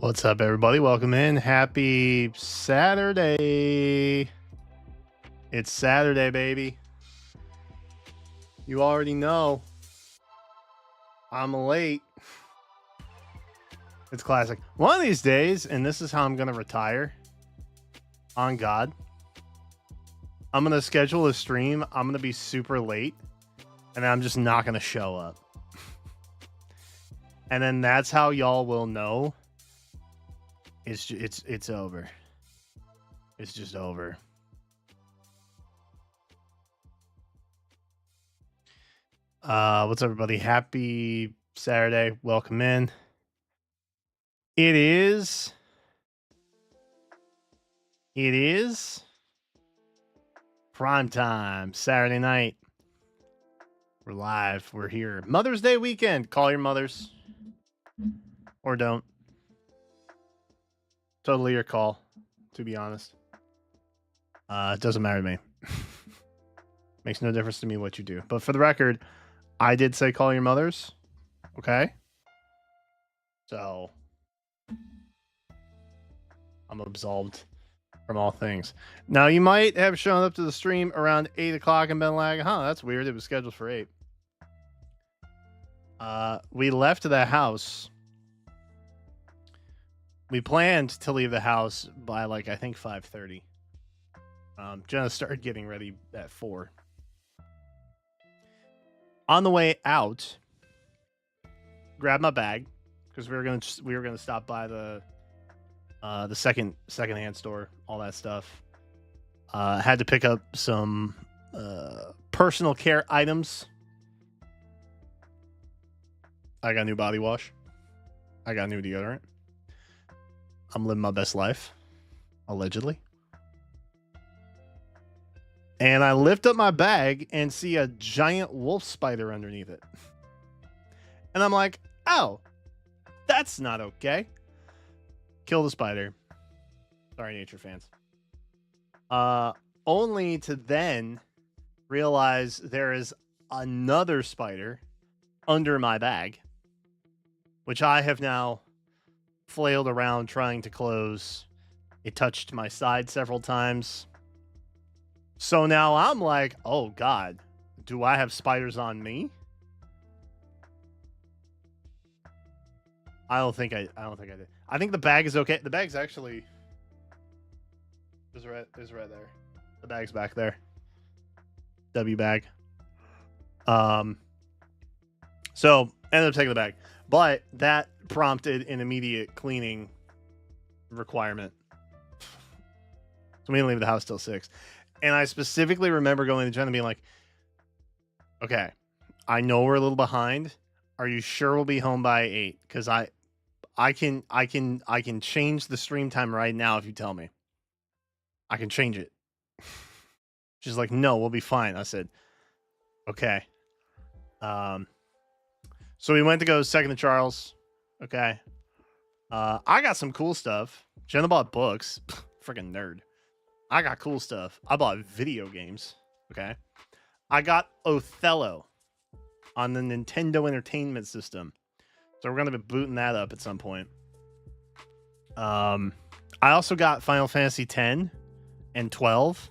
What's up, everybody? Welcome in. Happy Saturday. It's Saturday, baby. You already know I'm late. It's classic. One of these days, and this is how I'm going to retire, on God, I'm going to schedule a stream. I'm going to be super late, and I'm just not going to show up. And then that's how y'all will know it's over. It's just over. What's up, everybody? Happy Saturday. Welcome in. It is prime time, Saturday night. We're live. We're here. Mother's Day weekend. Call your mothers. Or don't. Totally your call, to be honest. It doesn't matter to me. Makes no difference to me what you do. But for the record, I did say call your mothers. Okay? So I'm absolved from all things. Now, you might have shown up to the stream around 8 o'clock and been like, huh, that's weird. It was scheduled for 8. We left the house. We planned to leave the house by, like, I think 5:30. Jenna started getting ready at 4. On the way out, grabbed my bag because we were gonna stop by the secondhand store, all that stuff. Had to pick up some personal care items. I got new body wash. I got new deodorant. I'm living my best life, allegedly. And I lift up my bag and see a giant wolf spider underneath it. And I'm like, oh, that's not okay. Kill the spider. Sorry, nature fans. Only to then realize there is another spider under my bag, which I have now flailed around trying to close. It touched my side several times. So now I'm like, oh God, do I have spiders on me? I don't think I did. I think the bag is okay. The bag's actually is right there. The bag's back there. W bag. So ended up taking the bag, but that prompted an immediate cleaning requirement. So we didn't leave the house till 6. And I specifically remember going to Jen and being like, okay, I know we're a little behind. Are you sure we'll be home by 8? Because I can change the stream time right now if you tell me. I can change it. She's like, no, we'll be fine. I said, okay. So we went to go second to Charles. Okay. I got some cool stuff. Jenna bought books. Freaking nerd. I got cool stuff. I bought video games. Okay. I got Othello on the Nintendo Entertainment System. So we're going to be booting that up at some point. I also got Final Fantasy X and 12.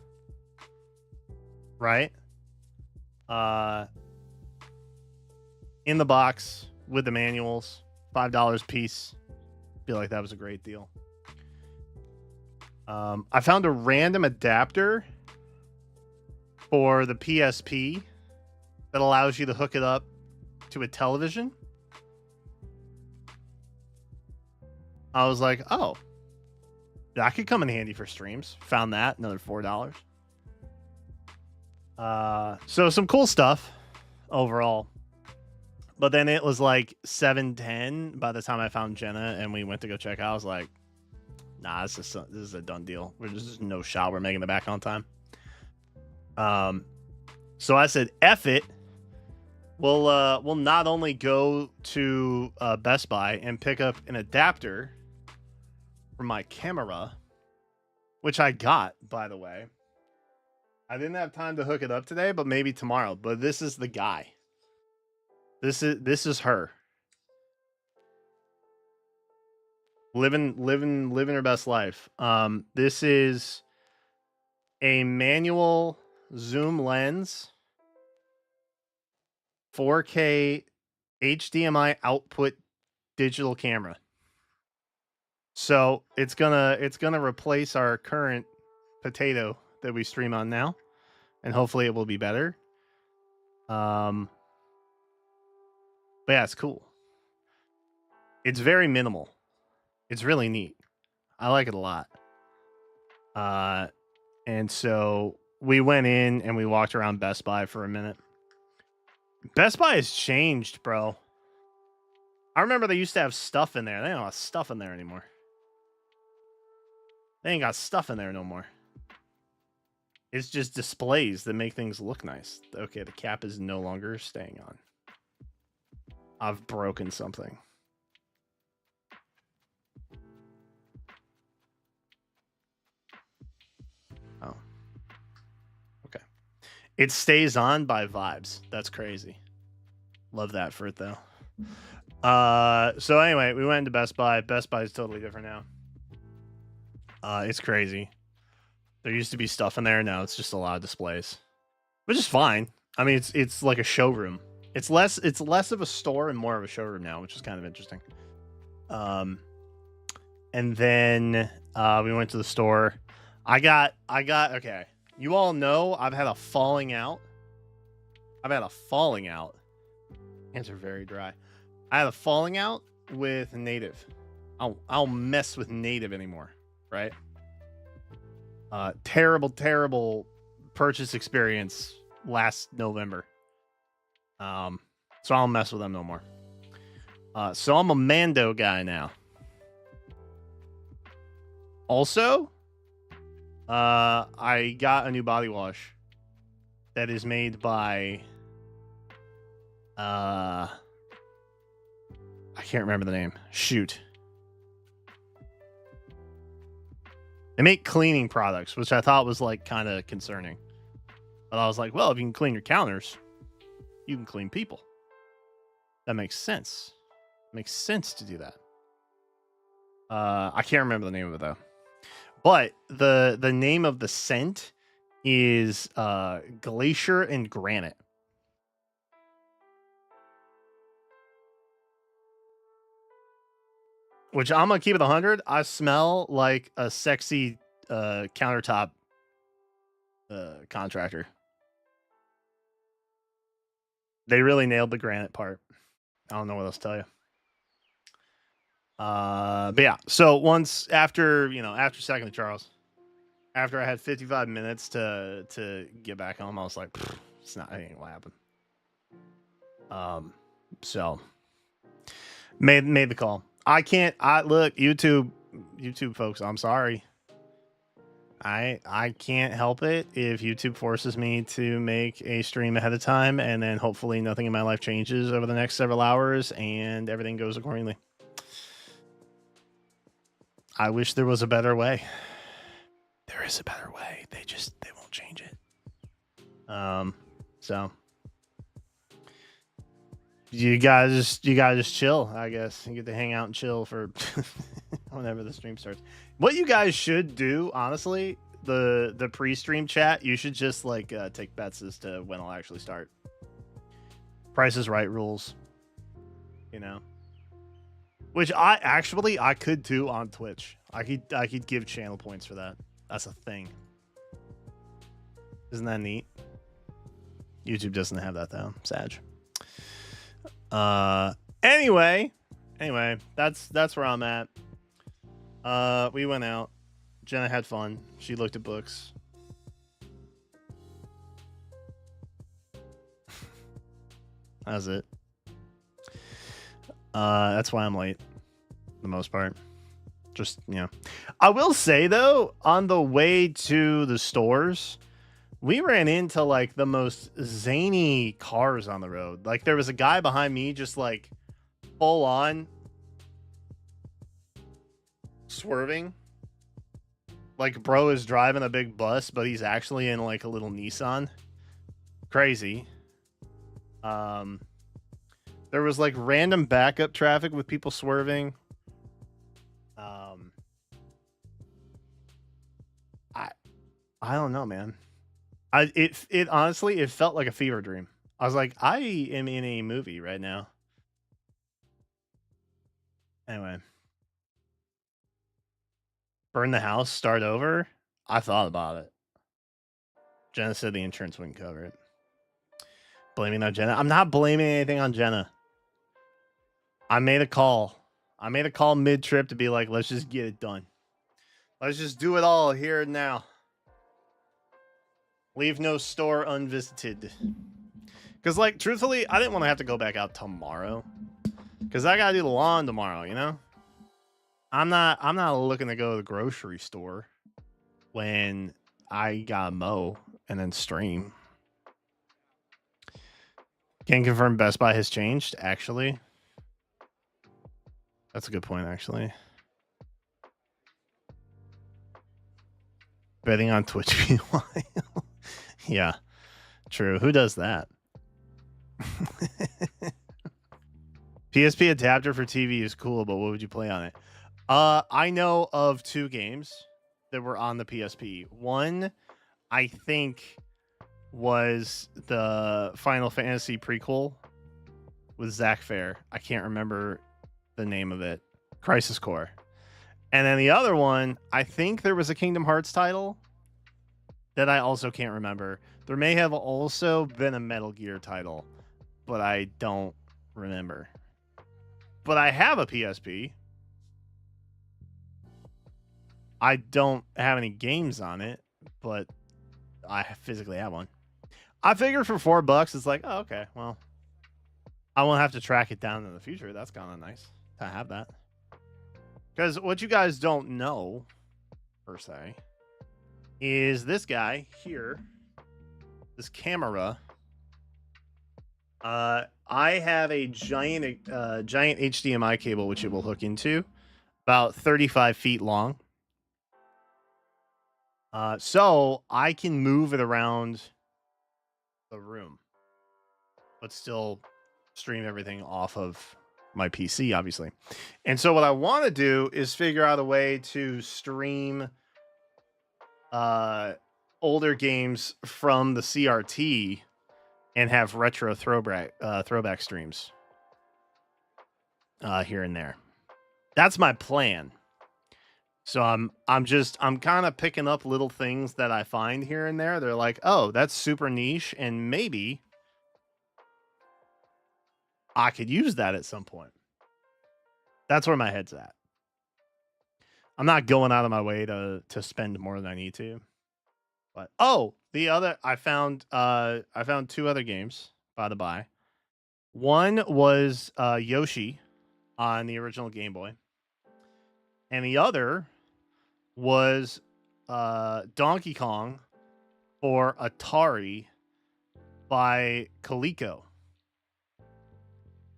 Right? In the box with the manuals. $5 a piece. Feel like that was a great deal. I found a random adapter for the PSP that allows you to hook it up to a television. I was like, oh, that could come in handy for streams. Found that, another $4. So some cool stuff overall. But then it was like 7:10 by the time I found Jenna and we went to go check out. I was like, nah, this is a done deal. There's no shot we're making it back on time. So I said, F it. We'll not only go to Best Buy and pick up an adapter for my camera, which I got, by the way. I didn't have time to hook it up today, but maybe tomorrow. But this is the guy. This is her. living her best life. This is a manual zoom lens, 4K HDMI output digital camera. So it's gonna replace our current potato that we stream on now, and hopefully it will be better. But yeah, it's cool. It's very minimal. It's really neat. I like it a lot. And so we went in and we walked around Best Buy for a minute. Best Buy has changed, bro. I remember they used to have stuff in there. They don't have stuff in there anymore. They ain't got stuff in there no more. It's just displays that make things look nice. Okay, the cap is no longer staying on. I've broken something. Oh. Okay. It stays on by vibes. That's crazy. Love that for it, though. So anyway, we went into Best Buy. Best Buy is totally different now. It's crazy. There used to be stuff in there. Now it's just a lot of displays, which is fine. I mean, it's like a showroom. It's less of a store and more of a showroom now, which is kind of interesting. And then we went to the store. I got okay. You all know I've had a falling out. Hands are very dry. I had a falling out with Native. I don't mess with Native anymore, right? Terrible purchase experience last November. So I don't mess with them no more. So I'm a Mando guy now. Also, I got a new body wash that is made by I can't remember the name. Shoot. They make cleaning products, which I thought was like kind of concerning. But I was like, well, if you can clean your counters, you can clean people. That makes sense. It makes sense to do that. I can't remember the name of it though. But the name of the scent is Glacier and Granite. Which I'm gonna keep it 100. I smell like a sexy countertop contractor. They really nailed the granite part. I don't know what else to tell you. But yeah, so once after second to Charles, after I had 55 minutes to get back home, I was like, it's not, it ain't gonna happen. So made the call. I look, YouTube folks, I'm sorry. I can't help it if YouTube forces me to make a stream ahead of time, and then hopefully nothing in my life changes over the next several hours and everything goes accordingly. I wish there was a better way. There is a better way. They won't change it. So you guys just chill, I guess. You get to hang out and chill for whenever the stream starts. What you guys should do, honestly, the pre-stream chat, you should just like take bets as to when I'll actually start. Price is Right rules, you know. Which I could do on Twitch. I could give channel points for that. That's a thing. Isn't that neat? YouTube doesn't have that though. Sag. Anyway, that's where I'm at. We went out. Jenna had fun. She looked at books. That's it. That's why I'm late. For the most part. Just, I will say though, on the way to the stores, we ran into like the most zany cars on the road. Like there was a guy behind me just like full on swerving. Like bro is driving a big bus, but he's actually in like a little Nissan. Crazy. There was like random backup traffic with people swerving. I don't know, man. It honestly, it felt like a fever dream. I was like, I am in a movie right now. Anyway, burn the house, start over. I thought about it. Jenna said the insurance wouldn't cover it. Blaming on Jenna. I'm not blaming anything on Jenna. I made a call. I made a call mid trip to be like, let's just get it done. Let's just do it all here and now. Leave no store unvisited. Because, like, truthfully, I didn't want to have to go back out tomorrow. Because I gotta do the lawn tomorrow, you know? I'm not looking to go to the grocery store when I gotta mow and then stream. Can confirm Best Buy has changed, actually. That's a good point, actually. Betting on Twitch meanwhile. Yeah, true. Who does that? PSP adapter for TV is cool, but what would you play on it? I know of 2 games that were on the PSP. One, I think, was the Final Fantasy prequel with Zack Fair. I can't remember the name of it. Crisis Core. And then the other one, I think there was a Kingdom Hearts title that I also can't remember. There may have also been a Metal Gear title, but I don't remember. But I have a PSP. I don't have any games on it, but I physically have one. I figured for $4, it's like, oh, okay, well, I won't have to track it down in the future. That's kind of nice to have that. Because what you guys don't know, per se, is this guy here, this camera. I have a giant HDMI cable which it will hook into, about 35 feet long. So I can move it around the room, but still stream everything off of my PC, obviously. And so what I want to do is figure out a way to stream older games from the CRT and have retro throwback streams here and there. That's my plan. So I'm kind of picking up little things that I find here and there. They're like, oh, that's super niche, and maybe I could use that at some point. That's where my head's at. I'm not going out of my way to spend more than I need to. But I found 2 other games, by the by. One was Yoshi on the original Game Boy. And the other was Donkey Kong for Atari by Coleco,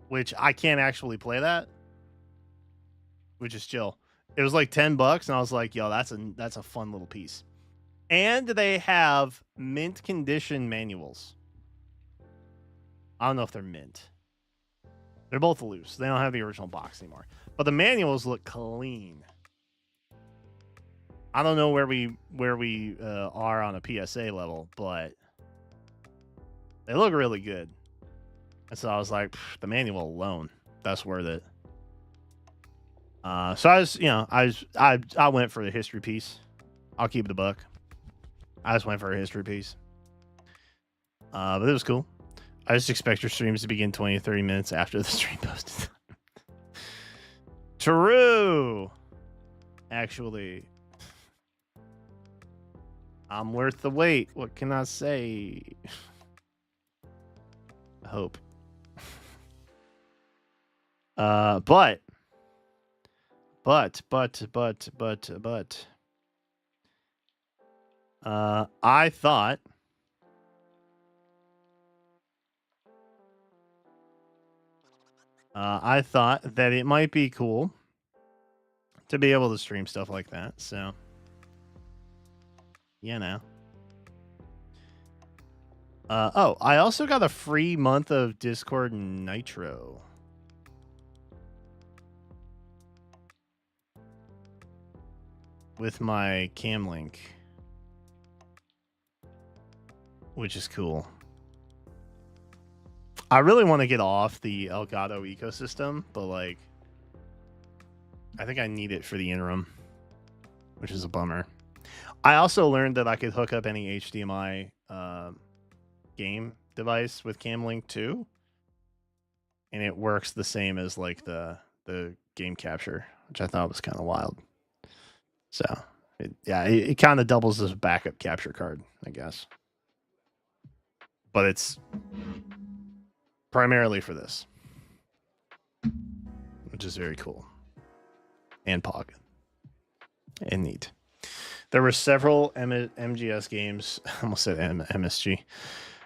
which I can't actually play that, which is chill. It was like $10, and I was like, yo, that's a fun little piece. And they have mint condition manuals. I don't know if they're mint. They're both loose. They don't have the original box anymore. But the manuals look clean. I don't know where we are on a PSA level, but they look really good. And so I was like, the manual alone, that's worth it. So I went for the history piece. I'll keep it a buck. I just went for a history piece. But it was cool. I just expect your streams to begin 20 to 30 minutes after the stream posted. True. Actually, I'm worth the wait. What can I say? I hope. But I thought that it might be cool to be able to stream stuff like that. So, you know. I also got a free month of Discord Nitro. With my cam link. which is cool. I really want to get off the Elgato ecosystem, but like, I think I need it for the interim, which is a bummer. I also learned that I could hook up any HDMI game device with CamLink 2, and it works the same as like the game capture, which I thought was kind of wild. So it kind of doubles as a backup capture card, I guess. But it's primarily for this, which is very cool and pog and neat. There were several MGS games, I almost said MSG,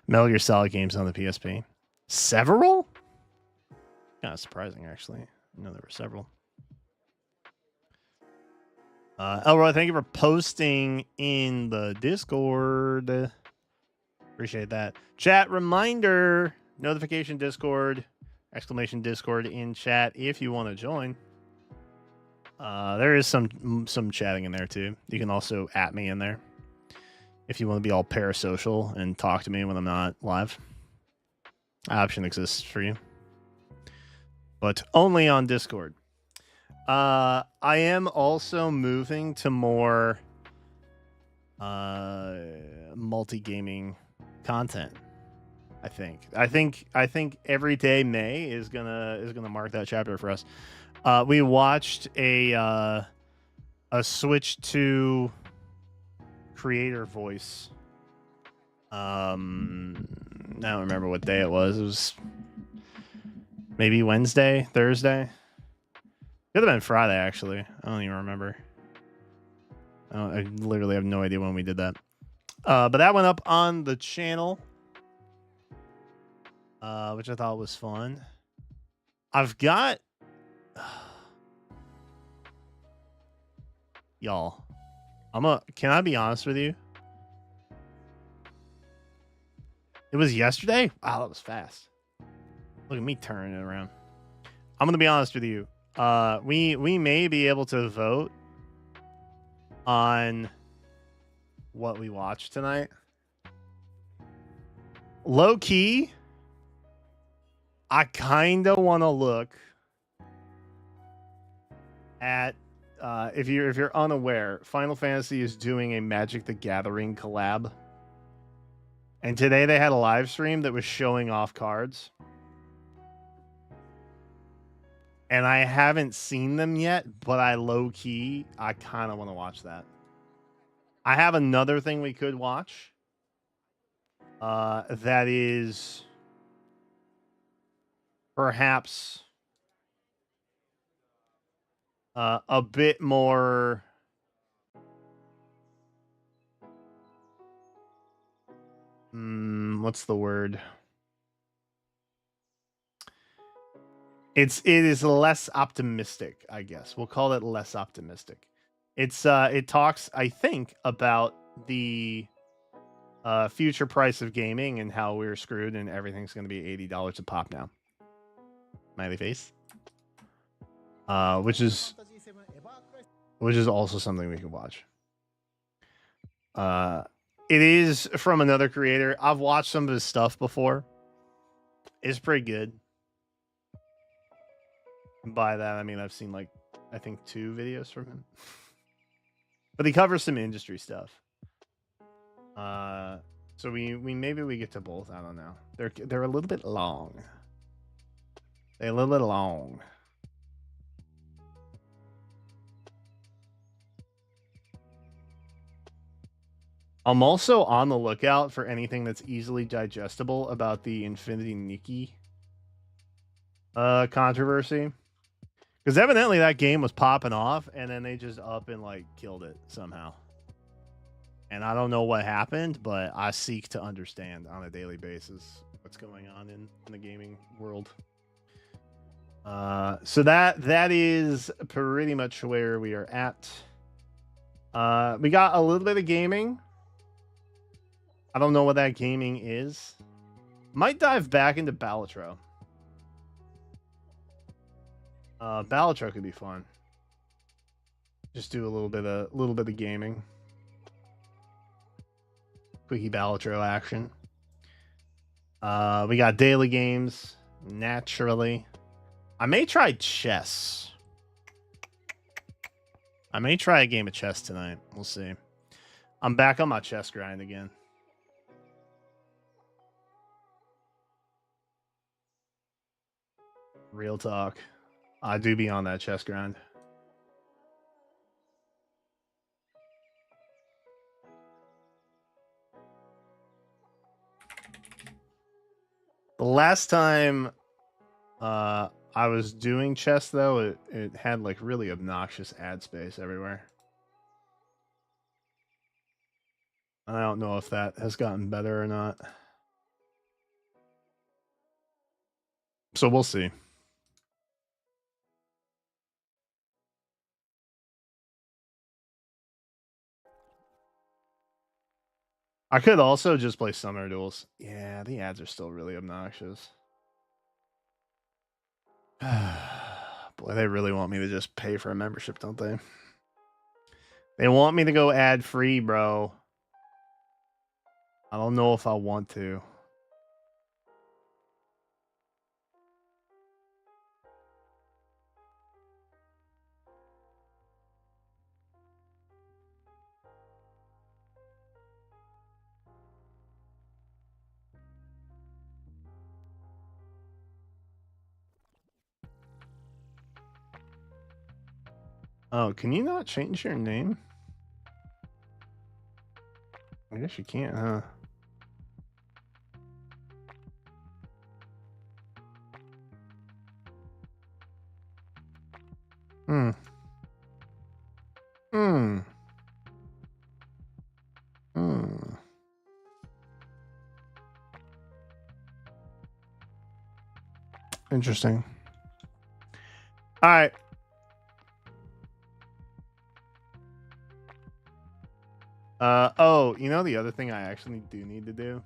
Metal Gear Solid games on the PSP. Several? Kind of surprising, actually. I know there were several. Elroy, thank you for posting in the Discord. Appreciate that. Chat reminder, notification Discord, exclamation Discord in chat if you want to join. There is some chatting in there too. You can also @ me in there if you want to be all parasocial and talk to me when I'm not live. That option exists for you, but only on Discord. I am also moving to more multi-gaming content. I think every day May is gonna mark that chapter for us. We watched a switch to creator voice. I don't remember what day it was. It was maybe Wednesday, Thursday. Could have been Friday, actually. I don't even remember. I literally have no idea when we did that. But that went up on the channel, which I thought was fun. I've got... Y'all, can I be honest with you? It was yesterday? Wow, that was fast. Look at me turning it around. I'm going to be honest with you. We may be able to vote on what we watch tonight. Low key, I kind of want to look at if you're unaware, Final Fantasy is doing a Magic the Gathering collab. And today they had a live stream that was showing off cards. And I haven't seen them yet, but I kind of want to watch that. I have another thing we could watch. That is perhaps a bit more what's the word? It is less optimistic, I guess. We'll call it less optimistic. It talks, I think, about the future price of gaming and how we're screwed and everything's going to be $80 a pop now. Smiley face. Which is also something we can watch. It is from another creator. I've watched some of his stuff before. It's pretty good. And by that, I mean I've seen like I think 2 videos from him. But he covers some industry stuff. So we maybe we get to both. I don't know. They're a little bit long. They're a little bit long. I'm also on the lookout for anything that's easily digestible about the Infinity Nikki controversy. Because evidently that game was popping off, and then they just up and like killed it somehow. And I don't know what happened, but I seek to understand on a daily basis what's going on in the gaming world. So that is pretty much where we are at. We got a little bit of gaming. I don't know what that gaming is. Might dive back into Balatro. Balatro could be fun. Just do a little bit of gaming. Quickie Balatro action. We got daily games, naturally. I may try chess. I may try a game of chess tonight. We'll see. I'm back on my chess grind again. Real talk. I do be on that chess grind. The last time I was doing chess, though, it had like really obnoxious ad space everywhere. I don't know if that has gotten better or not. So we'll see. I could also just play Summer Duels. Yeah, the ads are still really obnoxious. Boy, they really want me to just pay for a membership, don't they? They want me to go ad free, bro. I don't know if I want to. Oh, can you not change your name? I guess you can't, huh? Hmm. Hmm. Hmm. Interesting. All right. Oh, you know the other thing I actually do need to do?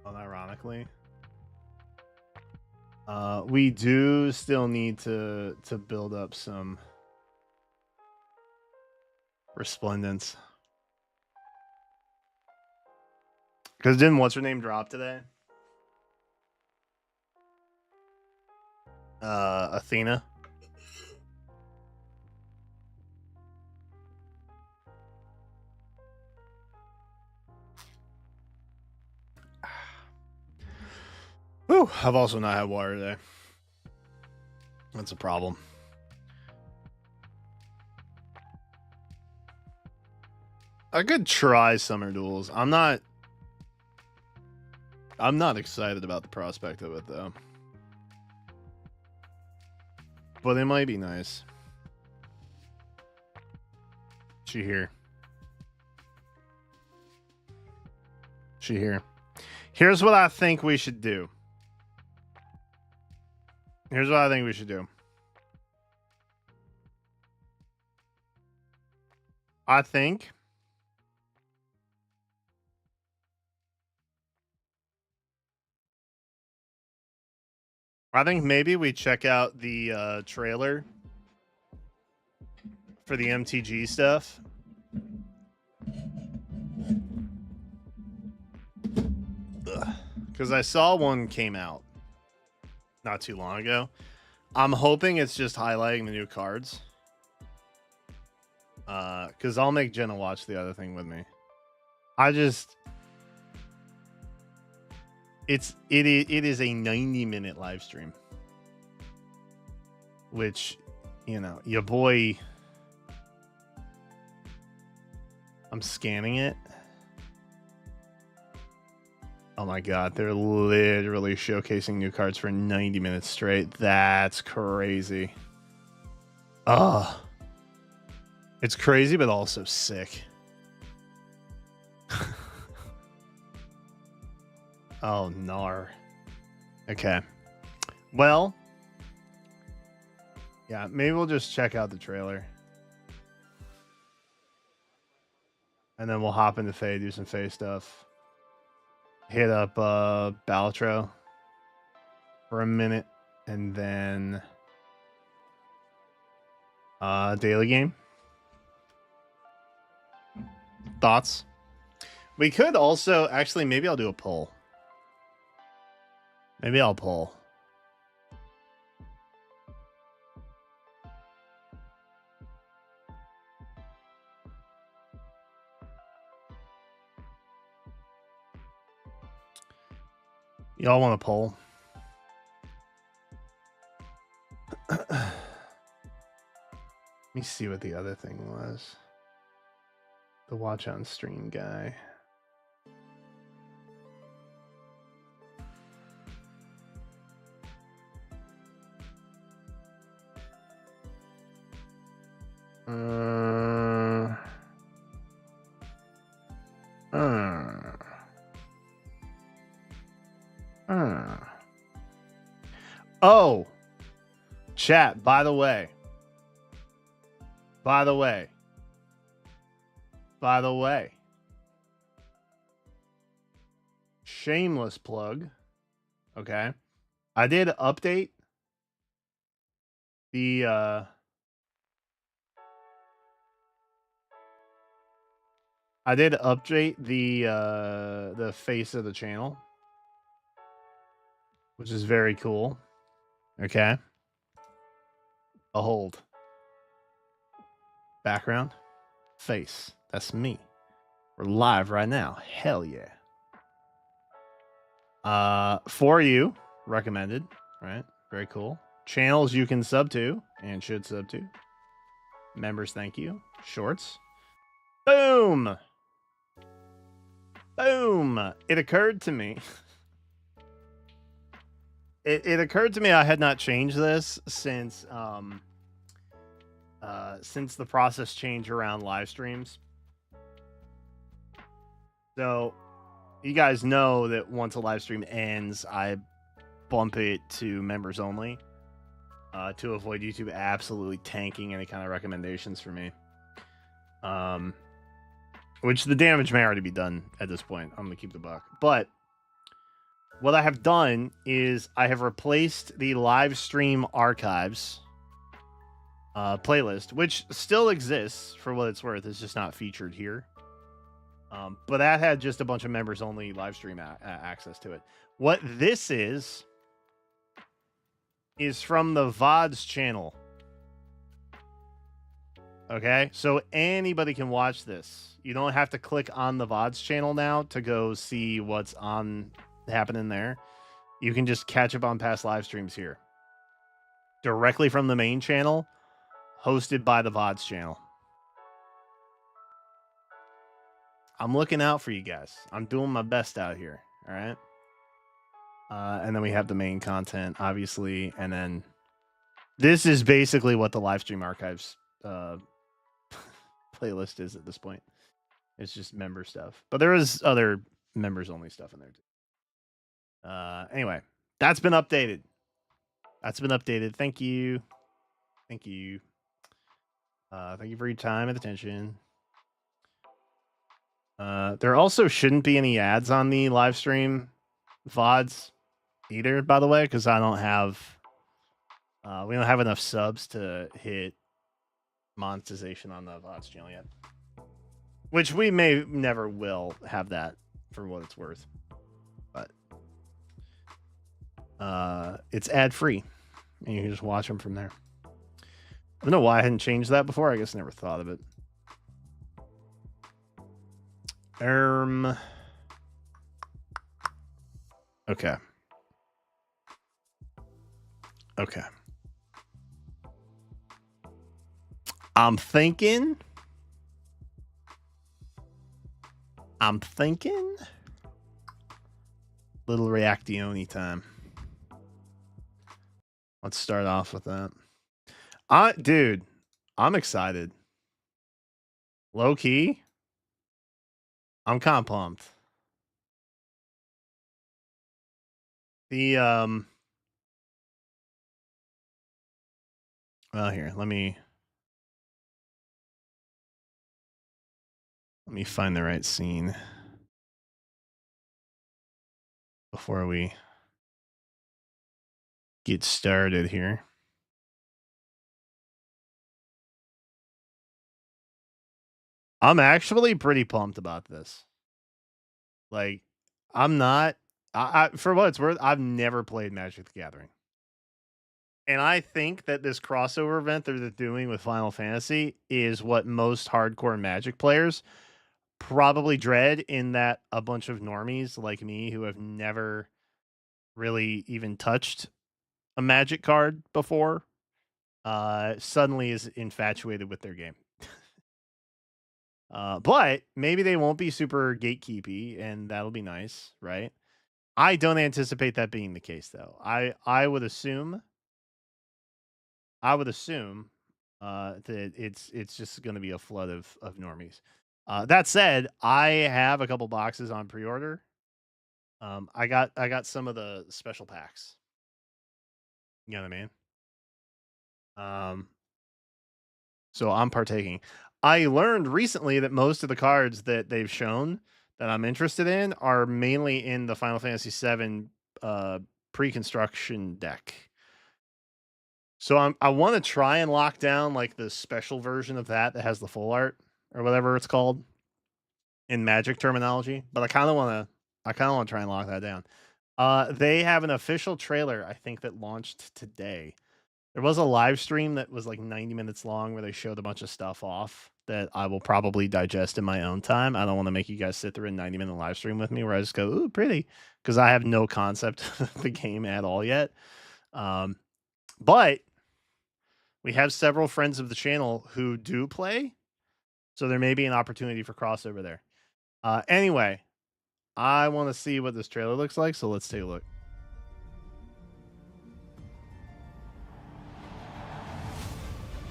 Unironically. We do still need to build up some resplendence. Because didn't what's her name drop today? Athena. Whew, I've also not had water today. That's a problem. I could try Summer Duels. I'm not excited about the prospect of it though. But it might be nice. She here. She here. Here's what I think we should do. Here's what I think we should do. I think maybe we check out the trailer for the MTG stuff. Because I saw one came out not too long ago. I'm hoping it's just highlighting the new cards. Because I'll make Jenna watch the other thing with me. It is a 90-minute live stream, which, you know, your boy. I'm scanning it. Oh my god, they're literally showcasing new cards for 90 minutes straight. That's crazy. Oh. It's crazy, but also sick. Oh, nar. Okay. Well. Yeah, maybe we'll just check out the trailer. And then we'll hop into Faye, do some Faye stuff. Hit up Balatro for a minute. And then daily game. Thoughts? We could also, actually, maybe I'll do a poll. Maybe I'll pull. Y'all want to pull? Let me see what the other thing was. The watch on stream guy. Oh, chat, by the way, shameless plug. Okay. I did update the the face of the channel, which is very cool. Okay. Behold. Background. Face. That's me. We're live right now. Hell yeah. For you, recommended, right? Very cool. Channels you can sub to and should sub to. Members, thank you. Shorts. Boom. Boom. It occurred to me. It occurred to me I had not changed this since the process change around live streams. So you guys know that once a live stream ends, I bump it to members only to avoid YouTube absolutely tanking any kind of recommendations for me. Which the damage may already be done at this point. I'm going to keep the buck. But what I have done is I have replaced the live stream archives playlist, which still exists for what it's worth. It's just not featured here. But that had just a bunch of members only live stream access to it. What this is from the VODs channel. Okay, so anybody can watch this. You don't have to click on the VODs channel now to go see what's happening there. You can just catch up on past live streams here. Directly from the main channel, hosted by the VODs channel. I'm looking out for you guys. I'm doing my best out here. All right. And then we have the main content, obviously. And then this is basically what the live stream archives playlist is at this point. It's just member stuff. But there is other members only stuff in there too. Anyway, that's been updated. Thank you. Thank you for your time and attention. There also shouldn't be any ads on the live stream VODs either, by the way, because I don't have we don't have enough subs to hit monetization on the VODs channel yet. Which we may never will have that for what it's worth. But it's ad free. And you can just watch them from there. I don't know why I hadn't changed that before. I guess I never thought of it. Okay. Okay. I'm thinking. Little reactioni time. Let's start off with that. Dude, I'm excited. Low key. I'm kind of pumped. The well, here, let me find the right scene before we get started here. I'm actually pretty pumped about this. Like, I'm not For what it's worth, I've never played Magic the Gathering. And I think that this crossover event that they're doing with Final Fantasy is what most hardcore Magic players probably dread, in that a bunch of normies like me who have never really even touched a Magic card before suddenly is infatuated with their game. But maybe they won't be super gatekeepy, and that'll be nice, right? I don't anticipate that being the case, though. I would assume that it's just going to be a flood of normies. That said, I have a couple boxes on pre-order. I got some of the special packs. You know what I mean? Um, so I'm partaking. I learned recently that most of the cards that they've shown that I'm interested in are mainly in the Final Fantasy VII pre-construction deck. So I want to try and lock down like the special version of that has the full art or whatever it's called in Magic terminology, but I kind of want to try and lock that down. They have an official trailer, I think, that launched today. There was a live stream that was like 90 minutes long where they showed a bunch of stuff off that I will probably digest in my own time. I don't want to make you guys sit through a 90-minute live stream with me where I just go, "Ooh, pretty," because I have no concept of the game at all yet. But we have several friends of the channel who do play, so there may be an opportunity for crossover there. Anyway, I want to see what this trailer looks like, so let's take a look.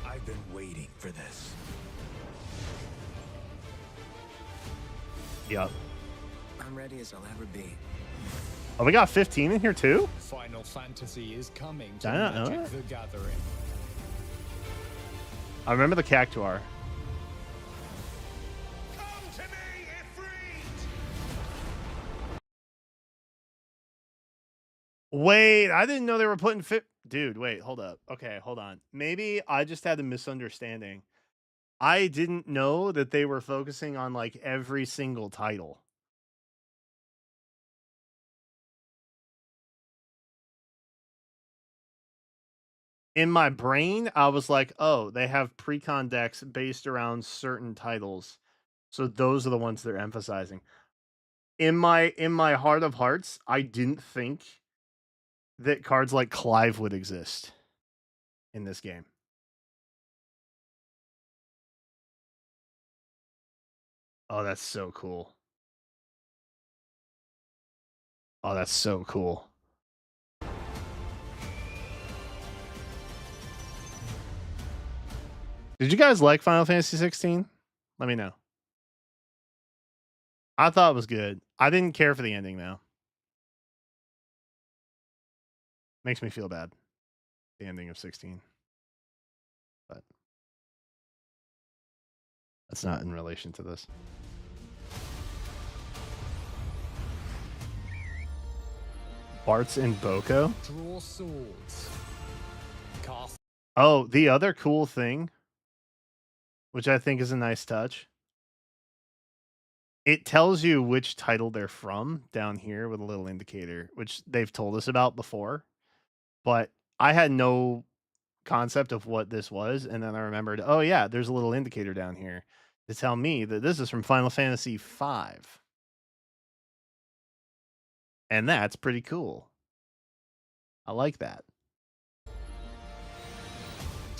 I've been waiting for this. Yep. I'm ready as I'll ever be. Oh, we got 15 in here too? Final Fantasy is coming to Did I not know Magic that? the Gathering. I remember the Cactuar. Come to me, Ifrit! Wait, I didn't know they were putting Dude, wait, hold up. Okay, hold on. Maybe I just had a misunderstanding. I didn't know that they were focusing on like every single title. In my brain, I was like, "Oh, they have pre-con decks based around certain titles. So those are the ones they're emphasizing." In my heart of hearts, I didn't think that cards like Clive would exist in this game. Oh, that's so cool. Oh, that's so cool. Did you guys like Final Fantasy 16? Let me know. I thought it was good. I didn't care for the ending though. Makes me feel bad. The ending of 16. But that's not in relation to this. Bart's in Boko. Draw swords. Cast. Oh, the other cool thing, which I think is a nice touch, it tells you which title they're from down here with a little indicator, which they've told us about before. But I had no concept of what this was, and then I remembered, oh yeah, there's a little indicator down here to tell me that this is from Final Fantasy V. And that's pretty cool. I like that.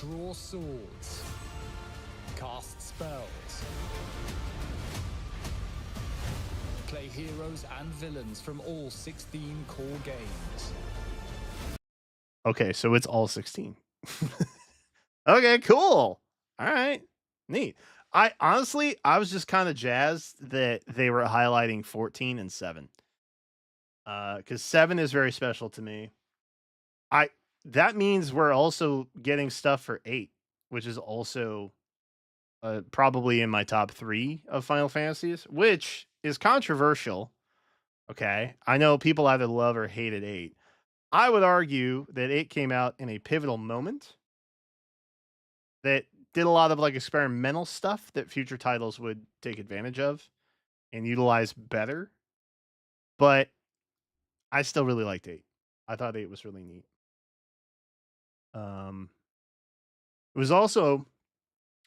Draw swords. Cast spells. Play heroes and villains from all 16 core games. Okay, so it's all 16. Okay, cool. All right. Neat. I honestly, I was just kind of jazzed that they were highlighting 14 and 7. Cuz 7 is very special to me. That means we're also getting stuff for 8, which is also probably in my top 3 of Final Fantasies, which is controversial. Okay. I know people either love or hated 8. I would argue that 8 came out in a pivotal moment that did a lot of like experimental stuff that future titles would take advantage of and utilize better. But I still really liked 8. I thought 8 was really neat. It was also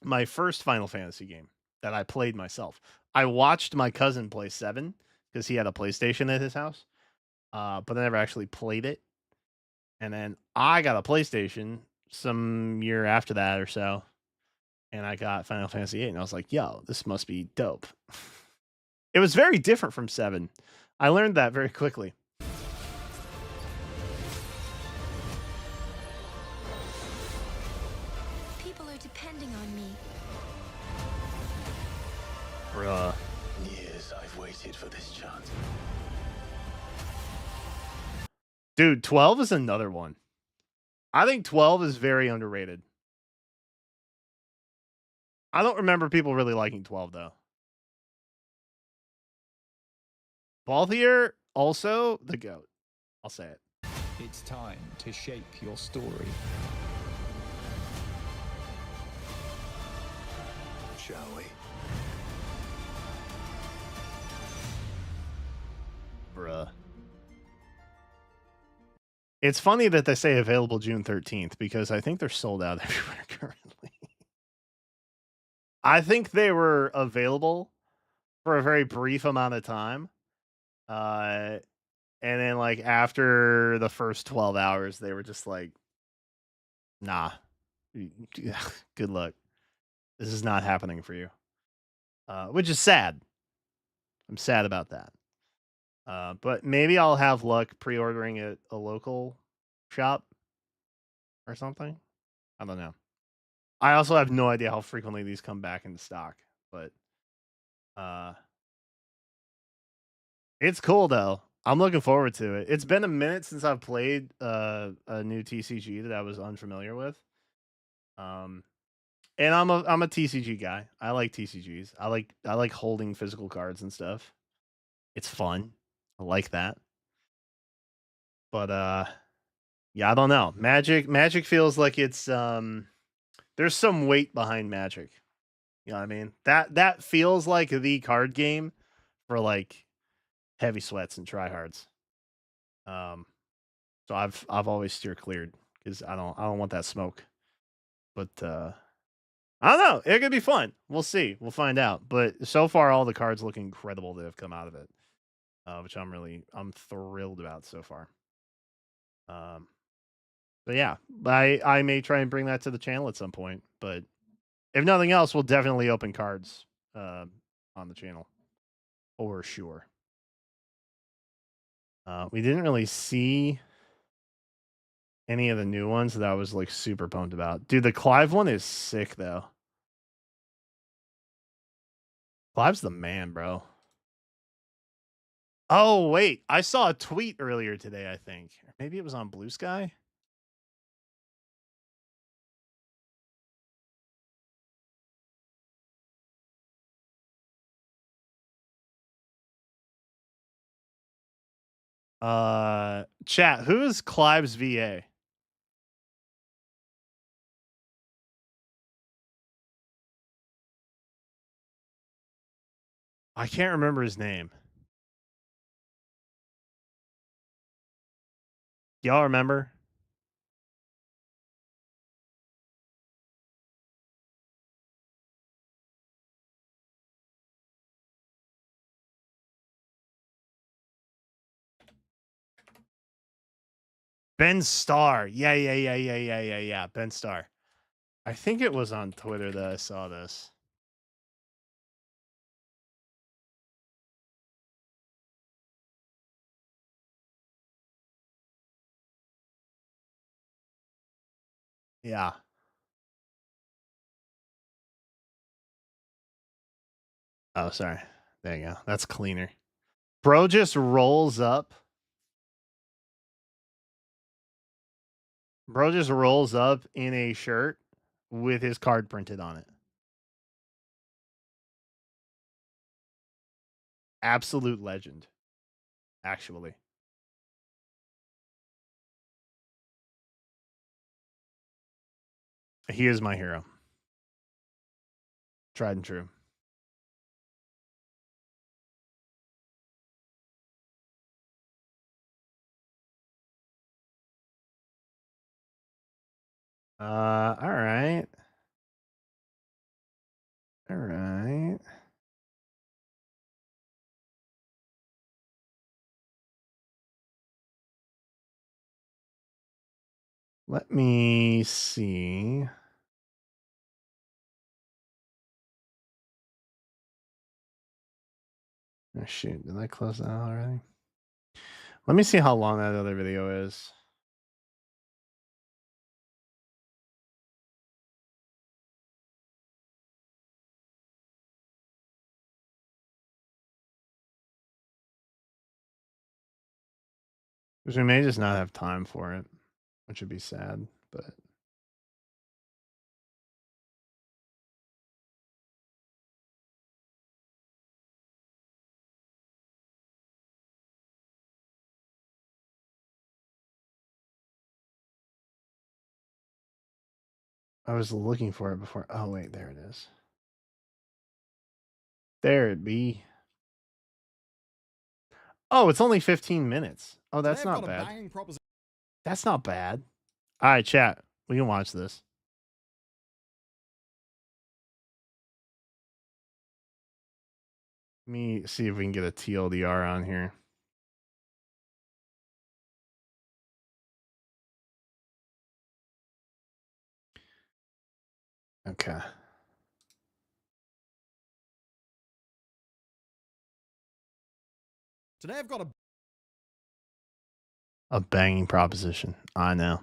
my first Final Fantasy game that I played myself. I watched my cousin play 7 because he had a PlayStation at his house, but I never actually played it. And then I got a PlayStation some year after that or so, and I got Final Fantasy 8, and I was like, "Yo, this must be dope." It was very different from 7. I learned that very quickly. People are depending on me. Bruh. Years I've waited for this chance. Dude, 12 is another one. I think 12 is very underrated. I don't remember people really liking 12 though. Balthier, also the GOAT. I'll say it. It's time to shape your story. Shall we? Bruh. It's funny that they say available June 13th because I think they're sold out everywhere currently. I think they were available for a very brief amount of time. And then like after the first 12 hours, they were just like, nah, good luck. This is not happening for you. Which is sad. I'm sad about that. But maybe I'll have luck pre-ordering at a local shop or something. I don't know. I also have no idea how frequently these come back into stock, but it's cool though. I'm looking forward to it. It's been a minute since I've played a new TCG that I was unfamiliar with. And I'm a TCG guy. I like TCGs. I like holding physical cards and stuff. It's fun. I like that. But yeah, I don't know. Magic feels like it's there's some weight behind Magic. You know what I mean? That feels like the card game for like heavy sweats and tryhards. So I've always steered cleared because I don't want that smoke. But I don't know. It could be fun. We'll see. We'll find out. But so far, all the cards look incredible that have come out of it, which I'm thrilled about so far. But yeah, I may try and bring that to the channel at some point. But if nothing else, we'll definitely open cards on the channel for sure. We didn't really see any of the new ones that I was like super pumped about. Dude, the Clive one is sick though. Clive's the man, bro. Oh, wait. I saw a tweet earlier today, I think. Or maybe it was on Blue Sky. Chat, who is Clive's VA? I can't remember his name. Y'all remember? Ben Starr. Yeah. Ben Starr. I think it was on Twitter that I saw this. Yeah. Oh, sorry. There you go. That's cleaner. Bro just rolls up. Bro just rolls up in a shirt with his card printed on it. Absolute legend. Actually. He is my hero. Tried and true. All right. All right. Let me see. Oh, shoot. Did I close that out already? Let me see how long that other video is. Because we may just not have time for it, which would be sad, but. I was looking for it before. Oh, wait, there it is. There it be. Oh, it's only 15 minutes. Oh, that's not bad. That's not bad. All right, chat. We can watch this. Let me see if we can get a TLDR on here. Okay. Today I've got A banging proposition. I know.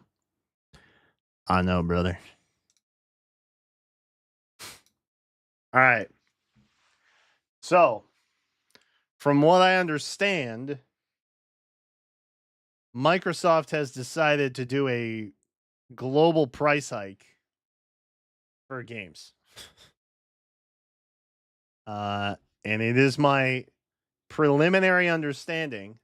I know, brother. All right. So, from what I understand, Microsoft has decided to do a global price hike for games. And it is my preliminary understanding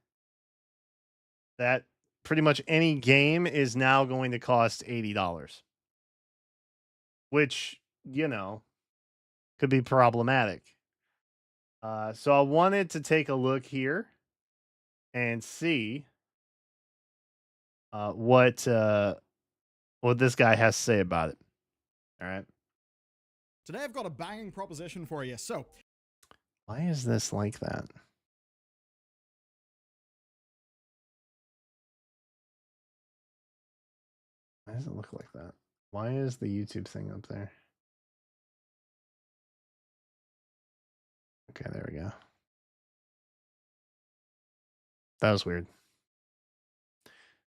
that pretty much any game is now going to cost $80, which, you know, could be problematic. So I wanted to take a look here and see what this guy has to say about it. All right. Today I've got a banging proposition for you. So, Why is this like that? Why does it look like that? Why is the YouTube thing up there? Okay, there we go. That was weird.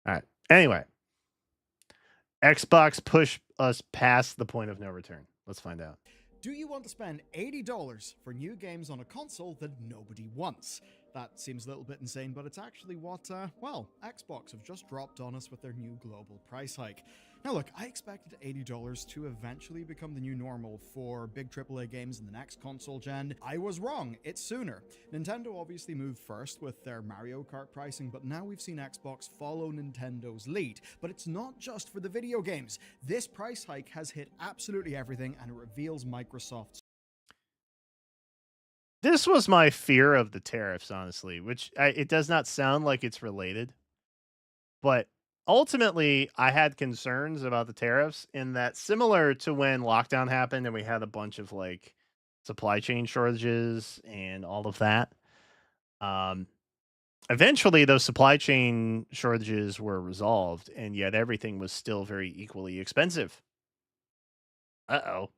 All right. Anyway, Xbox pushed us past the point of no return. Let's find out. do you want to spend $80 for new games on a console that nobody wants? That seems a little bit insane, but it's actually what, well, Xbox have just dropped on us with their new global price hike. Now, look, I expected $80 to eventually become the new normal for big AAA games in the next console gen. I was wrong, it's sooner. Nintendo obviously moved first with their Mario Kart pricing, but now we've seen Xbox follow Nintendo's lead. But it's not just for the video games. This price hike has hit absolutely everything, and it reveals Microsoft's. This was my fear of the tariffs, honestly, which it does not sound like it's related. But ultimately, I had concerns about the tariffs in that, similar to when lockdown happened and we had a bunch of like supply chain shortages and all of that. Eventually, those supply chain shortages were resolved, and yet everything was still very equally expensive. Uh-oh.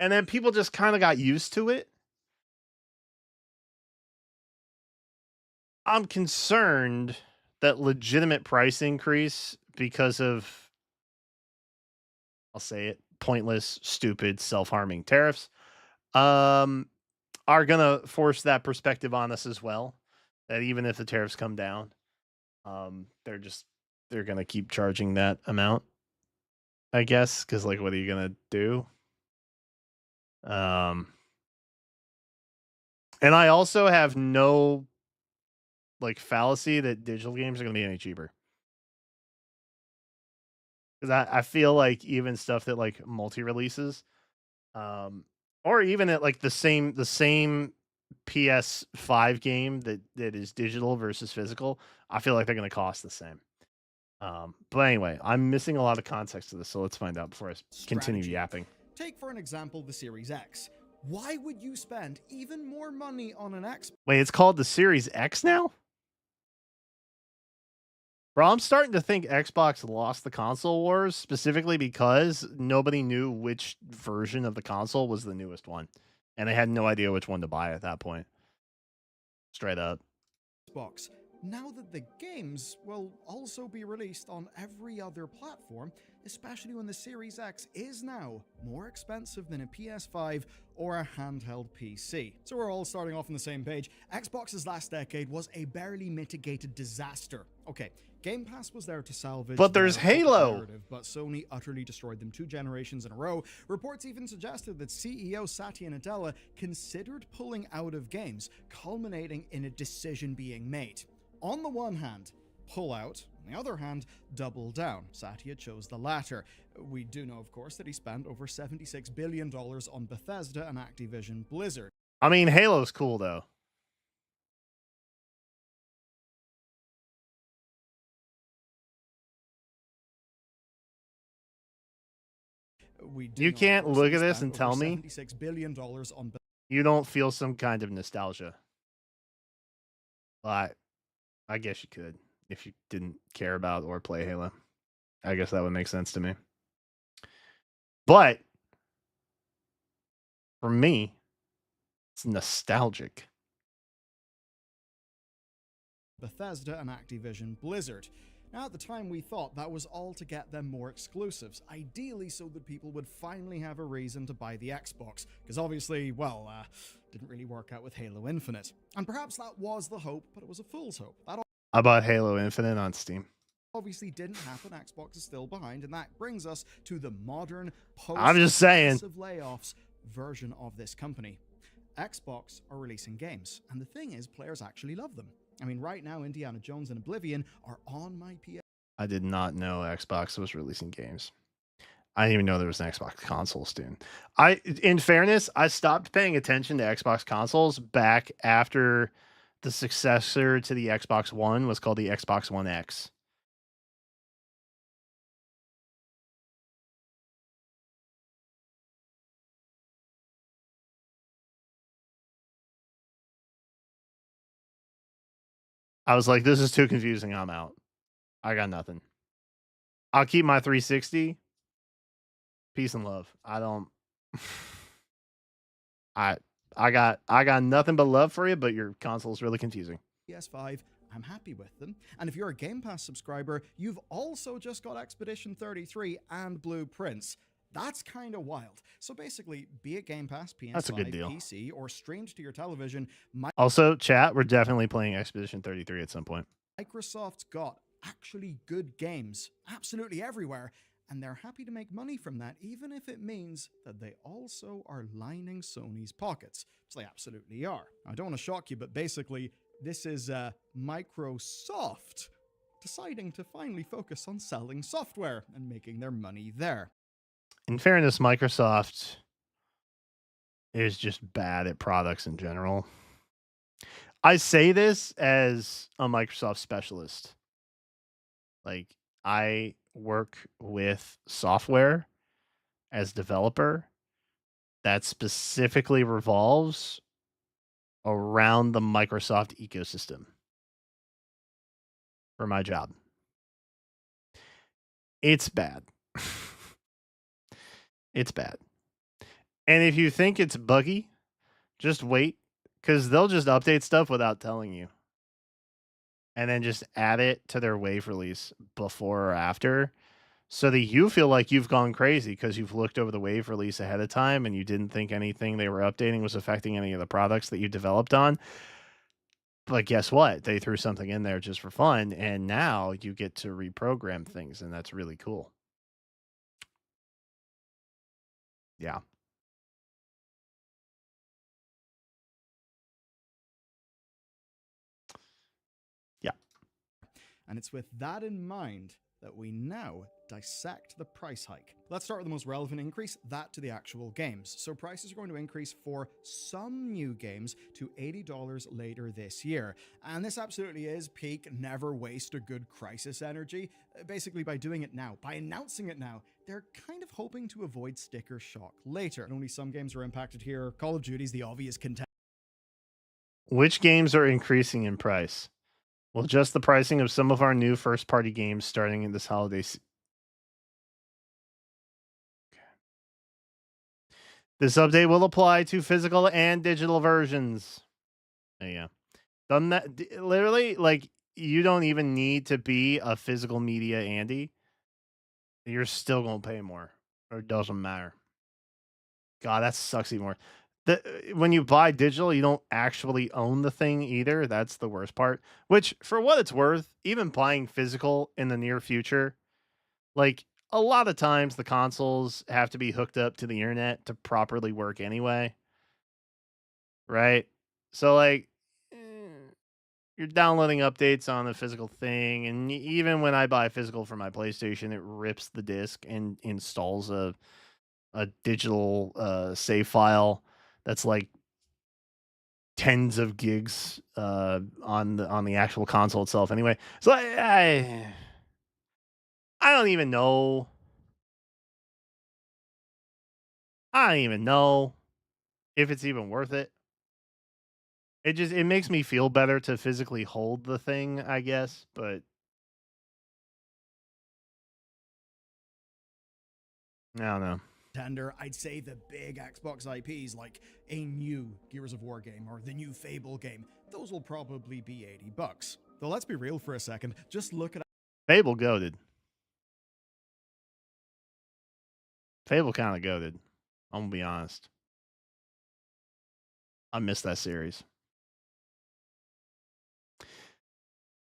And then people just kind of got used to it. I'm concerned that legitimate price increase because of, I'll say it, pointless, stupid, self-harming tariffs, are gonna force that perspective on us as well. That even if the tariffs come down, they're gonna keep charging that amount, I guess, because like, what are you gonna do? And I also have no like fallacy that digital games are gonna be any cheaper. Because I feel like even stuff that like multi-releases, or even at like the same PS5 game that is digital versus physical, I feel like they're going to cost the same. But anyway, I'm missing a lot of context to this, so let's find out before I continue Strategy. yapping. Take for an example the Series X. Why would you spend even more money on an Xbox? Wait, it's called the Series X now? Bro, I'm starting to think Xbox lost the console wars specifically because nobody knew which version of the console was the newest one. And they had no idea which one to buy at that point. Straight up. Now that the games will also be released on every other platform, especially when the Series X is now more expensive than a PS5 or a handheld PC. So we're all starting off on the same page. Xbox's last decade was a barely mitigated disaster. Okay, Game Pass was there to salvage, but there's Halo, narrative, but Sony utterly destroyed them 2 generations in a row. Reports even suggested that CEO Satya Nadella considered pulling out of games, culminating in a decision being made. On the one hand, pull out. On the other hand, double down. Satya chose the latter. We do know, of course, that he spent over $76 billion on Bethesda and Activision Blizzard. I mean, Halo's cool, though. You can't look at this and tell me $76 billion on you don't feel some kind of nostalgia. But I guess you could if you didn't care about or play Halo. I guess that would make sense to me. But for me, it's nostalgic. Bethesda and Activision Blizzard. Now, at the time, we thought that was all to get them more exclusives, ideally so that people would finally have a reason to buy the Xbox, because obviously, well, didn't really work out with Halo Infinite. And perhaps that was the hope, but it was a fool's hope. That I bought Halo Infinite on Steam. Obviously didn't happen. Xbox is still behind, and that brings us to the modern I'm just saying layoffs version of this company. Xbox are releasing games, and the thing is, players actually love them. I mean, right now, Indiana Jones and Oblivion are on my PS. I did not know Xbox was releasing games. I didn't even know there was an Xbox console soon. In fairness, I stopped paying attention to Xbox consoles back after the successor to the Xbox One was called the Xbox One X. I was like, this is too confusing. I'm out. I got nothing. I'll keep my 360. Peace and love. I don't. I got nothing but love for you, but your console is really confusing. PS5, I'm happy with them. And if you're a Game Pass subscriber, you've also just got Expedition 33 and Blueprints. That's kind of wild. So basically, be it Game Pass, PS5, That's a good deal. PC, or streamed to your television. Also, chat, we're definitely playing Expedition 33 at some point. Microsoft's got actually good games absolutely everywhere, and they're happy to make money from that, even if it means that they also are lining Sony's pockets, which they absolutely are. I don't want to shock you, but basically, this is Microsoft deciding to finally focus on selling software and making their money there. In fairness, Microsoft is just bad at products in general. I say this as a Microsoft specialist. Like, I work with software as developer that specifically revolves around the Microsoft ecosystem for my job. It's bad. It's bad. And if you think it's buggy, just wait, because they'll just update stuff without telling you. And then just add it to their wave release before or after, so that you feel like you've gone crazy because you've looked over the wave release ahead of time and you didn't think anything they were updating was affecting any of the products that you developed on. But guess what? They threw something in there just for fun, and now you get to reprogram things, and that's really cool. Yeah. Yeah. And it's with that in mind that we now dissect the price hike. Let's start with the most relevant increase, that to the actual games. So prices are going to increase for some new games to $80 later this year. And this absolutely is peak never waste a good crisis energy. Basically, by doing it now, by announcing it now, they're kind of hoping to avoid sticker shock later. And only some games are impacted here. Call of Duty's the obvious contender. Which games are increasing in price? Well, just the pricing of some of our new first-party games starting in this holiday season. This update will apply to physical and digital versions. There you go. Done that. Literally, like, you don't even need to be a physical media Andy. You're still going to pay more. Or it doesn't matter. God, that sucks even more. When you buy digital, you don't actually own the thing either. That's the worst part. Which, for what it's worth, even buying physical in the near future, like, a lot of times the consoles have to be hooked up to the internet to properly work anyway. Right? So, like, you're downloading updates on the physical thing, and even when I buy physical for my PlayStation, it rips the disc and installs a digital save file that's like tens of gigs on the actual console itself anyway. So I don't even know. I don't even know if it's even worth it. It makes me feel better to physically hold the thing, I guess, but I don't know. I'd say the big Xbox IPs like a new Gears of War game or the new Fable game, those will probably be $80. Though let's be real for a second, just look at Fable goated. Fable kind of goated. I'm gonna be honest. I miss that series.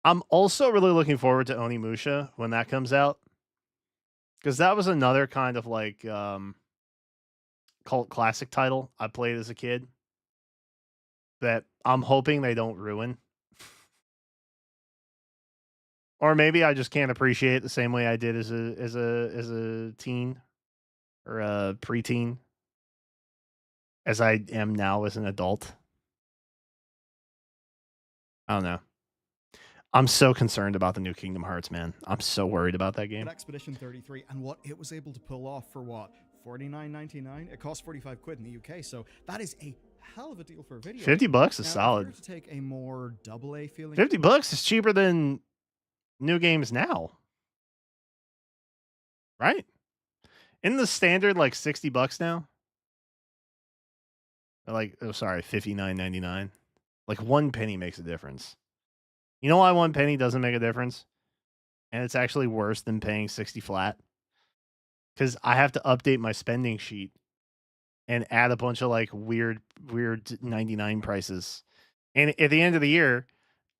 I'm also really looking forward to Onimusha when that comes out. Because that was another kind of like cult classic title I played as a kid that I'm hoping they don't ruin. Or maybe I just can't appreciate it the same way I did as a teen or a preteen as I am now as an adult. I don't know. I'm so concerned about the new Kingdom Hearts, man. I'm so worried about that game. Expedition 33 and what it was able to pull off for what? $49.99? It cost 45 quid in the UK, so that is a hell of a deal for a video. $50 is now, solid. If you were to take a more AA feeling, $50 is cheaper than new games now. Right? Isn't the standard like $60 now? Or like, oh sorry, $59.99. Like 1 penny makes a difference. You know why 1 penny doesn't make a difference? And it's actually worse than paying 60 flat. Because I have to update my spending sheet and add a bunch of like weird 99 prices. And at the end of the year,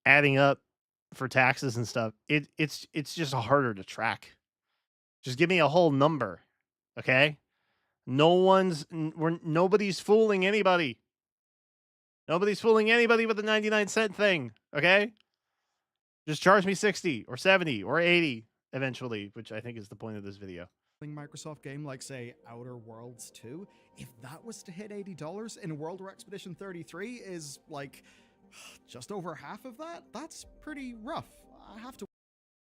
adding up for taxes and stuff, it's just harder to track. Just give me a whole number. Okay? Nobody's fooling anybody. Nobody's fooling anybody with the 99-cent thing. Okay? Just charge me 60 or 70 or 80 eventually, which I think is the point of this video. Microsoft game like, say, Outer Worlds 2, if that was to hit $80 in a world where Expedition 33 is like just over half of that, that's pretty rough.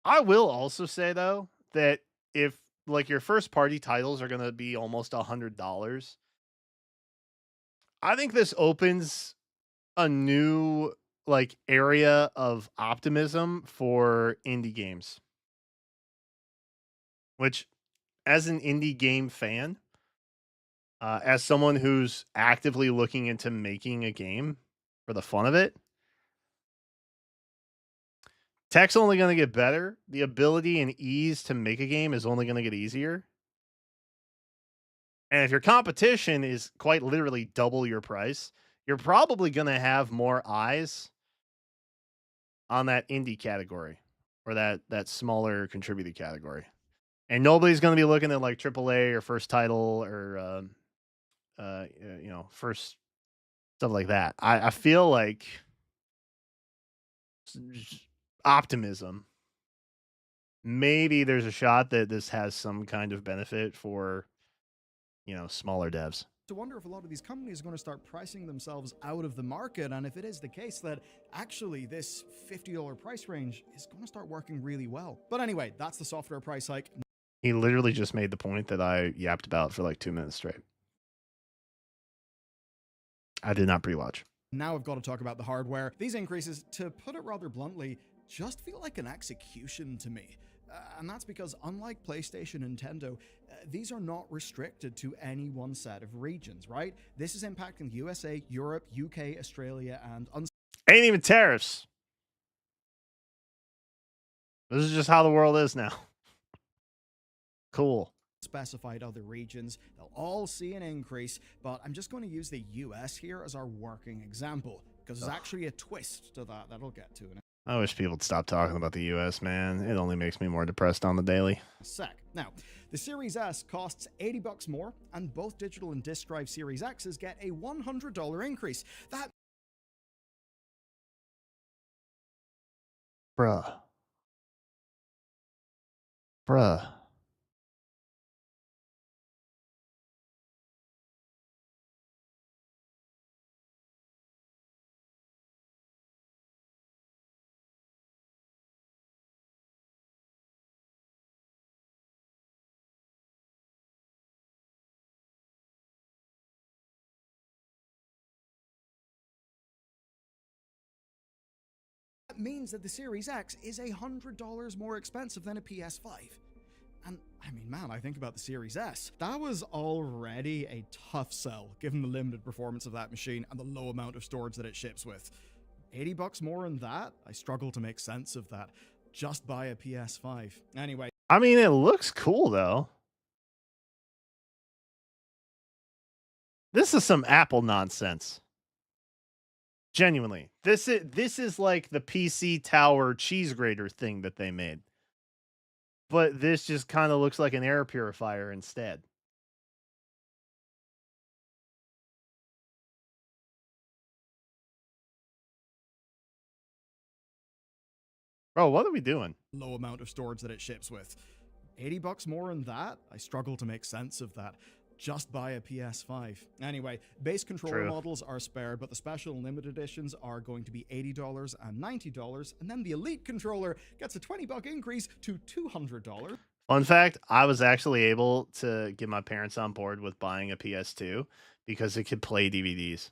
I will also say though that if like your first party titles are going to be almost $100, I think this opens a new like area of optimism for indie games. Which, as an indie game fan, as someone who's actively looking into making a game for the fun of it, tech's only going to get better. The ability and ease to make a game is only going to get easier. And if your competition is quite literally double your price, you're probably going to have more eyes on that indie category or that smaller contributed category. And nobody's going to be looking at like AAA or first title or first stuff like that. I feel like optimism maybe there's a shot that this has some kind of benefit for, smaller devs. To wonder if a lot of these companies are going to start pricing themselves out of the market, and if it is the case that actually this $50 price range is going to start working really well. But anyway, that's the software price hike. He literally just made the point that I yapped about for like 2 minutes straight. I did not pre-watch. Now I've got to talk about the hardware. These increases, to put it rather bluntly, just feel like an execution to me. And that's because, unlike PlayStation and Nintendo, these are not restricted to any one set of regions, right? This is impacting the USA, Europe, UK, Australia, and Ain't even tariffs. This is just how the world is now. Cool. unspecified other regions. They'll all see an increase, but I'm just going to use the US here as our working example, because there's actually a twist to that I'll get to in I wish people would stop talking about the US, man. It only makes me more depressed on the daily. a sec. Now, the Series S costs $80 more, and both digital and disk drive Series X's get a $100 increase. That Bruh. Bruh. means that the Series X is $100 more expensive than a PS5. And I mean, man, I think about the Series S. That was already a tough sell, given the limited performance of that machine and the low amount of storage that it ships with. $80 more than that? I struggle to make sense of that. Just buy a PS5. Anyway. I mean, it looks cool, though. This is some Apple nonsense. Genuinely. This is like the PC Tower cheese grater thing that they made. But this just kind of looks like an air purifier instead. Bro, what are we doing? Low amount of storage that it ships with. $80 more than that? I struggle to make sense of that. Just buy a PS5. Anyway, base controller models are spared, but the special and limited editions are going to be $80 and $90, and then the Elite controller gets a $20 increase to $200. Fun fact, I was actually able to get my parents on board with buying a PS2 because it could play DVDs.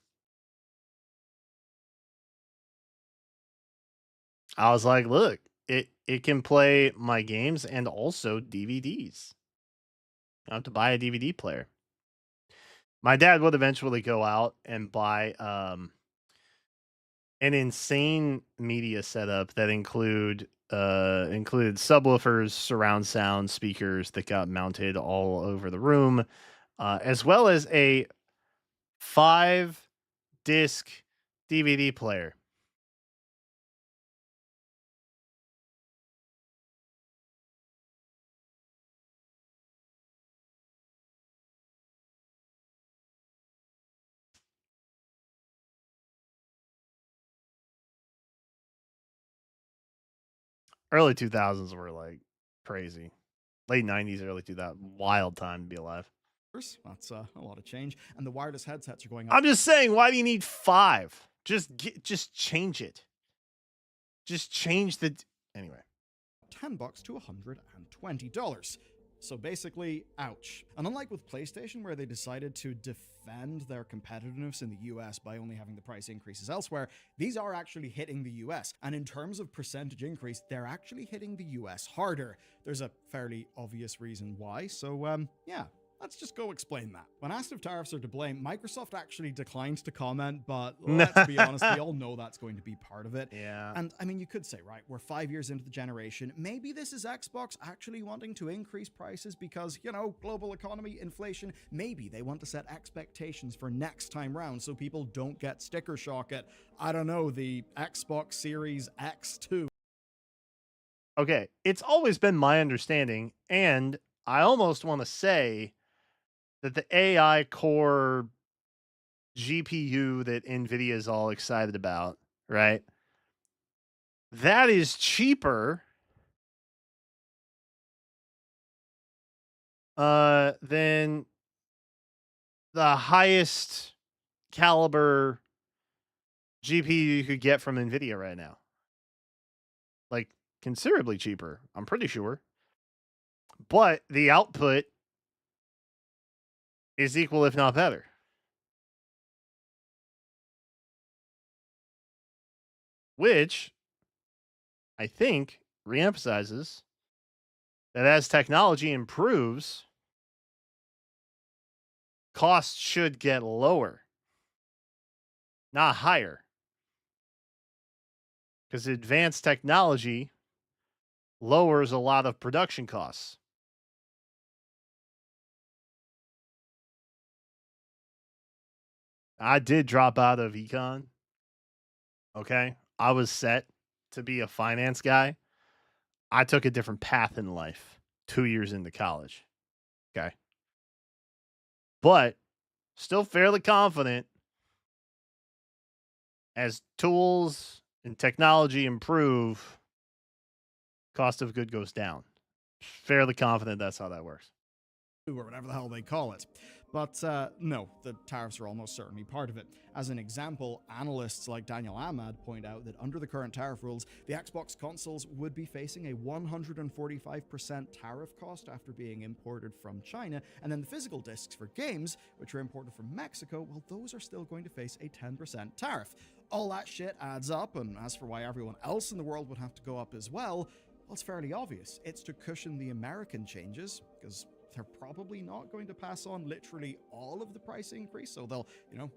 I was like, look, it can play my games and also DVDs. I don't have to buy a DVD player. My dad would eventually go out and buy an insane media setup that included subwoofers, surround sound speakers that got mounted all over the room, as well as a 5-disc DVD player. Early 2000s were like crazy. Late 90s, early 2000s, wild time to be alive. That's a lot of change, and the wireless headsets are going up. I'm just saying, why do you need 5? Just change it. Just change the anyway. $10 to $120. So basically, ouch. And unlike with PlayStation, where they decided to defend their competitiveness in the US by only having the price increases elsewhere, these are actually hitting the US. And in terms of percentage increase, they're actually hitting the US harder. There's a fairly obvious reason why, so yeah. Let's just go explain that. When asked if tariffs are to blame, Microsoft actually declined to comment, but let's be honest, we all know that's going to be part of it. Yeah. And I mean, you could say, right, we're 5 years into the generation. Maybe this is Xbox actually wanting to increase prices because, global economy, inflation. Maybe they want to set expectations for next time round so people don't get sticker shock at, I don't know, the Xbox Series X2. Okay, it's always been my understanding, and I almost want to say that the AI core GPU that NVIDIA is all excited about, right? That is cheaper than the highest caliber GPU you could get from Nvidia right now. Like considerably cheaper, I'm pretty sure. But the output is equal, if not better. Which I think reemphasizes that as technology improves, costs should get lower, not higher. Because advanced technology lowers a lot of production costs. I did drop out of econ. Okay. I was set to be a finance guy. I took a different path in life 2 years into college. Okay. But still fairly confident as tools and technology improve, cost of good goes down. Fairly confident that's how that works. Or whatever the hell they call it. But no, the tariffs are almost certainly part of it. As an example, analysts like Daniel Ahmad point out that under the current tariff rules, the Xbox consoles would be facing a 145% tariff cost after being imported from China, and then the physical discs for games, which are imported from Mexico, well, those are still going to face a 10% tariff. All that shit adds up, and as for why everyone else in the world would have to go up as well it's fairly obvious. It's to cushion the American changes, because they're probably not going to pass on literally all of the price increase, so they'll,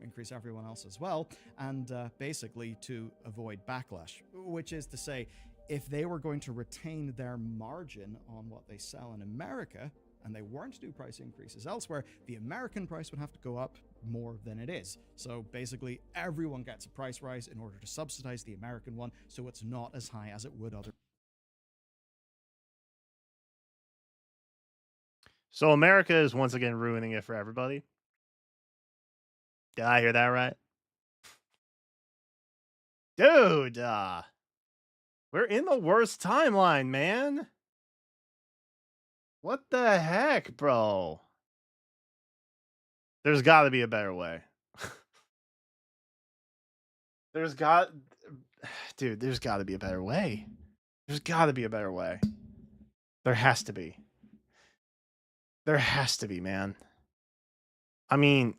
increase everyone else as well, and basically to avoid backlash, which is to say, if they were going to retain their margin on what they sell in America, and they weren't to do price increases elsewhere, the American price would have to go up more than it is. So basically, everyone gets a price rise in order to subsidize the American one, so it's not as high as it would otherwise. So America is once again ruining it for everybody. Did I hear that right? Dude, we're in the worst timeline, man. What the heck, bro? There's got to be a better way. Dude, there's got to be a better way. There's got to be a better way. There has to be. There has to be, man. I mean,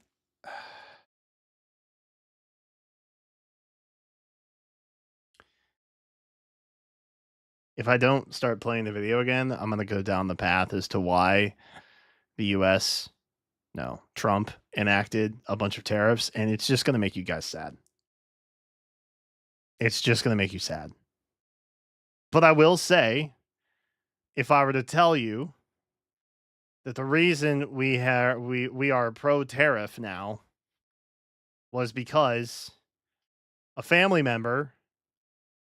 if I don't start playing the video again, I'm going to go down the path as to why the US, no, Trump enacted a bunch of tariffs, and it's just going to make you guys sad. It's just going to make you sad. But I will say, if I were to tell you that the reason we are pro tariff now was because a family member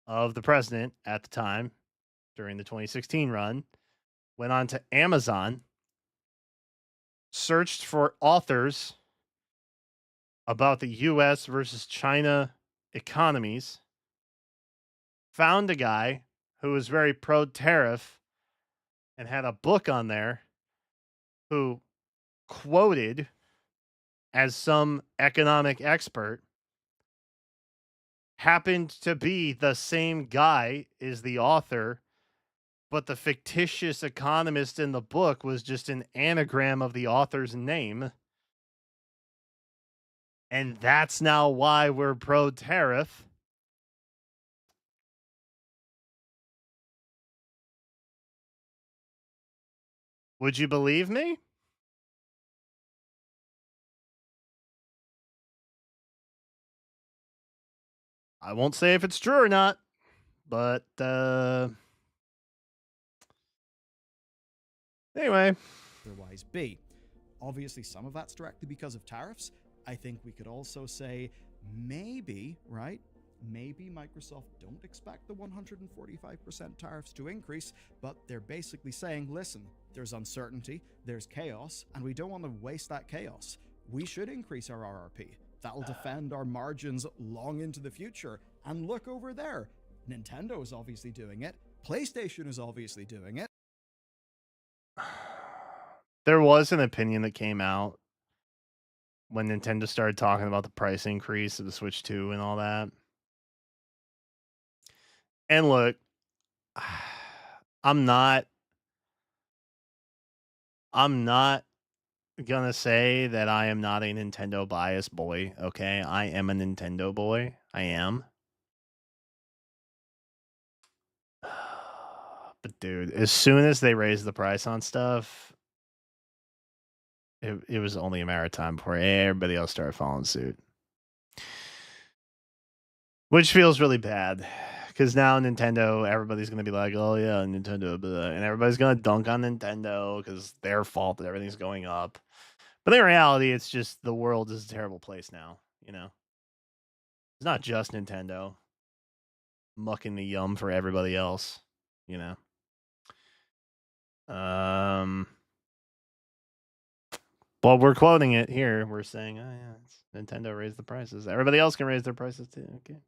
of the president at the time during the 2016 run went on to Amazon, searched for authors about the US versus China economies, found a guy who was very pro tariff and had a book on there who quoted as some economic expert happened to be the same guy as the author, but the fictitious economist in the book was just an anagram of the author's name. And that's now why we're pro tariff. Would you believe me? I won't say if it's true or not, but anyway. Otherwise be. Obviously, some of that's directly because of tariffs. I think we could also say maybe, right? Maybe Microsoft don't expect the 145% tariffs to increase, but they're basically saying, listen, there's uncertainty, there's chaos, and we don't want to waste that chaos. We should increase our RRP. That'll defend our margins long into the future. And look over there. Nintendo is obviously doing it. PlayStation is obviously doing it. There was an opinion that came out when Nintendo started talking about the price increase of the Switch 2 and all that. And look, I'm not gonna say that I am not a Nintendo biased boy, okay? I am a Nintendo boy. I am. But dude, as soon as they raised the price on stuff, it was only a matter of time before everybody else started following suit. Which feels really bad. Because now Nintendo, everybody's going to be like, oh yeah, Nintendo, blah, and everybody's going to dunk on Nintendo because their fault that everything's going up. But in reality, it's just the world is a terrible place now, you know? It's not just Nintendo mucking the yum for everybody else, you know? Well, we're quoting it here. We're saying, oh yeah, it's Nintendo raised the prices. Everybody else can raise their prices too. Okay.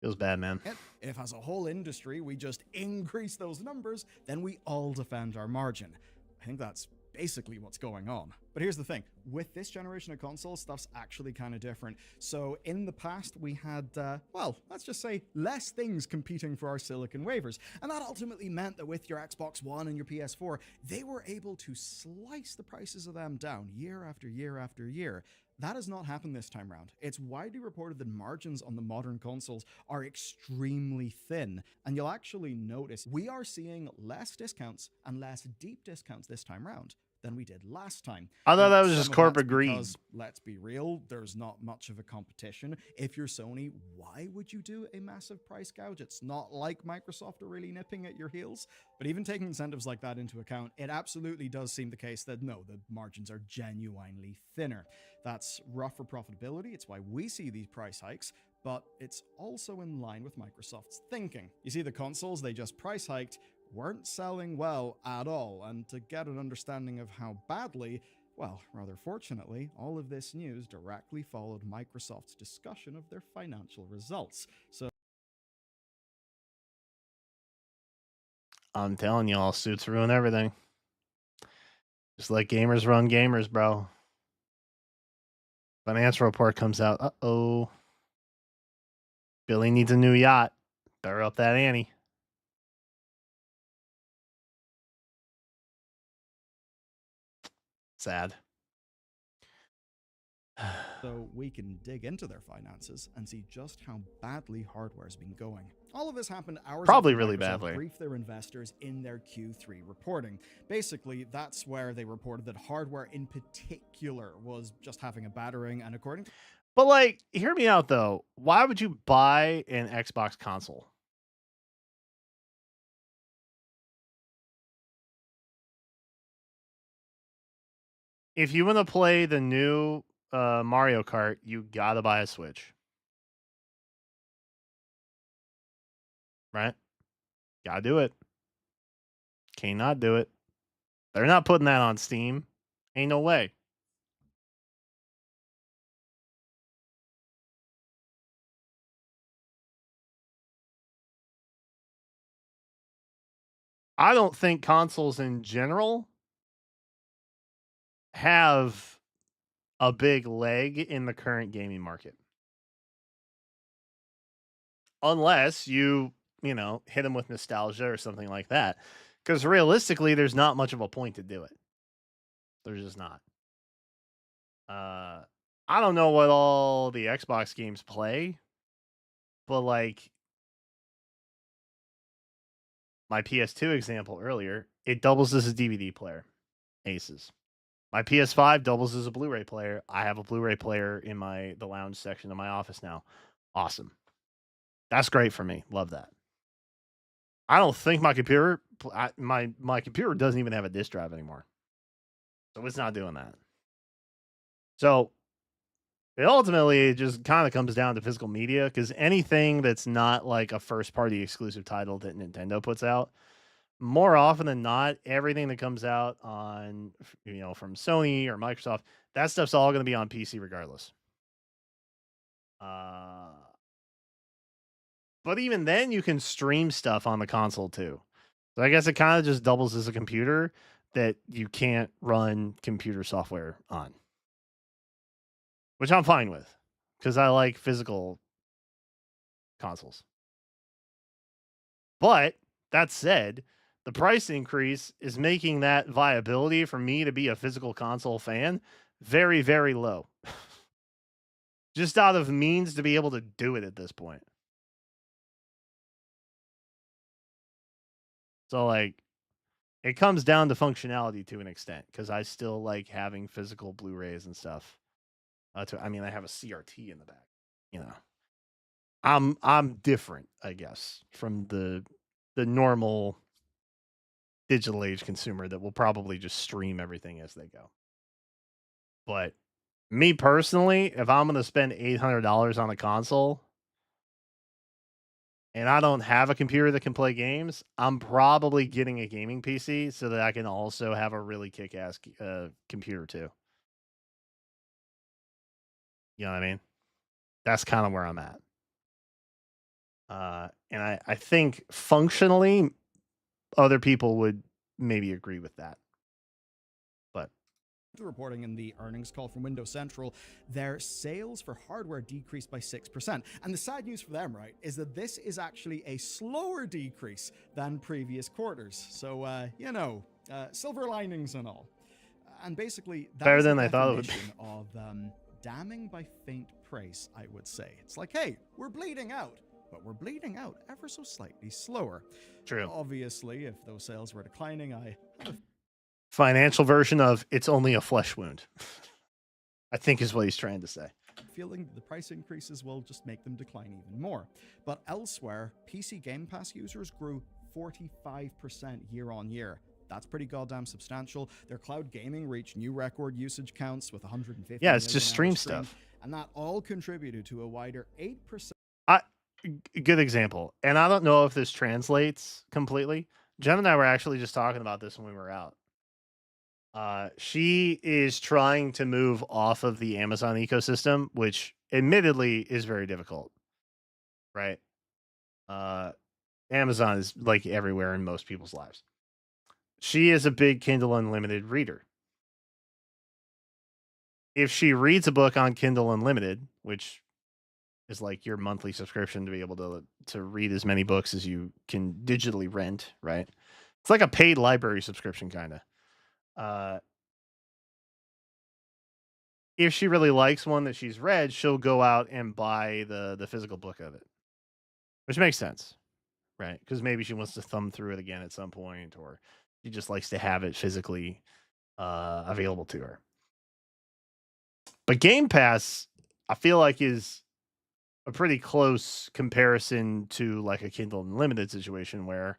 Feels bad, man. If as a whole industry we just increase those numbers, then we all defend our margin. I think that's basically what's going on. But here's the thing, with this generation of consoles, stuff's actually kind of different. So in the past, we had, well, let's just say less things competing for our silicon wafers. And that ultimately meant that with your Xbox One and your PS4, they were able to slice the prices of them down year after year after year. That has not happened this time around. It's widely reported that margins on the modern consoles are extremely thin, and you'll actually notice we are seeing less discounts and less deep discounts this time around than we did last time. I thought Now, that was some just of corporate that's greed. because, let's be real, there's not much of a competition. If you're Sony, why would you do a massive price gouge? It's not like Microsoft are really nipping at your heels. But even taking incentives like that into account, it absolutely does seem the case that no, the margins are genuinely thinner. That's rough for profitability. It's why we see these price hikes, but it's also in line with Microsoft's thinking. You see, the consoles they just price hiked weren't selling well at all, and to get an understanding of how badly, well, rather fortunately, all of this news directly followed Microsoft's discussion of their financial results. So I'm telling y'all, suits ruin everything. Just let gamers run gamers, bro. Financial report comes out. Uh-oh. Billy needs a new yacht. Better up that ante. Sad. so we can dig into their finances and see just how badly hardware's been going. All of this happened hours Probably after really Microsoft badly. briefed their investors in their Q3 reporting. Basically, that's where they reported that hardware in particular was just having a battering, and according to But like, hear me out though. Why would you buy an Xbox console? If you want to play the new Mario Kart, you gotta buy a Switch. Right? Gotta do it. Cannot do it. They're not putting that on Steam. Ain't no way. I don't think consoles in general have a big leg in the current gaming market. Unless you know, hit them with nostalgia or something like that. Because realistically, there's not much of a point to do it. There's just not. I don't know what all the Xbox games play, but like my PS2 example earlier, it doubles as a DVD player. Aces. My PS5 doubles as a Blu-ray player. I have a Blu-ray player in the lounge section of my office now. Awesome. That's great for me. Love that. I don't think my computer my computer doesn't even have a disk drive anymore. So it's not doing that. So it ultimately just kind of comes down to physical media, because anything that's not like a first party exclusive title that Nintendo puts out, more often than not, everything that comes out on, from Sony or Microsoft, that stuff's all going to be on PC regardless. But even then, you can stream stuff on the console too. So I guess it kind of just doubles as a computer. that you can't run computer software on, which I'm fine with because I like physical consoles. But that said, the price increase is making that viability for me to be a physical console fan very, very low. Just out of means to be able to do it at this point. So, like, it comes down to functionality to an extent because I still like having physical Blu-rays and stuff. I mean, I have a CRT in the back. You know, I'm different, I guess, from the normal digital age consumer that will probably just stream everything as they go. But me personally, if I'm going to spend $800 on a console and I don't have a computer that can play games, I'm probably getting a gaming PC so that I can also have a really kick-ass computer too. You know what I mean? That's kind of where I'm at. And I think functionally, other people would maybe agree with that. But reporting in the earnings call from Windows Central, their sales for hardware decreased by 6%. And the sad news for them, right, is that this is actually a slower decrease than previous quarters. So, silver linings and all. And basically, that's better than I thought it would be. Of damning by faint praise, I would say. It's like, hey, we're bleeding out, but we're bleeding out ever so slightly slower. True. Obviously, if those sales were declining, I have a financial version of it's only a flesh wound, I think is what he's trying to say. Feeling the price increases will just make them decline even more. But elsewhere, PC Game Pass users grew 45% year on year. That's pretty goddamn substantial. Their cloud gaming reached new record usage counts with 150. Yeah, it's just stream stuff. And that all contributed to a wider 8%. Good example. And I don't know if this translates completely. Jen and I were actually just talking about this when we were out. She is trying to move off of the Amazon ecosystem, which admittedly is very difficult, right? Amazon is like everywhere in most people's lives. She is a big Kindle Unlimited reader. If she reads a book on Kindle Unlimited, which is like your monthly subscription to be able to read as many books as you can digitally rent, right? It's like a paid library subscription, kind of. If she really likes one that she's read, she'll go out and buy the physical book of it, which makes sense, right? Because maybe she wants to thumb through it again at some point, or she just likes to have it physically available to her. But Game Pass, I feel like, is a pretty close comparison to like a Kindle Unlimited situation where,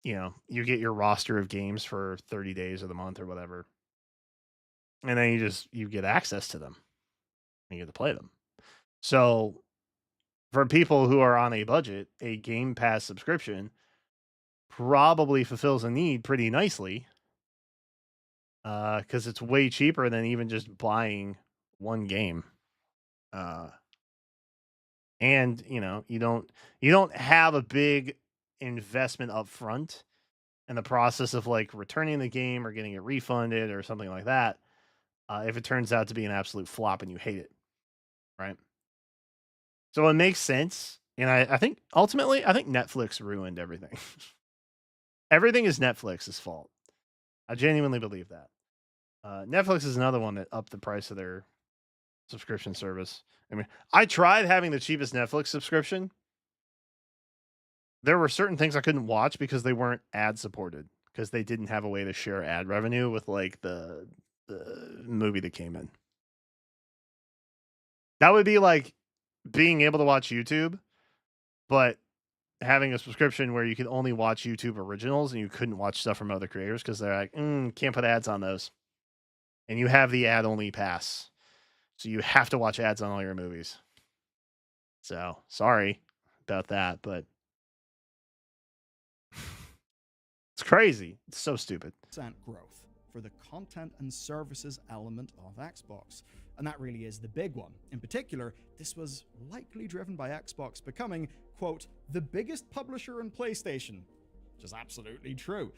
you get your roster of games for 30 days of the month or whatever. And then you get access to them and you get to play them. So for people who are on a budget, a Game Pass subscription probably fulfills a need pretty nicely. Because it's way cheaper than even just buying one game. And you don't have a big investment up front in the process of like returning the game or getting it refunded or something like that. If it turns out to be an absolute flop and you hate it, right? So it makes sense. And I think ultimately, Netflix ruined everything. Everything is Netflix's fault. I genuinely believe that. Netflix is another one that upped the price of their subscription service. I mean, I tried having the cheapest Netflix subscription. There were certain things I couldn't watch because they weren't ad supported, because they didn't have a way to share ad revenue with like the movie that came in. That would be like being able to watch YouTube, but having a subscription where you can only watch YouTube originals and you couldn't watch stuff from other creators because they're like, can't put ads on those. And you have the ad only pass. So you have to watch ads on all your movies. So sorry about that, but it's crazy. It's so stupid. Growth for the content and services element of Xbox. And that really is the big one. In particular, this was likely driven by Xbox becoming, quote, the biggest publisher in PlayStation. which is absolutely true.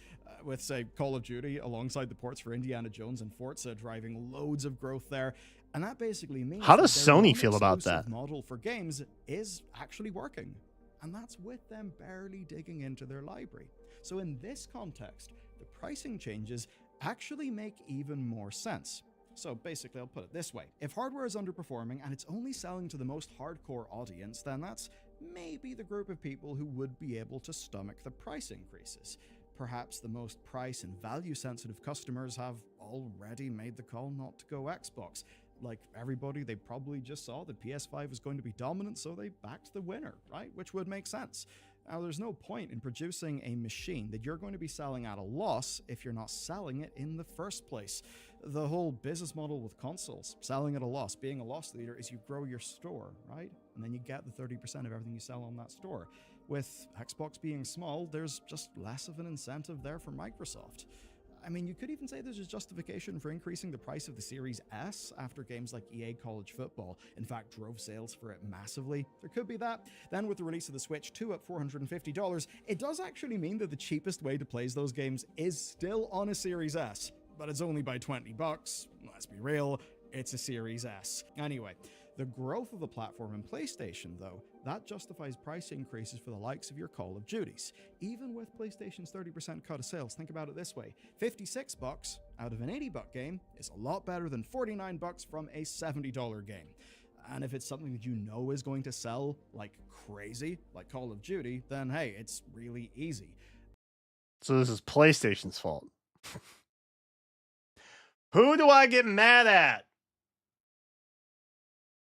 With, say, Call of Duty alongside the ports for Indiana Jones and Forza driving loads of growth there. And that basically means How does that their Sony feel about non-exclusive that? model for games is actually working. And that's with them barely digging into their library. So in this context, the pricing changes actually make even more sense. So basically, I'll put it this way. If hardware is underperforming and it's only selling to the most hardcore audience, then that's maybe the group of people who would be able to stomach the price increases. Perhaps the most price and value sensitive customers have already made the call not to go Xbox. Like everybody, they probably just saw that PS5 was going to be dominant, so they backed the winner, right? Which would make sense. Now, there's no point in producing a machine that you're going to be selling at a loss if you're not selling it in the first place. The whole business model with consoles, selling at a loss, being a loss leader, is you grow your store, right? And then you get the 30% of everything you sell on that store. With Xbox being small, there's just less of an incentive there for Microsoft. I mean, you could even say there's a justification for increasing the price of the Series S after games like EA College Football, in fact, drove sales for it massively. There could be that. Then with the release of the Switch 2 at $450, it does actually mean that the cheapest way to play those games is still on a Series S, but it's only by $20. Let's be real, it's a Series S. Anyway, the growth of the platform in PlayStation, though, that justifies price increases for the likes of your Call of Duties. Even with PlayStation's 30% cut of sales, think about it this way. $56 out of an $80 game is a lot better than $49 from a $70 game. And if it's something that you know is going to sell like crazy, like Call of Duty, then hey, it's really easy. So this is PlayStation's fault. Who do I get mad at?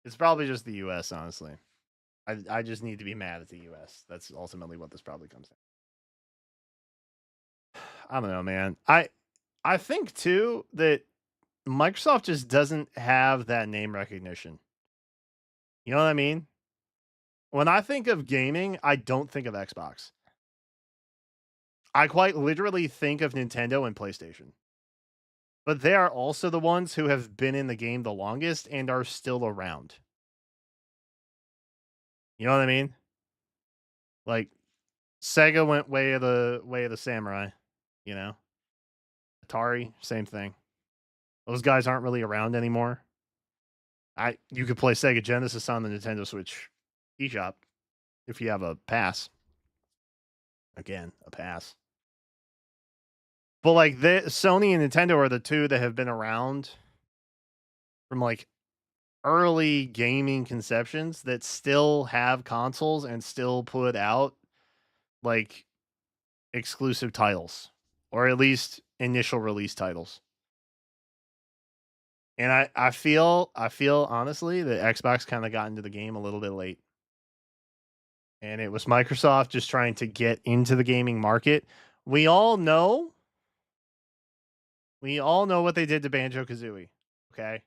It's probably just the US, honestly. I just need to be mad at the US. That's ultimately what this probably comes down. I don't know, man. I think too that Microsoft just doesn't have that name recognition. You know what I mean? When I think of gaming, I don't think of Xbox. I quite literally think of Nintendo and PlayStation. But they are also the ones who have been in the game the longest and are still around. You know what I mean? Like Sega went way of the samurai, you know? Atari, same thing. Those guys aren't really around anymore. You could play Sega Genesis on the Nintendo Switch eShop if you have a pass. Again, a pass. But like Sony and Nintendo are the two that have been around from like early gaming conceptions that still have consoles and still put out like exclusive titles, or at least initial release titles. And I feel honestly that Xbox kind of got into the game a little bit late. And it was Microsoft just trying to get into the gaming market. We all know what they did to Banjo-Kazooie, okay?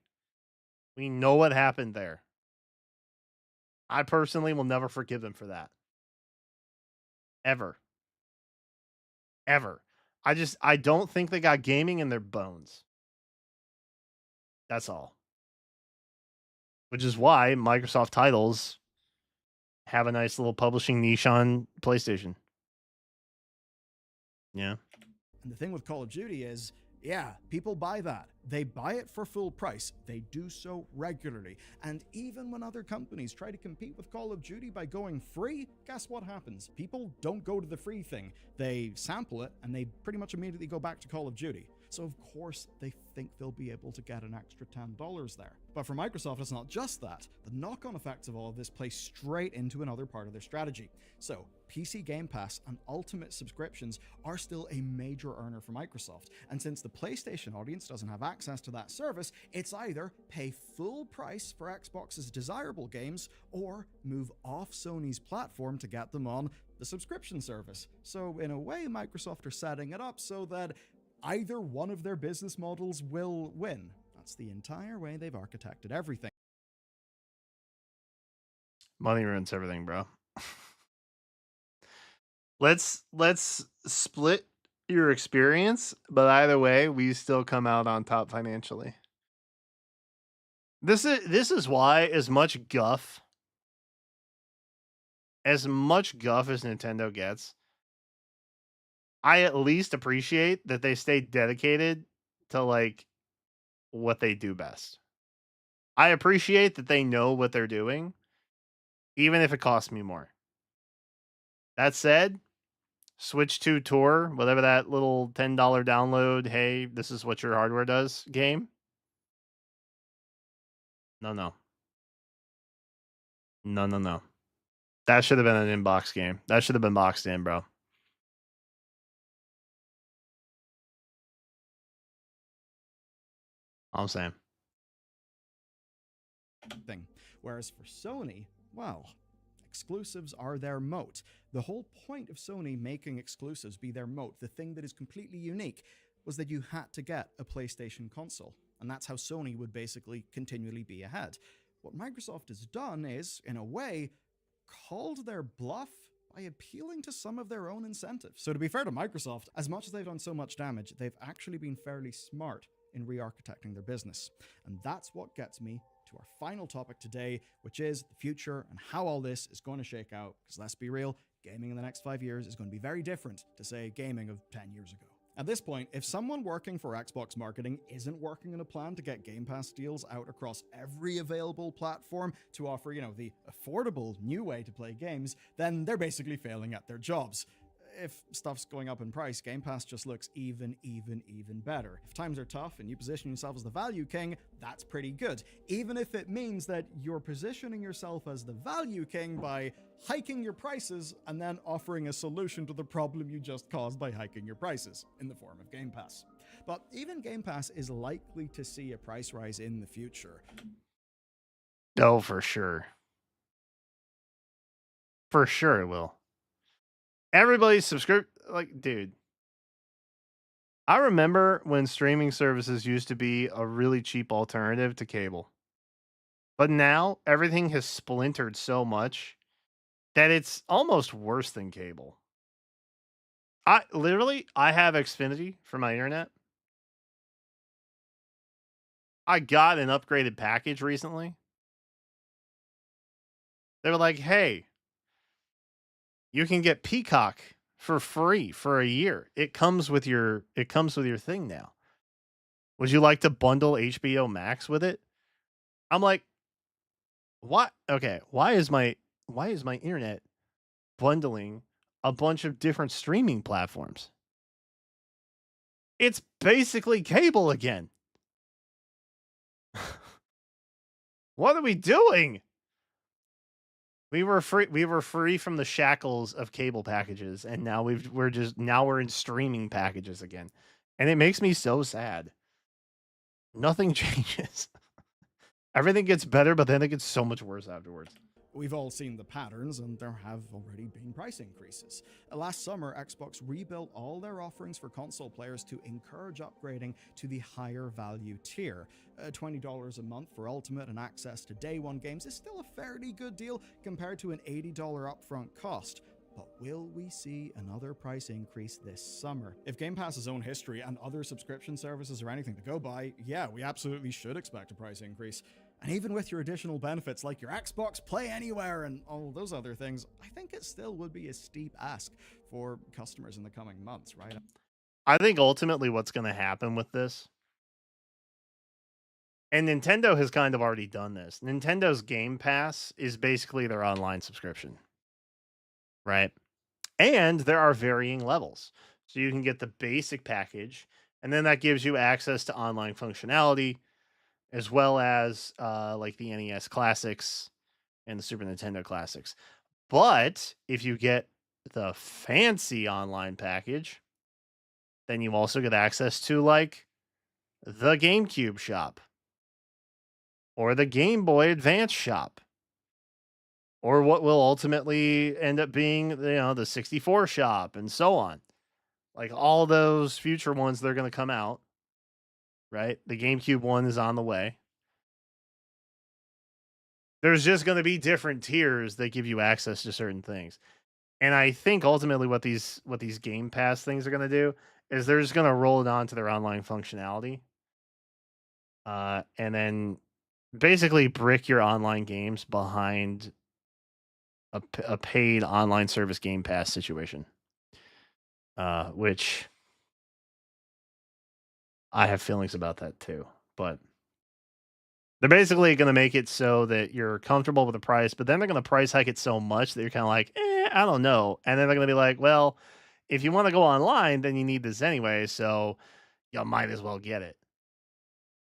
We know what happened there. I personally will never forgive them for that. Ever. I don't think they got gaming in their bones. That's all. Which is why Microsoft titles have a nice little publishing niche on PlayStation. Yeah. And the thing with Call of Duty is, yeah, people buy that. They buy it for full price. They do so regularly. And even when other companies try to compete with Call of Duty by going free, guess what happens? People don't go to the free thing. They sample it and they pretty much immediately go back to Call of Duty. So of course they think they'll be able to get an extra $10 there. But for Microsoft, it's not just that. The knock-on effects of all of this play straight into another part of their strategy. So PC Game Pass and Ultimate subscriptions are still a major earner for Microsoft. And since the PlayStation audience doesn't have access to that service, it's either pay full price for Xbox's desirable games or move off Sony's platform to get them on the subscription service. So in a way, Microsoft are setting it up so that either one of their business models will win. That's the entire way they've architected everything. Money ruins everything, bro. Let's split your experience, but either way, we still come out on top financially. This is why as much guff as Nintendo gets, I at least appreciate that they stay dedicated to like what they do best. I appreciate that they know what they're doing, even if it costs me more. That said, Switch 2 Tour, whatever that little $10 download, hey, this is what your hardware does game. No, no. No, no, no. That should have been an inbox game. That should have been boxed in, bro. All I'm saying. Thing. Whereas for Sony, well, exclusives are their moat. The whole point of Sony making exclusives be their moat, the thing that is completely unique, was that you had to get a PlayStation console. And that's how Sony would basically continually be ahead. What Microsoft has done is, in a way, called their bluff by appealing to some of their own incentives. So to be fair to Microsoft, as much as they've done so much damage, they've actually been fairly smart in re-architecting their business. And that's what gets me to our final topic today, which is the future and how all this is going to shake out. Because let's be real, gaming in the next 5 years is going to be very different to, say, gaming of 10 years ago. At this point, if someone working for Xbox marketing isn't working on a plan to get Game Pass deals out across every available platform to offer, the affordable new way to play games, then they're basically failing at their jobs. If stuff's going up in price, Game Pass just looks even better. If times are tough and you position yourself as the value king, that's pretty good. Even if it means that you're positioning yourself as the value king by hiking your prices and then offering a solution to the problem you just caused by hiking your prices in the form of Game Pass. But even Game Pass is likely to see a price rise in the future. Oh, for sure. For sure it will. Everybody's like, dude. I remember when streaming services used to be a really cheap alternative to cable. But now everything has splintered so much that it's almost worse than cable. I have Xfinity for my internet. I got an upgraded package recently. They were like, "Hey, you can get Peacock for free for a year. It comes with your thing now. Would you like to bundle HBO Max with it?" I'm like, "What? Okay, why is my internet bundling a bunch of different streaming platforms? It's basically cable again. What are we doing?" We were free from the shackles of cable packages, and now we're in streaming packages again. And it makes me so sad. Nothing changes. Everything gets better, but then it gets so much worse afterwards. We've all seen the patterns, and there have already been price increases. Last summer, Xbox rebuilt all their offerings for console players to encourage upgrading to the higher value tier. $20 a month for Ultimate and access to day one games is still a fairly good deal compared to an $80 upfront cost. But will we see another price increase this summer? If Game Pass's own history and other subscription services are anything to go by, yeah, we absolutely should expect a price increase. And even with your additional benefits like your Xbox Play Anywhere and all those other things, I think it still would be a steep ask for customers in the coming months, right? I think ultimately what's going to happen with this, and Nintendo has kind of already done this. Nintendo's Game Pass is basically their online subscription, right? And there are varying levels. So you can get the basic package, and then that gives you access to online functionality, as well as like the NES classics and the Super Nintendo classics. But if you get the fancy online package, then you also get access to like the GameCube shop or the Game Boy Advance shop or what will ultimately end up being, the 64 shop and so on. Like all those future ones, they're going to come out, right? The GameCube one is on the way. There's just going to be different tiers that give you access to certain things. And I think ultimately what these Game Pass things are going to do is they're just going to roll it onto their online functionality. And then basically brick your online games behind a paid online service Game Pass situation. which I have feelings about that too. But they're basically going to make it so that you're comfortable with the price, but then they're going to price hike it so much that you're kind of like, I don't know. And then they're going to be like, well, if you want to go online, then you need this anyway, so you might as well get it.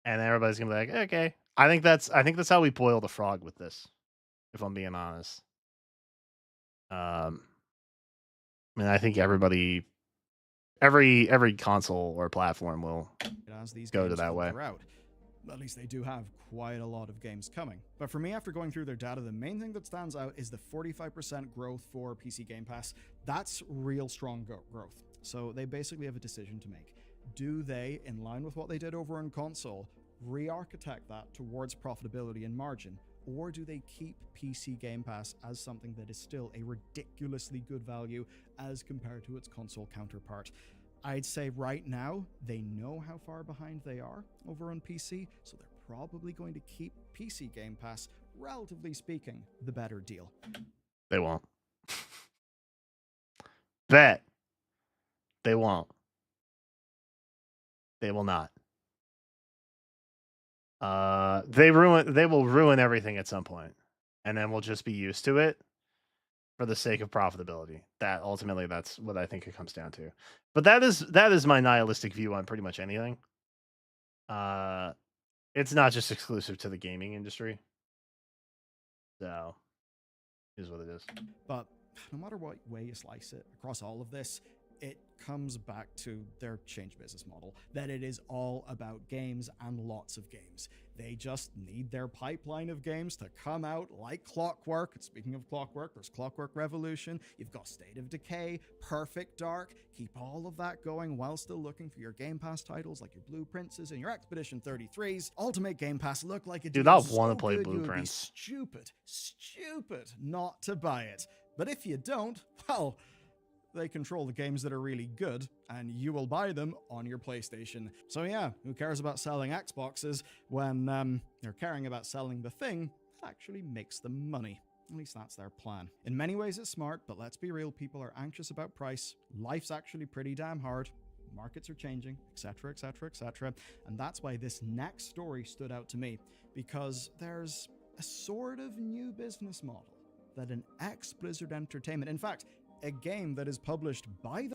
And everybody's going to be like, okay. I think that's how we boil the frog with this, if I'm being honest. I mean, I think every console or platform will as these go games to that way. filter out. At least they do have quite a lot of games coming. But for me, after going through their data, the main thing that stands out is the 45% growth for PC Game Pass. That's real strong growth. So they basically have a decision to make. Do they, in line with what they did over on console, re-architect that towards profitability and margin? Or do they keep PC Game Pass as something that is still a ridiculously good value as compared to its console counterpart? I'd say right now, they know how far behind they are over on PC, so they're probably going to keep PC Game Pass, relatively speaking, the better deal. They won't. Bet. They won't. They will not. They will ruin everything at some point, and then we'll just be used to it for the sake of profitability. That ultimately, that's what I think it comes down to. But that is my nihilistic view on pretty much anything. It's not just exclusive to the gaming industry. So, is what it is. But no matter what way you slice it, across all of this, it comes back to their change business model, that it is all about games and lots of games. They just need their pipeline of games to come out like clockwork. Speaking of clockwork, there's Clockwork Revolution, you've got State of Decay, Perfect Dark. Keep all of that going while still looking for your Game Pass titles like your Blueprints and your Expedition 33s, all to make Game Pass look like a Dude, deal I so want to play good you would be Blueprints. stupid not to buy it. But if you don't, well, they control the games that are really good, and you will buy them on your PlayStation. So yeah, who cares about selling Xboxes when they're caring about selling the thing that actually makes them money? At least that's their plan. In many ways it's smart, but let's be real, people are anxious about price. Life's actually pretty damn hard. Markets are changing, etc., etc., etc. And that's why this next story stood out to me, because there's a sort of new business model that an ex-Blizzard Entertainment, in fact, a game that is published by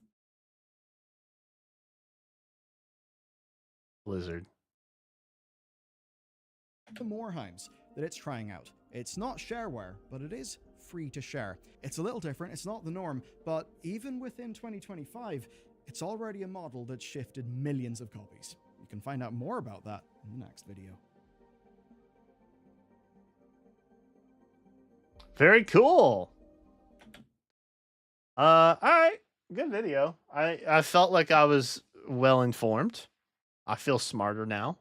Blizzard. the Morheims, that it's trying out. It's not shareware, but it is free to share. It's a little different, it's not the norm, but even within 2025, it's already a model that's shifted millions of copies. You can find out more about that in the next video. Very cool. All right, good video. I felt like I was well informed. I feel smarter now.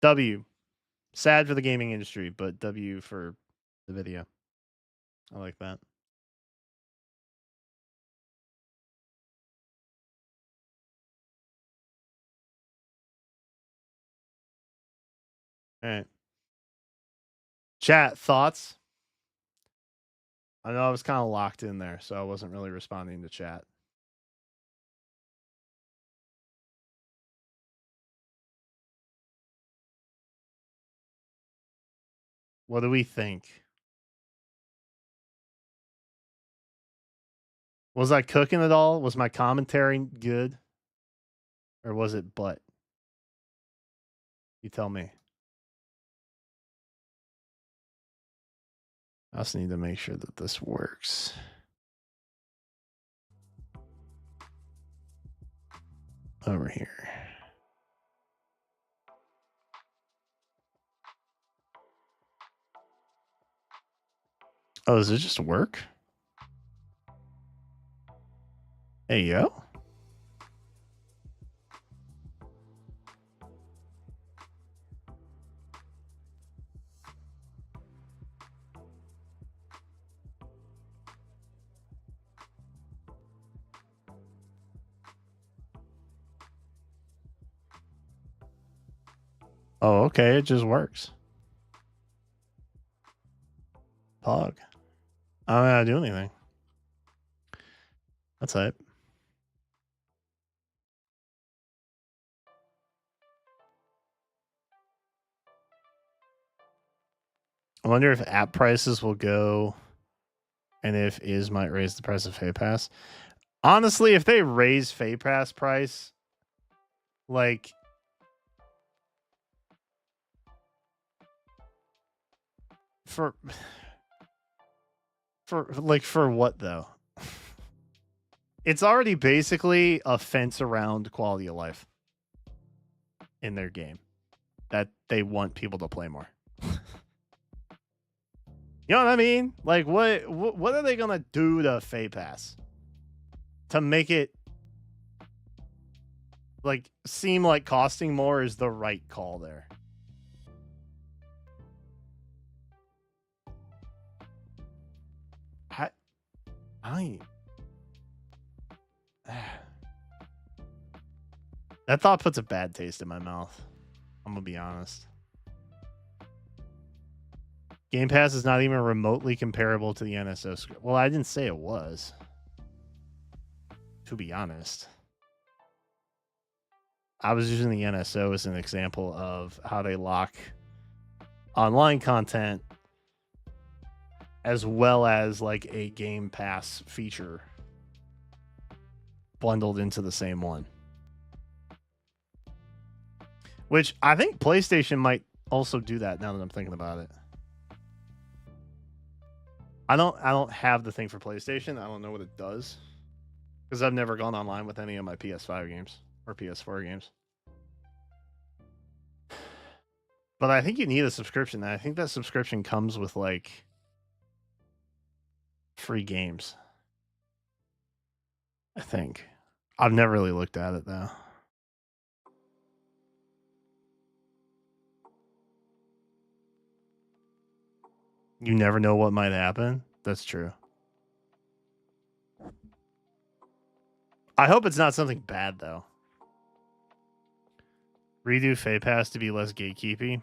W. Sad for the gaming industry, but W for the video. I like that. All right. Chat, thoughts? I know I was kind of locked in there, so I wasn't really responding to chat. What do we think? Was I cooking it all? Was my commentary good? Or was it butt? You tell me. I just need to make sure that this works. Over here. Oh, does it just work? There you go. Oh, okay. It just works. Pog. I don't know how to do anything. That's hype. I wonder if app prices will go, and if Is might raise the price of Fay Pass. Honestly, if they raise Fay Pass price, like, for what though? It's already basically a fence around quality of life in their game that they want people to play more. You know what I mean? Like, what are they gonna do to Fay Pass to make it like seem like costing more is the right call there? That thought puts a bad taste in my mouth. I'm gonna be honest. Game Pass is not even remotely comparable to the NSO script. Well, I didn't say it was. To be honest. I was using the NSO as an example of how they lock online content as well as like a Game Pass feature bundled into the same one. Which I think PlayStation might also do that now that I'm thinking about it. I don't have the thing for PlayStation. I don't know what it does. Because I've never gone online with any of my PS5 games or PS4 games. But I think you need a subscription. I think that subscription comes with like free games. I think. I've never really looked at it though. You never know what might happen. That's true. I hope it's not something bad though. Redo Fay Pass to be less gatekeepy.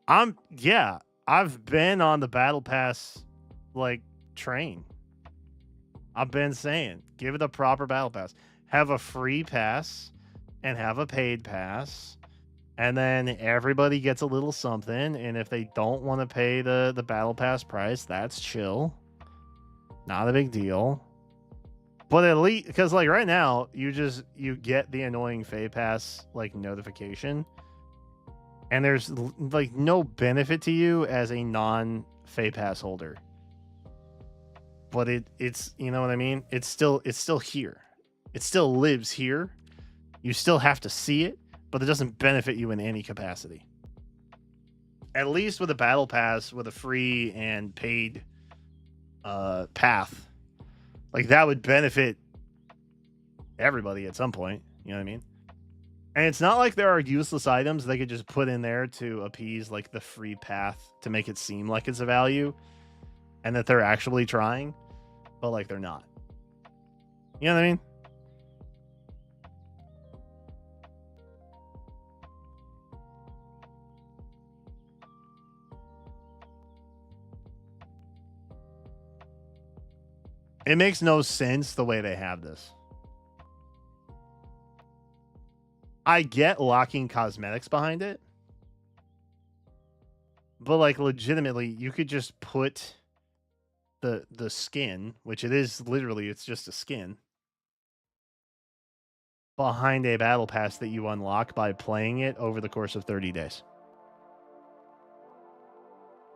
I've been on the Battle Pass like train. I've been saying, give it a proper Battle Pass. Have a free pass and have a paid pass. And then everybody gets a little something. And if they don't want to pay the Battle Pass price, that's chill. Not a big deal. But at least, because like right now, you get the annoying Fay Pass like notification. And there's like no benefit to you as a non-Fay Pass holder. But it's you know what I mean? It's still here. It still lives here. You still have to see it, but it doesn't benefit you in any capacity. At least with a Battle Pass with a free and paid path, like that would benefit everybody at some point. You know what I mean? And it's not like there are useless items they could just put in there to appease like the free path to make it seem like it's a value and that they're actually trying, but like they're not. You know what I mean? It makes no sense the way they have this. I get locking cosmetics behind it. But like legitimately, you could just put the skin, which it is literally, it's just a skin, behind a battle pass that you unlock by playing it over the course of 30 days.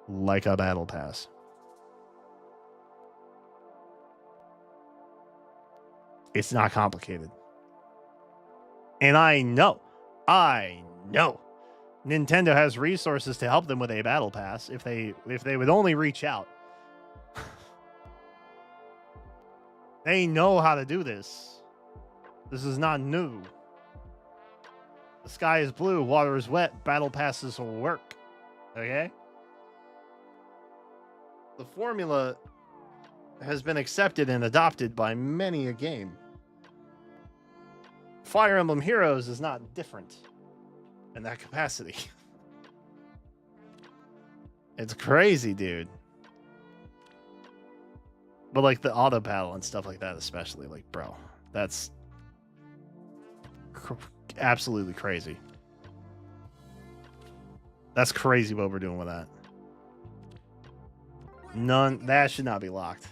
Like a battle pass. It's not complicated. And I know Nintendo has resources to help them with a battle pass if they would only reach out. They know how to do this. This is not new. The sky is blue, water is wet, battle passes will work. Okay? The formula has been accepted and adopted by many a game. Fire Emblem Heroes is not different in that capacity. It's crazy, dude. But like the auto battle and stuff like that, especially, like, bro, that's absolutely crazy. That's crazy what we're doing with that. None, that should not be locked.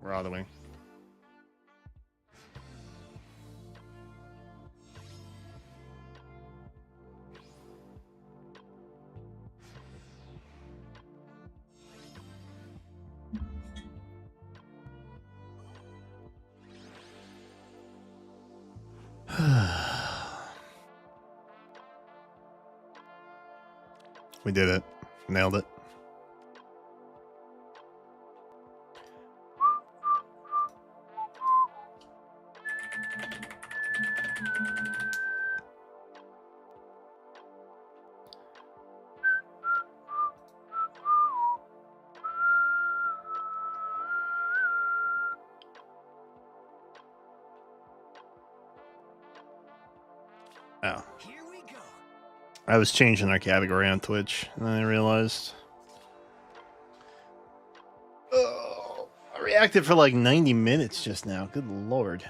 We're out of the wing. We did it. Nailed it. Oh. Here we go. I was changing our category on Twitch, and then I realized. Oh, I reacted for like 90 minutes just now. Good lord.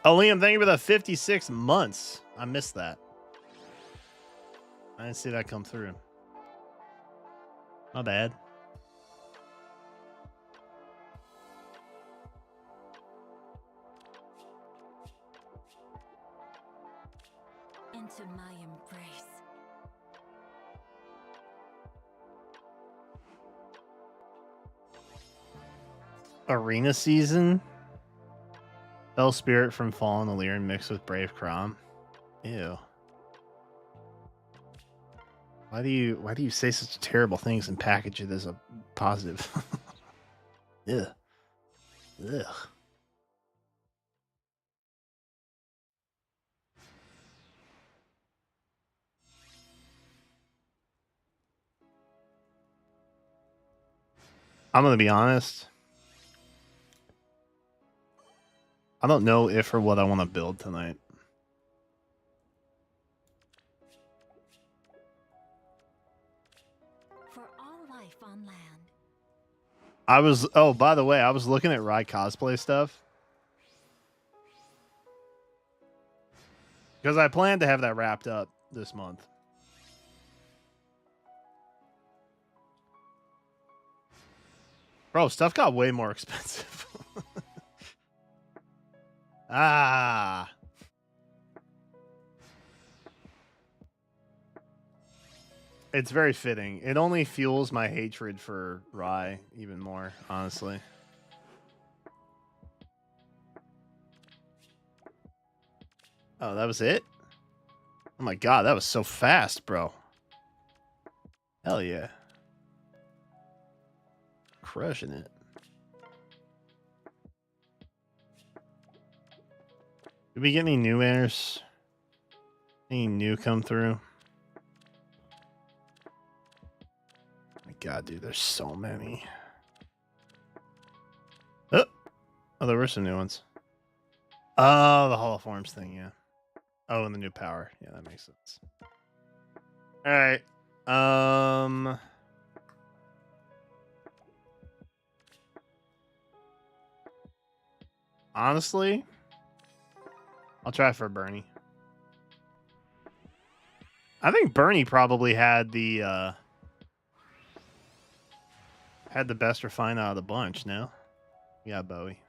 Oh, Liam, thank you for the 56 months. I missed that. I didn't see that come through. My bad. Into my embrace. Arena season. Fell Spirit from Fallen Illyrian mixed with Brave Crom. Ew. Why do you say such terrible things and package it as a positive? Ugh. Ugh. I'm gonna be honest. I don't know if or what I want to build tonight. For all life on land. I was, oh, by the way, I was looking at Rye cosplay stuff. Because I plan to have that wrapped up this month. Bro, stuff got way more expensive. Ah. It's very fitting. It only fuels my hatred for Rye even more, honestly. Oh, that was it? Oh my god, that was so fast, bro. Hell yeah. Crushing it. Did we get any new airs? Any new come through? My god, dude, there's so many. Oh, there were some new ones. Oh, the holoforms thing, yeah. Oh, and the new power. Yeah, that makes sense. All right. Honestly, I'll try for Bernie. I think Bernie probably had the best refine out of the bunch. No, yeah, Bowie.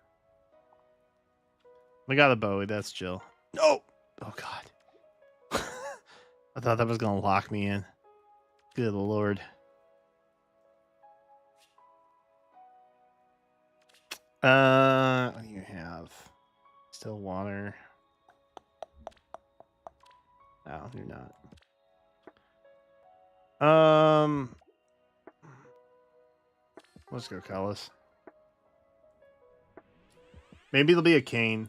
We got a Bowie. That's Jill. No. Oh god. I thought that was gonna lock me in. Good lord. What do you have? Still water. No, you're not. Let's go, Callus. Maybe there'll be a Kane.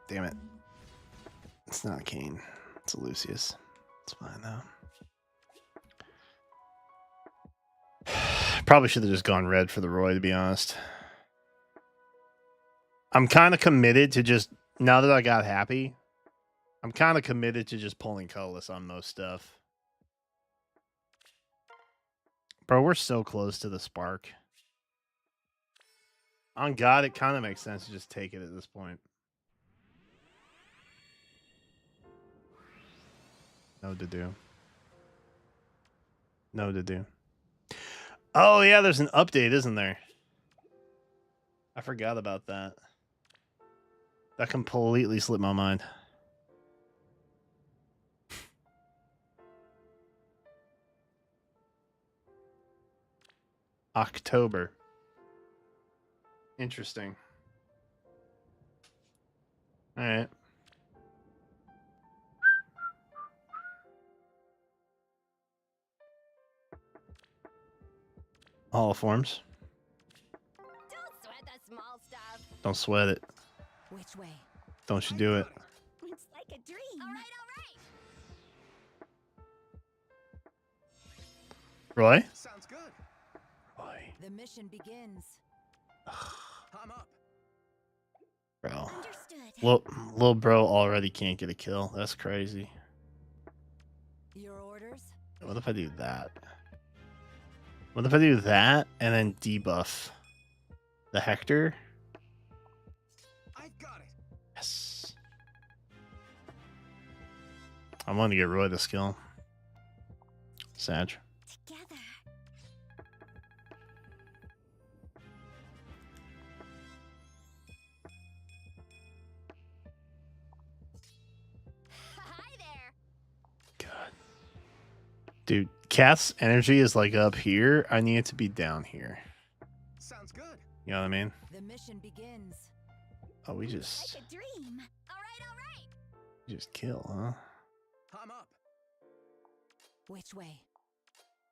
Damn it. It's not a Kane. It's a Lucius. It's fine though. probably should have just gone red for the Roy, to be honest. I'm kind of committed to just, now that I got happy, I'm kind of committed to just pulling colorless on most stuff. Bro, we're so close to the spark. On God, it kind of makes sense to just take it at this point. No to do. No to do. Oh, yeah, there's an update, isn't there? I forgot about that. That completely slipped my mind. October. Interesting. All right. All forms. Don't sweat the small stuff. Don't sweat it. Which way? Don't you do it. It's like a dream. All right, Roy? Sounds good. Roy. The mission begins. I'm up. Bro. Understood. Little bro already can't get a kill. That's crazy. Your orders? What if I do that? What if I do that and then debuff the Hector? I've got it. Yes. I want to get Roy the skill. Sag. Together. Hi there. God. Dude, Cath's energy is like up here. I need it to be down here. Sounds good. You know what I mean? The mission begins. Oh, we Like just a dream. All right. just kill, huh? I'm up. Which way?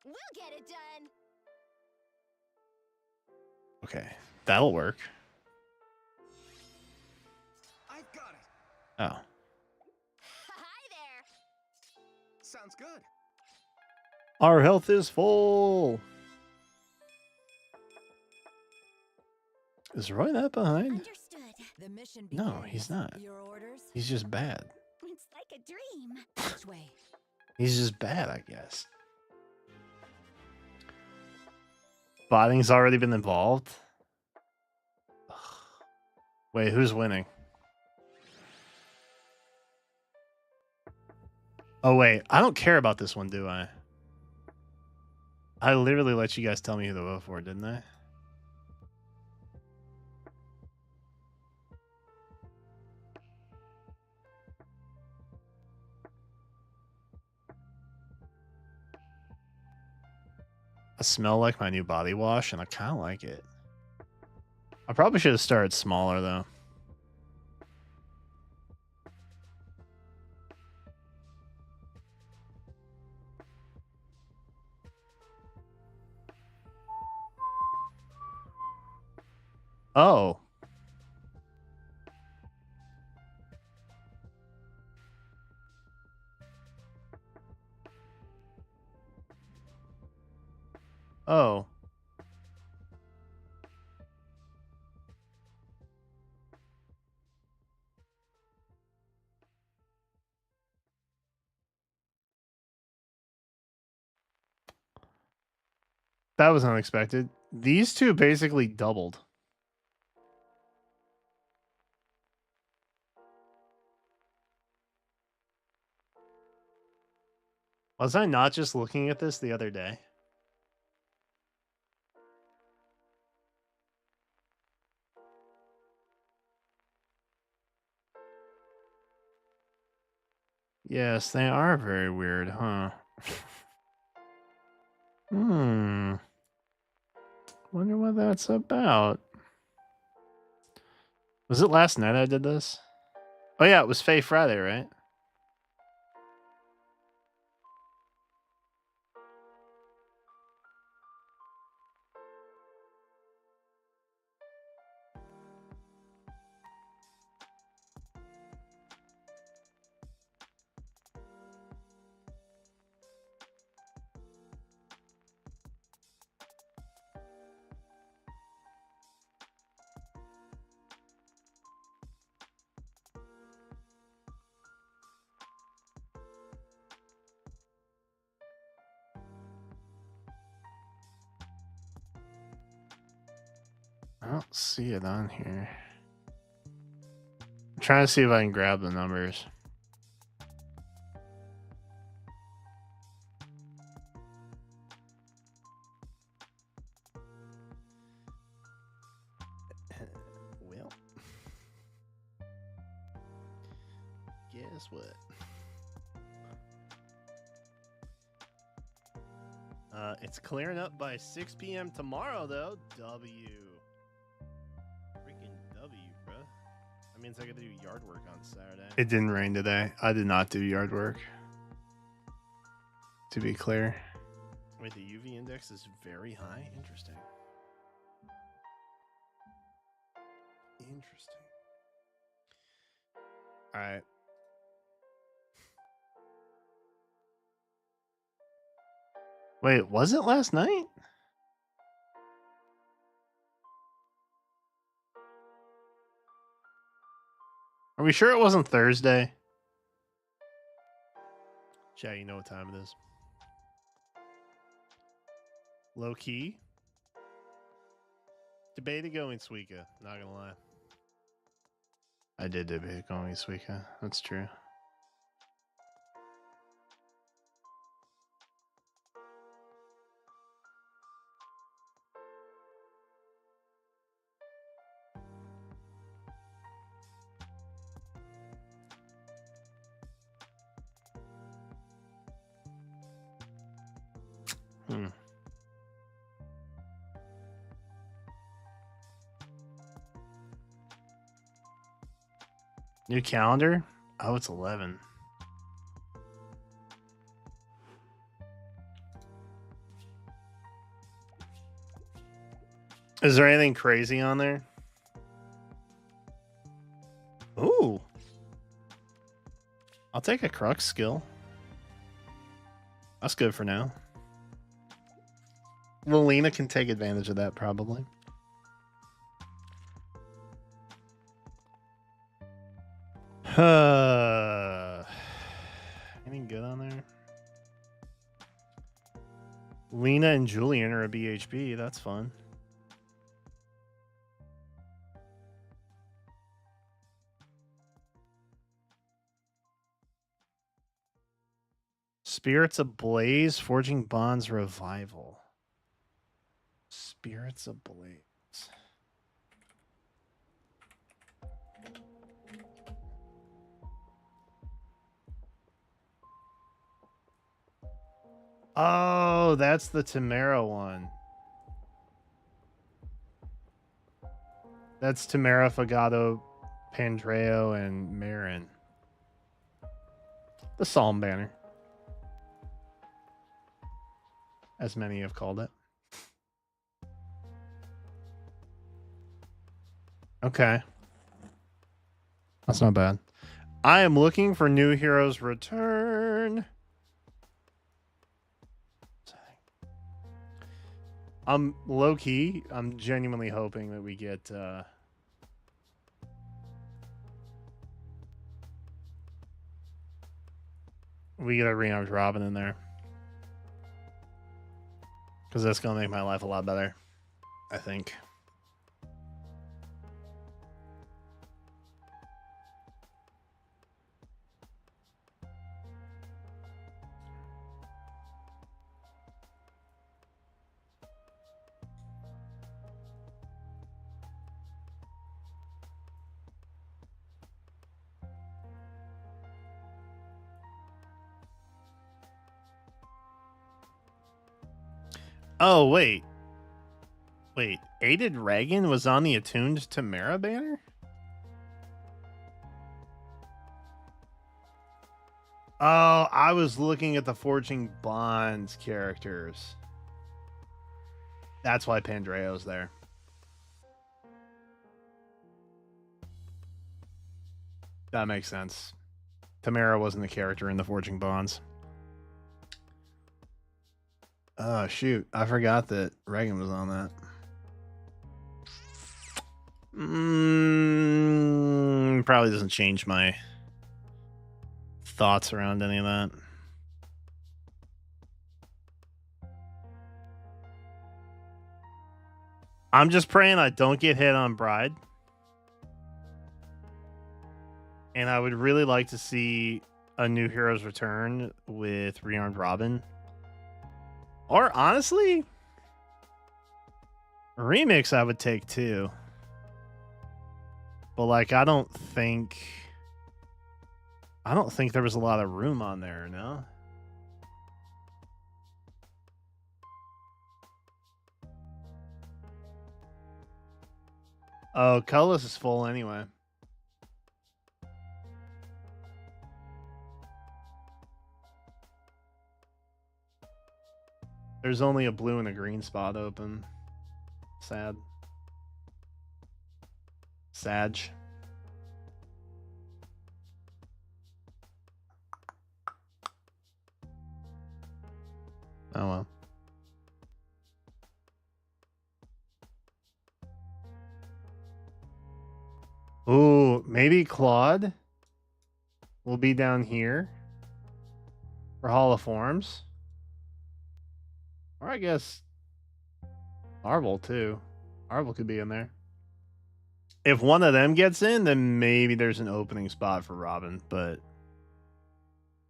We'll get it done. Okay, that'll work. I've got it. Oh, Hi there. Sounds good. our health is full. Is Roy that behind? Understood. The mission begins. No, he's not. Your orders? He's just bad. It's like a dream. Which way? He's just bad, I guess. Botting's already been involved. Ugh. Wait, who's winning? Oh, wait. I don't care about this one, do I? I literally let you guys tell me who to vote for, didn't I? I smell like my new body wash, and I kind of like it. I probably should have started smaller, though. Oh. Oh. That was unexpected. These two basically doubled. Was I not just looking at this the other day? Yes, they are very weird, huh? Wonder what that's about. Was it last night I did this? Oh yeah, it was Faye Friday, right? I don't see it on here. I'm trying to see if I can grab the numbers. Well, guess what? It's clearing up by 6 p.m. tomorrow, though. W. Freaking W, bruh. That means I get to do yard work on Saturday. It didn't rain today. I did not do yard work. To be clear. Wait, the UV index is very high? Interesting. Interesting. All right. Wait, was it last night? Are we sure it wasn't Thursday? Chat, you know what time it is. Low key. Debated going Suica, not gonna lie. I did debate going Suica. That's true. New calendar? Oh, it's 11. Is there anything crazy on there? Ooh. I'll take a Crux skill. That's good for now. Lilina can take advantage of that, probably. Anything good on there? Lena and Julian are a BHB. That's fun. Spirits Ablaze, Forging Bonds Revival. Spirits Ablaze. Oh, that's the Tamara one. That's Tamara, Fagado, Pandreo, and Marin. The Psalm banner. As many have called it. Okay. That's not bad. I am looking for New Heroes Return. I'm low key. I'm genuinely hoping that we get a rearmed Robin in there, because that's gonna make my life a lot better, I think. Oh, wait. Wait, Aided Reagan was on the Attuned Tamara banner? Oh, I was looking at the Forging Bonds characters. That's why Pandreo's there. That makes sense. Tamara wasn't a character in the Forging Bonds. Oh, shoot. I forgot that Reagan was on that. Probably doesn't change my thoughts around any of that. I'm just praying I don't get hit on Bride. And I would really like to see a New Heroes Return with Rearmed Robin. Or honestly, a remix I would take too. But like I don't think there was a lot of room on there, no? Oh, Colorless is full anyway. There's only a blue and a green spot open. Sad. Sag. Oh well. Ooh, maybe Claude will be down here for Hall of Forms. Or I guess Marvel too. Marvel could be in there. If one of them gets in, then maybe there's an opening spot for Robin, but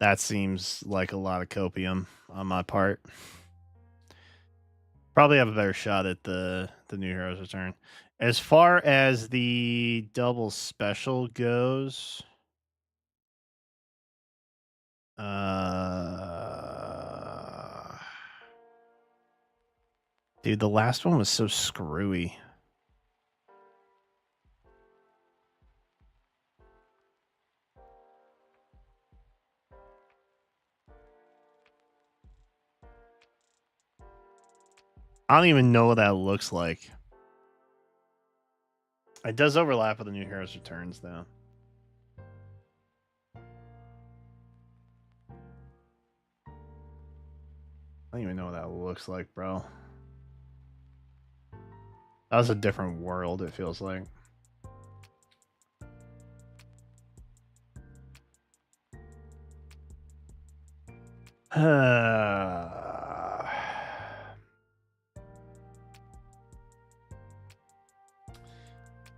that seems like a lot of copium on my part. Probably have a better shot at the New Heroes Return. As far as the double special goes, dude, the last one was so screwy. I don't even know what that looks like. It does overlap with the New Heroes Returns, though. I don't even know what that looks like, bro. That was a different world, it feels like.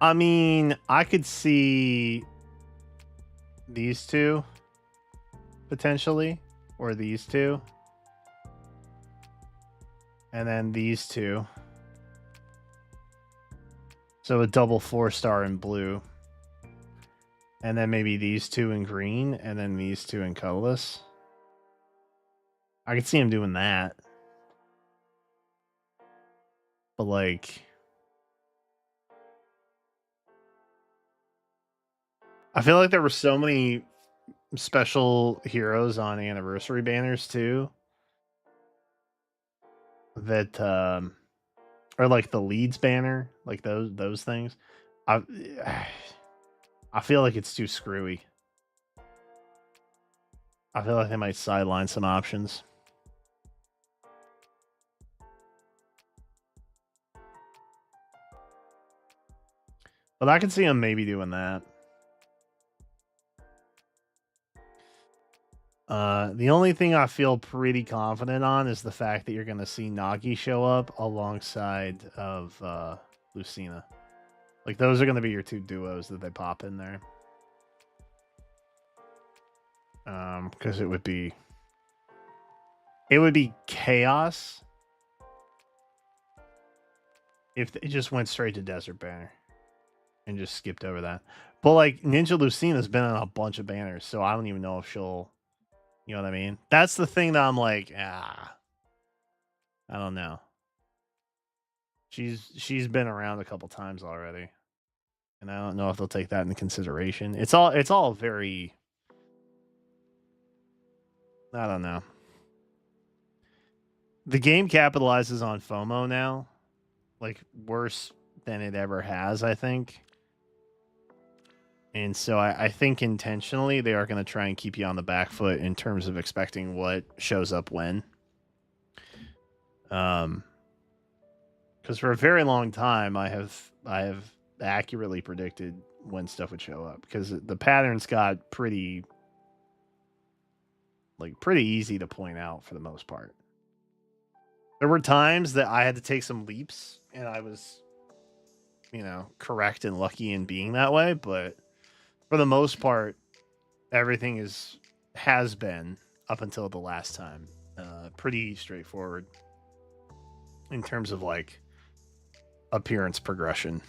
I mean, I could see these two potentially, or these two, and then these two. So a double 4-star in blue, and then maybe these two in green, and then these two in colorless. I could see him doing that, but like, I feel like there were so many special heroes on anniversary banners too that or like the leads banner, like those things. I I feel like it's too screwy. I feel like they might sideline some options. But I can see them maybe doing that. The only thing I feel pretty confident on is the fact that you're going to see Nagi show up alongside of Lucina. Like those are going to be your two duos that they pop in there. Because it would be chaos if they just went straight to Desert Banner and just skipped over that. But like Ninja Lucina's been on a bunch of banners, so I don't even know if she'll, you know what I mean? That's the thing that I'm like, I don't know. She's been around a couple times already, and I don't know if they'll take that into consideration. It's all very, I don't know. The game capitalizes on FOMO now, like worse than it ever has, I think. And so I think intentionally they are going to try and keep you on the back foot in terms of expecting what shows up when. Because for a very long time I have accurately predicted when stuff would show up because the patterns got pretty easy to point out for the most part. There were times that I had to take some leaps and I was you know, correct and lucky in being that way, but for the most part, everything has been up until the last time pretty straightforward in terms of like appearance progression.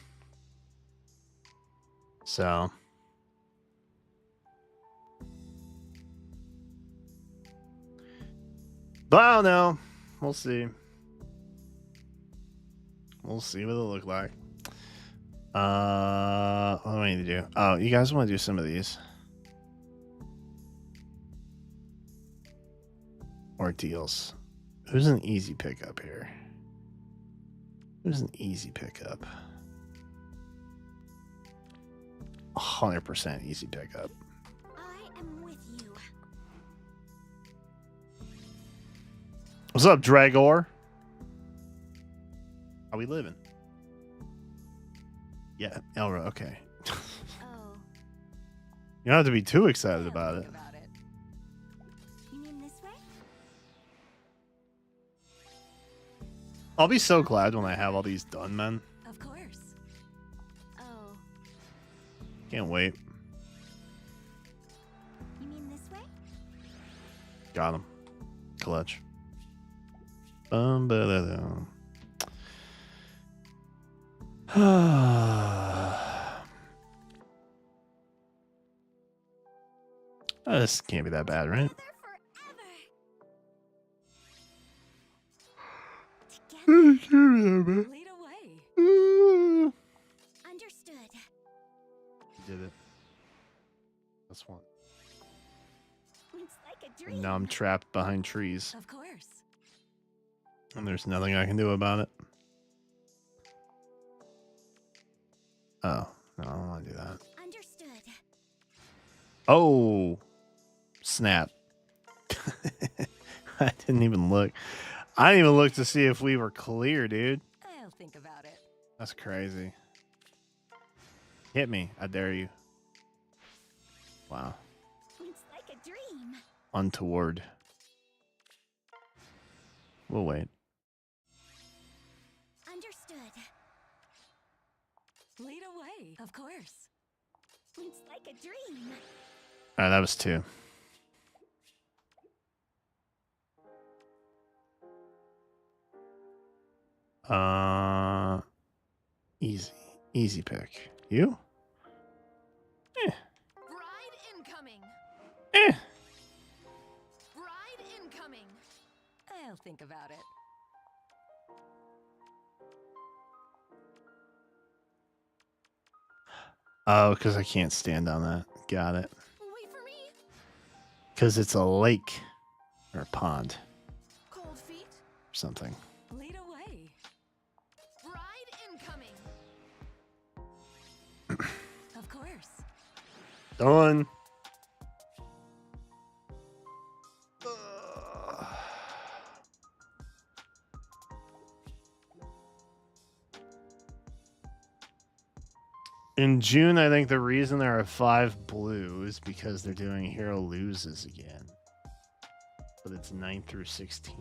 So but I don't know. We'll see. We'll see what it'll look like. What do I need to do? Oh, you guys want to do some of these? Or deals. Who's an easy pickup here? Who's an easy pickup? 100% easy pickup. I am with you. What's up, Dragor? How we living? Yeah, Elra, okay. Oh. You don't have to be too excited I'll about it. think about it. You mean this way? I'll be so glad when I have all these done, man. Of course. Oh. Can't wait. You mean this way? Got him. Clutch. Ba-da-dum. This can't be that bad, right? Together forever. Lead away. Understood. Did it. That's one. It's like a dream. And now I'm trapped behind trees, Of course. and there's nothing I can do about it. Oh, no, I don't want to do that. Understood. Oh, snap. I didn't even look. I didn't even look to see if we were clear, dude. I'll think about it. That's crazy. Hit me. I dare you. Wow. It's like a dream. Untoward. We'll wait. Understood. Lead away. Of course. It's like a dream. All right, that was 2. Easy. Easy pick. You? Bride incoming. Eh. Bride incoming. I'll think about it. Oh, because I can't stand on that. Got it. Wait for me. Because it's a lake or a pond Cold feet. or something. Lead away. Bride incoming. Of course. Done. In June, I think the reason there are 5 blue is because they're doing Hero Loses again. But it's 9th through 16th.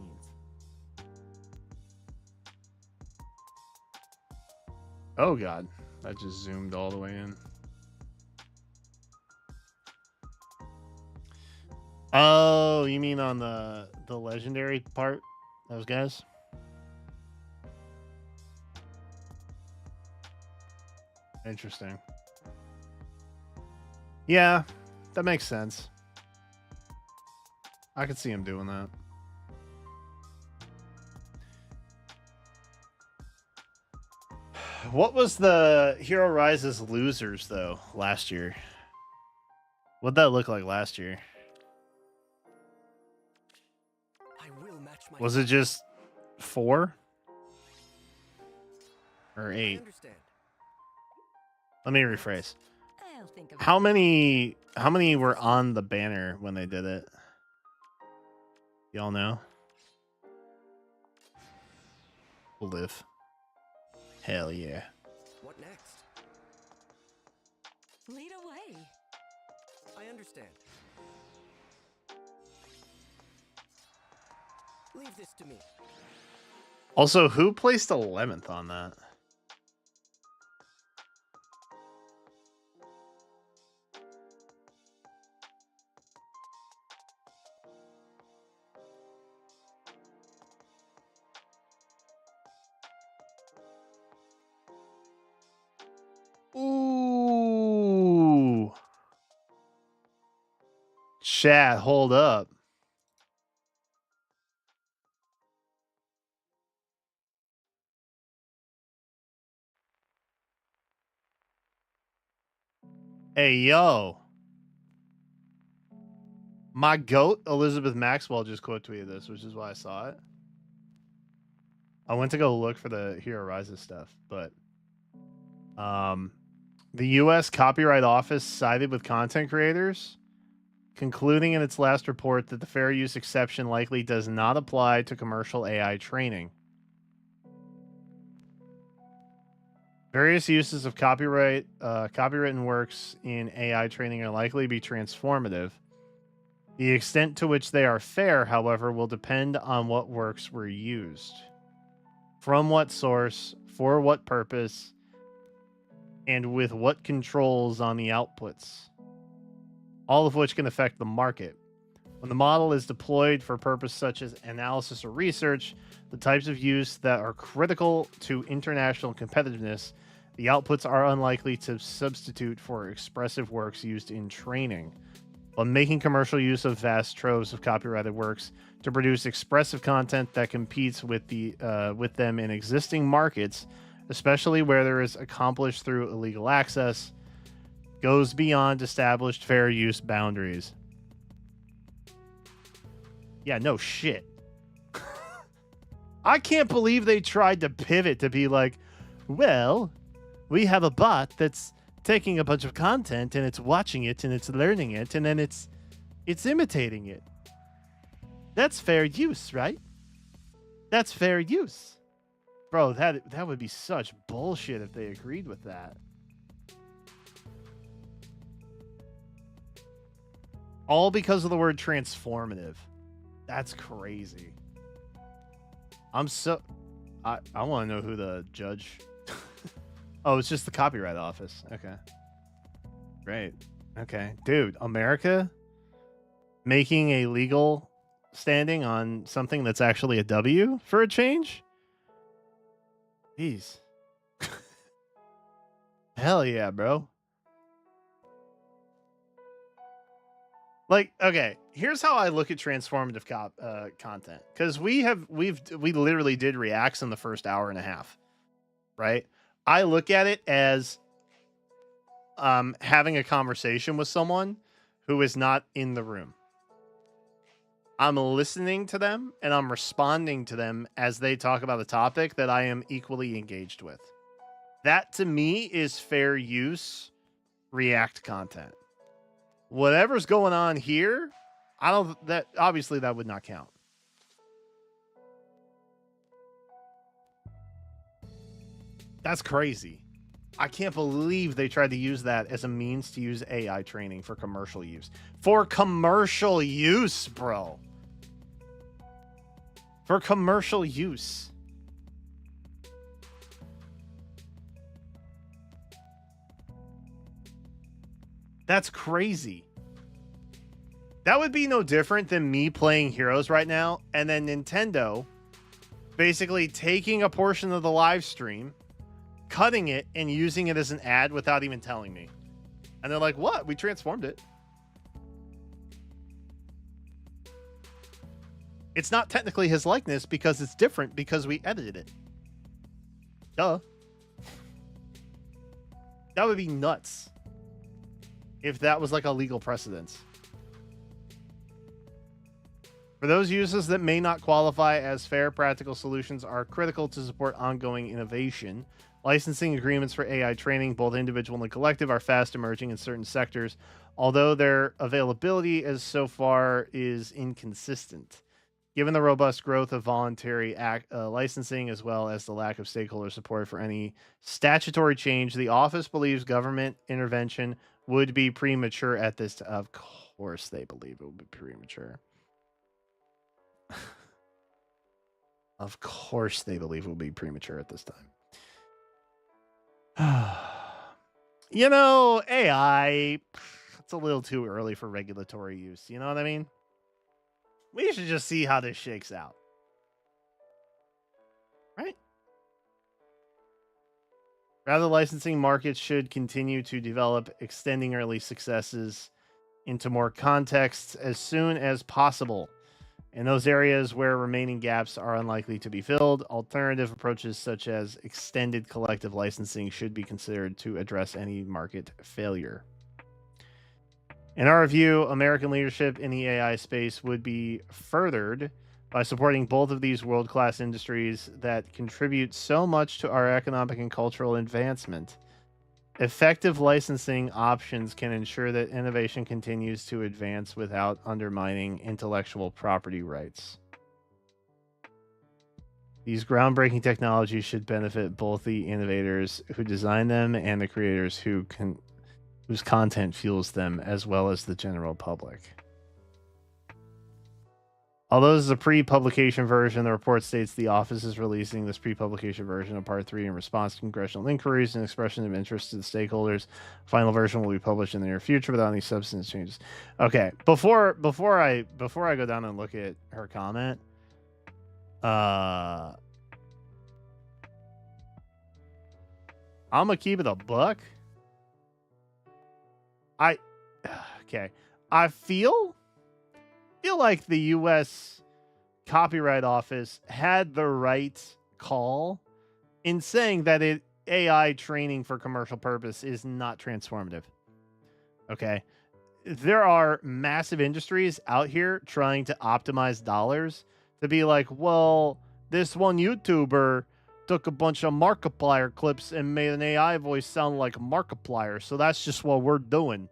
Oh god, that just zoomed all the way in. Oh, you mean on the legendary part? Those guys? Interesting. Yeah, that makes sense. I could see him doing that. What was the Hero Rises losers though last year? What'd that look like last year? I will match my Was it just 4 or I 8? understand. Let me rephrase. I'll think about How many were on the banner when they did it? Y'all know? We'll live. Hell yeah. What next? Lead away. I understand. Leave this to me. Also, who placed 11th on that? Chat, hold up. Hey, yo. My goat, Elizabeth Maxwell, just quote tweeted this, which is why I saw it. I went to go look for the Hero Rises stuff, but the U.S. Copyright Office sided with content creators, concluding in its last report that the fair use exception likely does not apply to commercial AI training. Various uses of copywritten works in AI training are likely to be transformative. The extent to which they are fair, however, will depend on what works were used, from what source, for what purpose, and with what controls on the outputs, all of which can affect the market. When the model is deployed for purposes such as analysis or research, the types of use that are critical to international competitiveness, the outputs are unlikely to substitute for expressive works used in training. But making commercial use of vast troves of copyrighted works to produce expressive content that competes with them in existing markets, especially where there is accomplished through illegal access, goes beyond established fair use boundaries. Yeah, no shit. I can't believe they tried to pivot to be like, well, we have a bot that's taking a bunch of content and it's watching it and it's learning it and then it's imitating it. That's fair use, right? That's fair use. Bro, that would be such bullshit if they agreed with that. All because of the word transformative. That's crazy. I want to know who the judge. Oh, it's just the Copyright Office. Okay. Great. Okay. Dude, America making a legal standing on something that's actually a W for a change? Jeez. Hell yeah, bro. Like, okay, here's how I look at transformative content. Because we literally did reacts in the first hour and a half, right? I look at it as having a conversation with someone who is not in the room. I'm listening to them and I'm responding to them as they talk about a topic that I am equally engaged with. That to me is fair use React content. Whatever's going on here, obviously that would not count. That's crazy. I can't believe they tried to use that as a means to use AI training for commercial use. For commercial use, bro. For commercial use. That's crazy. That would be no different than me playing Heroes right now and then Nintendo basically taking a portion of the live stream, cutting it, and using it as an ad without even telling me. And they're like, what? We transformed it. It's not technically his likeness because it's different because we edited it. Duh. That would be nuts if that was like a legal precedence. For those uses that may not qualify as fair, practical solutions are critical to support ongoing innovation. Licensing agreements for AI training, both individual and collective, are fast emerging in certain sectors, although their availability as so far is inconsistent. Given the robust growth of voluntary licensing, as well as the lack of stakeholder support for any statutory change, the office believes government intervention would be premature at this time. Of course they believe it would be premature. Of course they believe it will be premature at this time. You know, AI, it's a little too early for regulatory use. You know what I mean? We should just see how this shakes out. Right? Rather, licensing markets should continue to develop, extending early successes into more contexts as soon as possible. In those areas where remaining gaps are unlikely to be filled, alternative approaches such as extended collective licensing should be considered to address any market failure. In our view, American leadership in the AI space would be furthered by supporting both of these world-class industries that contribute so much to our economic and cultural advancement. Effective licensing options can ensure that innovation continues to advance without undermining intellectual property rights. These groundbreaking technologies should benefit both the innovators who design them and the creators whose content fuels them, as well as the general public. Although this is a pre-publication version, the report states the office is releasing this pre-publication version of Part 3 in response to congressional inquiries and expression of interest to the stakeholders. Final version will be published in the near future without any substance changes. Okay, before I go down and look at her comment, I'm gonna keep it a buck. I feel like the U.S. Copyright Office had the right call in saying that AI training for commercial purpose is not transformative. Okay. There are massive industries out here trying to optimize dollars to be like, well, this one YouTuber took a bunch of Markiplier clips and made an AI voice sound like Markiplier. So that's just what we're doing.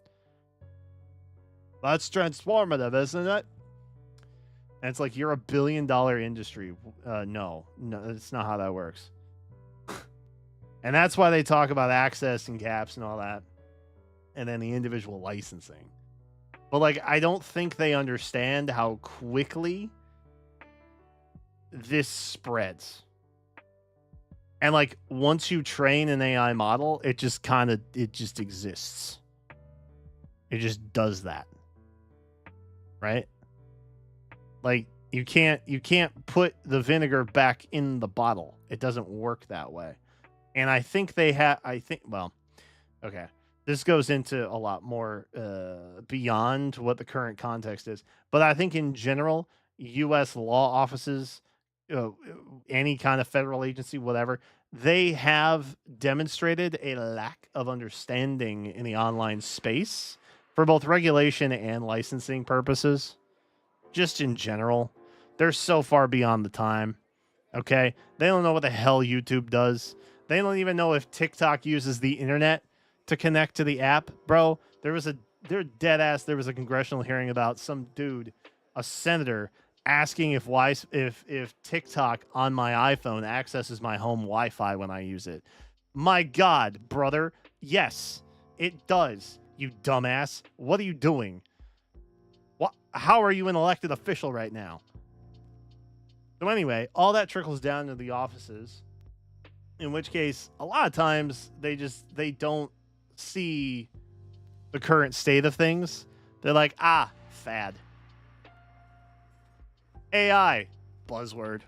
That's transformative, isn't it? And it's like, you're $1 billion industry. No, that's not how that works. And that's why they talk about access and gaps and all that. And then the individual licensing. But like, I don't think they understand how quickly this spreads. And like, once you train an AI model, it just exists. It just does that. Right? Like, you can't put the vinegar back in the bottle. It doesn't work that way. And I think okay. This goes into a lot more beyond what the current context is. But I think in general, U.S. law offices, any kind of federal agency, whatever, they have demonstrated a lack of understanding in the online space for both regulation and licensing purposes. Just in general, they're so far beyond the time. Okay? They don't know what the hell YouTube does. They don't even know if TikTok uses the internet to connect to the app. Bro, there was a congressional hearing about some dude, a senator, asking if TikTok on my iPhone accesses my home Wi-Fi when I use it. My God, brother. Yes, it does. You dumbass. What are you doing? How are you an elected official right now? So anyway, all that trickles down to the offices, in which case, a lot of times they don't see the current state of things. They're like, fad. AI, buzzword.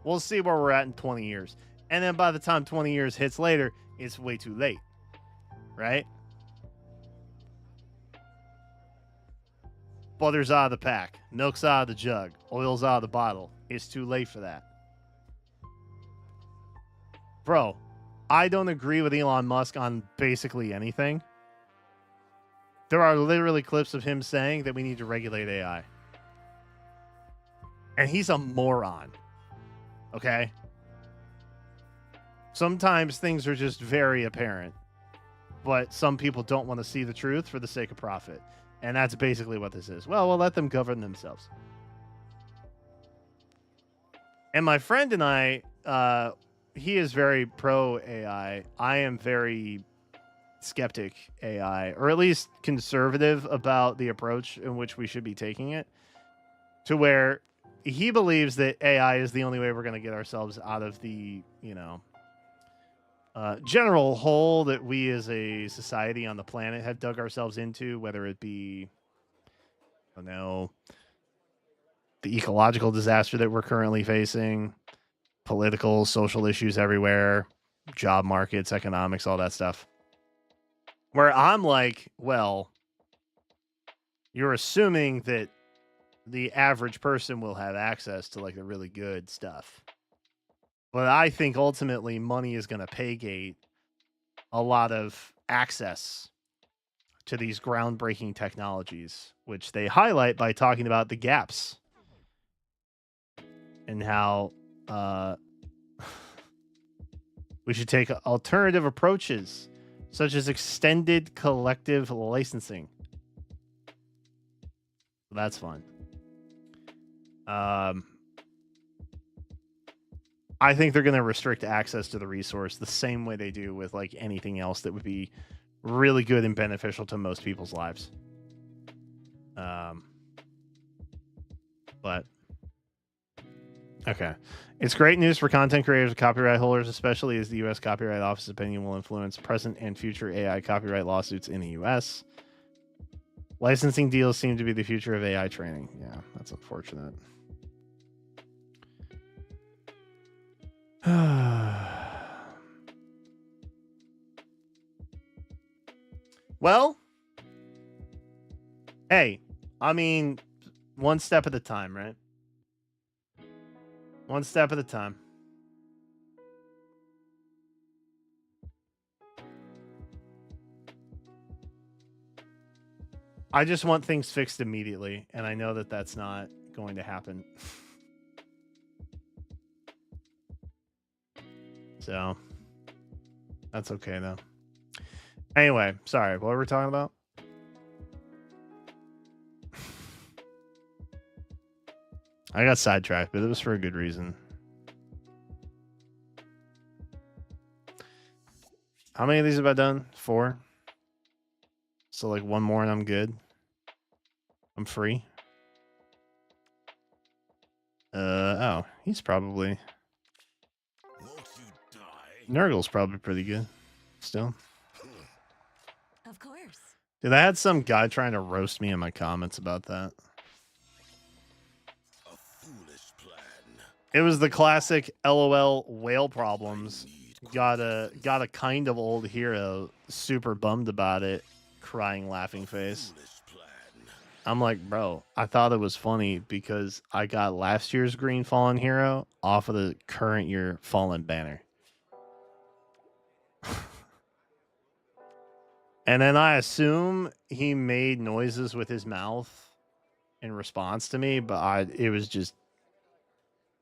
We'll see where we're at in 20 years. And then by the time 20 years hits later, it's way too late. Right? Butter's out of the pack. Milk's out of the jug. Oil's out of the bottle. It's too late for that. Bro, I don't agree with Elon Musk on basically anything. There are literally clips of him saying that we need to regulate AI. And he's a moron. Okay? Sometimes things are just very apparent. But some people don't want to see the truth for the sake of profit. And that's basically what this is. Well, we'll let them govern themselves. And my friend and I, he is very pro AI. I am very skeptic AI, or at least conservative about the approach in which we should be taking it, to where he believes that AI is the only way we're going to get ourselves out of the, general hole that we as a society on the planet have dug ourselves into, whether it be, the ecological disaster that we're currently facing, political, social issues everywhere, job markets, economics, all that stuff. Where I'm like, well, you're assuming that the average person will have access to like the really good stuff. But I think ultimately money is going to pay gate a lot of access to these groundbreaking technologies, which they highlight by talking about the gaps and how we should take alternative approaches such as extended collective licensing. That's fun. I think they're going to restrict access to the resource the same way they do with like anything else that would be really good and beneficial to most people's lives. But okay. It's great news for content creators and copyright holders, especially as the U.S. Copyright Office's opinion will influence present and future AI copyright lawsuits in the U.S. Licensing deals seem to be the future of AI training. Yeah, that's unfortunate. Well, hey, I mean, one step at a time, right? One step at a time. I just want things fixed immediately, and I know that that's not going to happen. So, that's okay, though. Anyway, sorry, what were we talking about? I got sidetracked, but it was for a good reason. How many of these have I done? 4. So like one more and I'm good. I'm free. Oh, he's probably... Nurgle's probably pretty good. Still. Of course. Dude, I had some guy trying to roast me in my comments about that. It was the classic LOL whale problems. Got a kind of old hero, super bummed about it, crying laughing face. I'm like, bro, I thought it was funny because I got last year's green fallen hero off of the current year fallen banner. And then I assume he made noises with his mouth in response to me, but it was just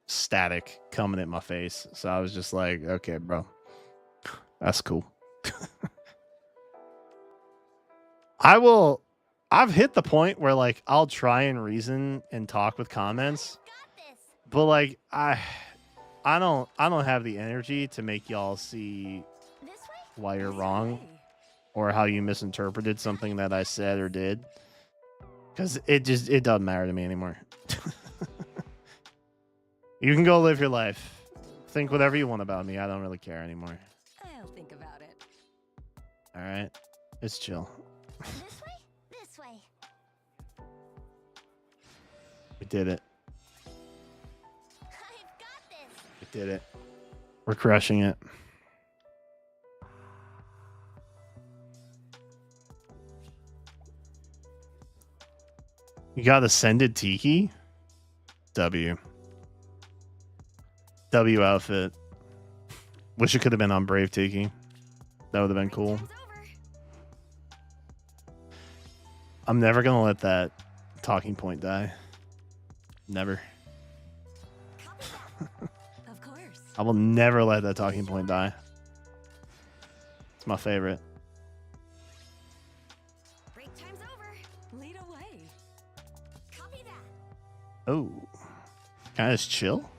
static coming at my face. So I was just like, okay, bro, that's cool. I've hit the point where like I'll try and reason and talk with comments, but like I don't have the energy to make y'all see why you're wrong or how you misinterpreted something that I said or did, because it doesn't matter to me anymore. You can go live your life, think whatever you want about me. I don't really care anymore. I'll think about it. All right, it's chill. This way? This way. We did it. I've got this. We did it. We're crushing it. You got Ascended Tiki? W outfit. Wish it could have been on Brave Tiki. That would have been cool. I'm never going to let that talking point die. Never. Of course. I will never let that talking point die. It's my favorite. Break time's over. Lead away. Copy that. Oh. Can I just chill?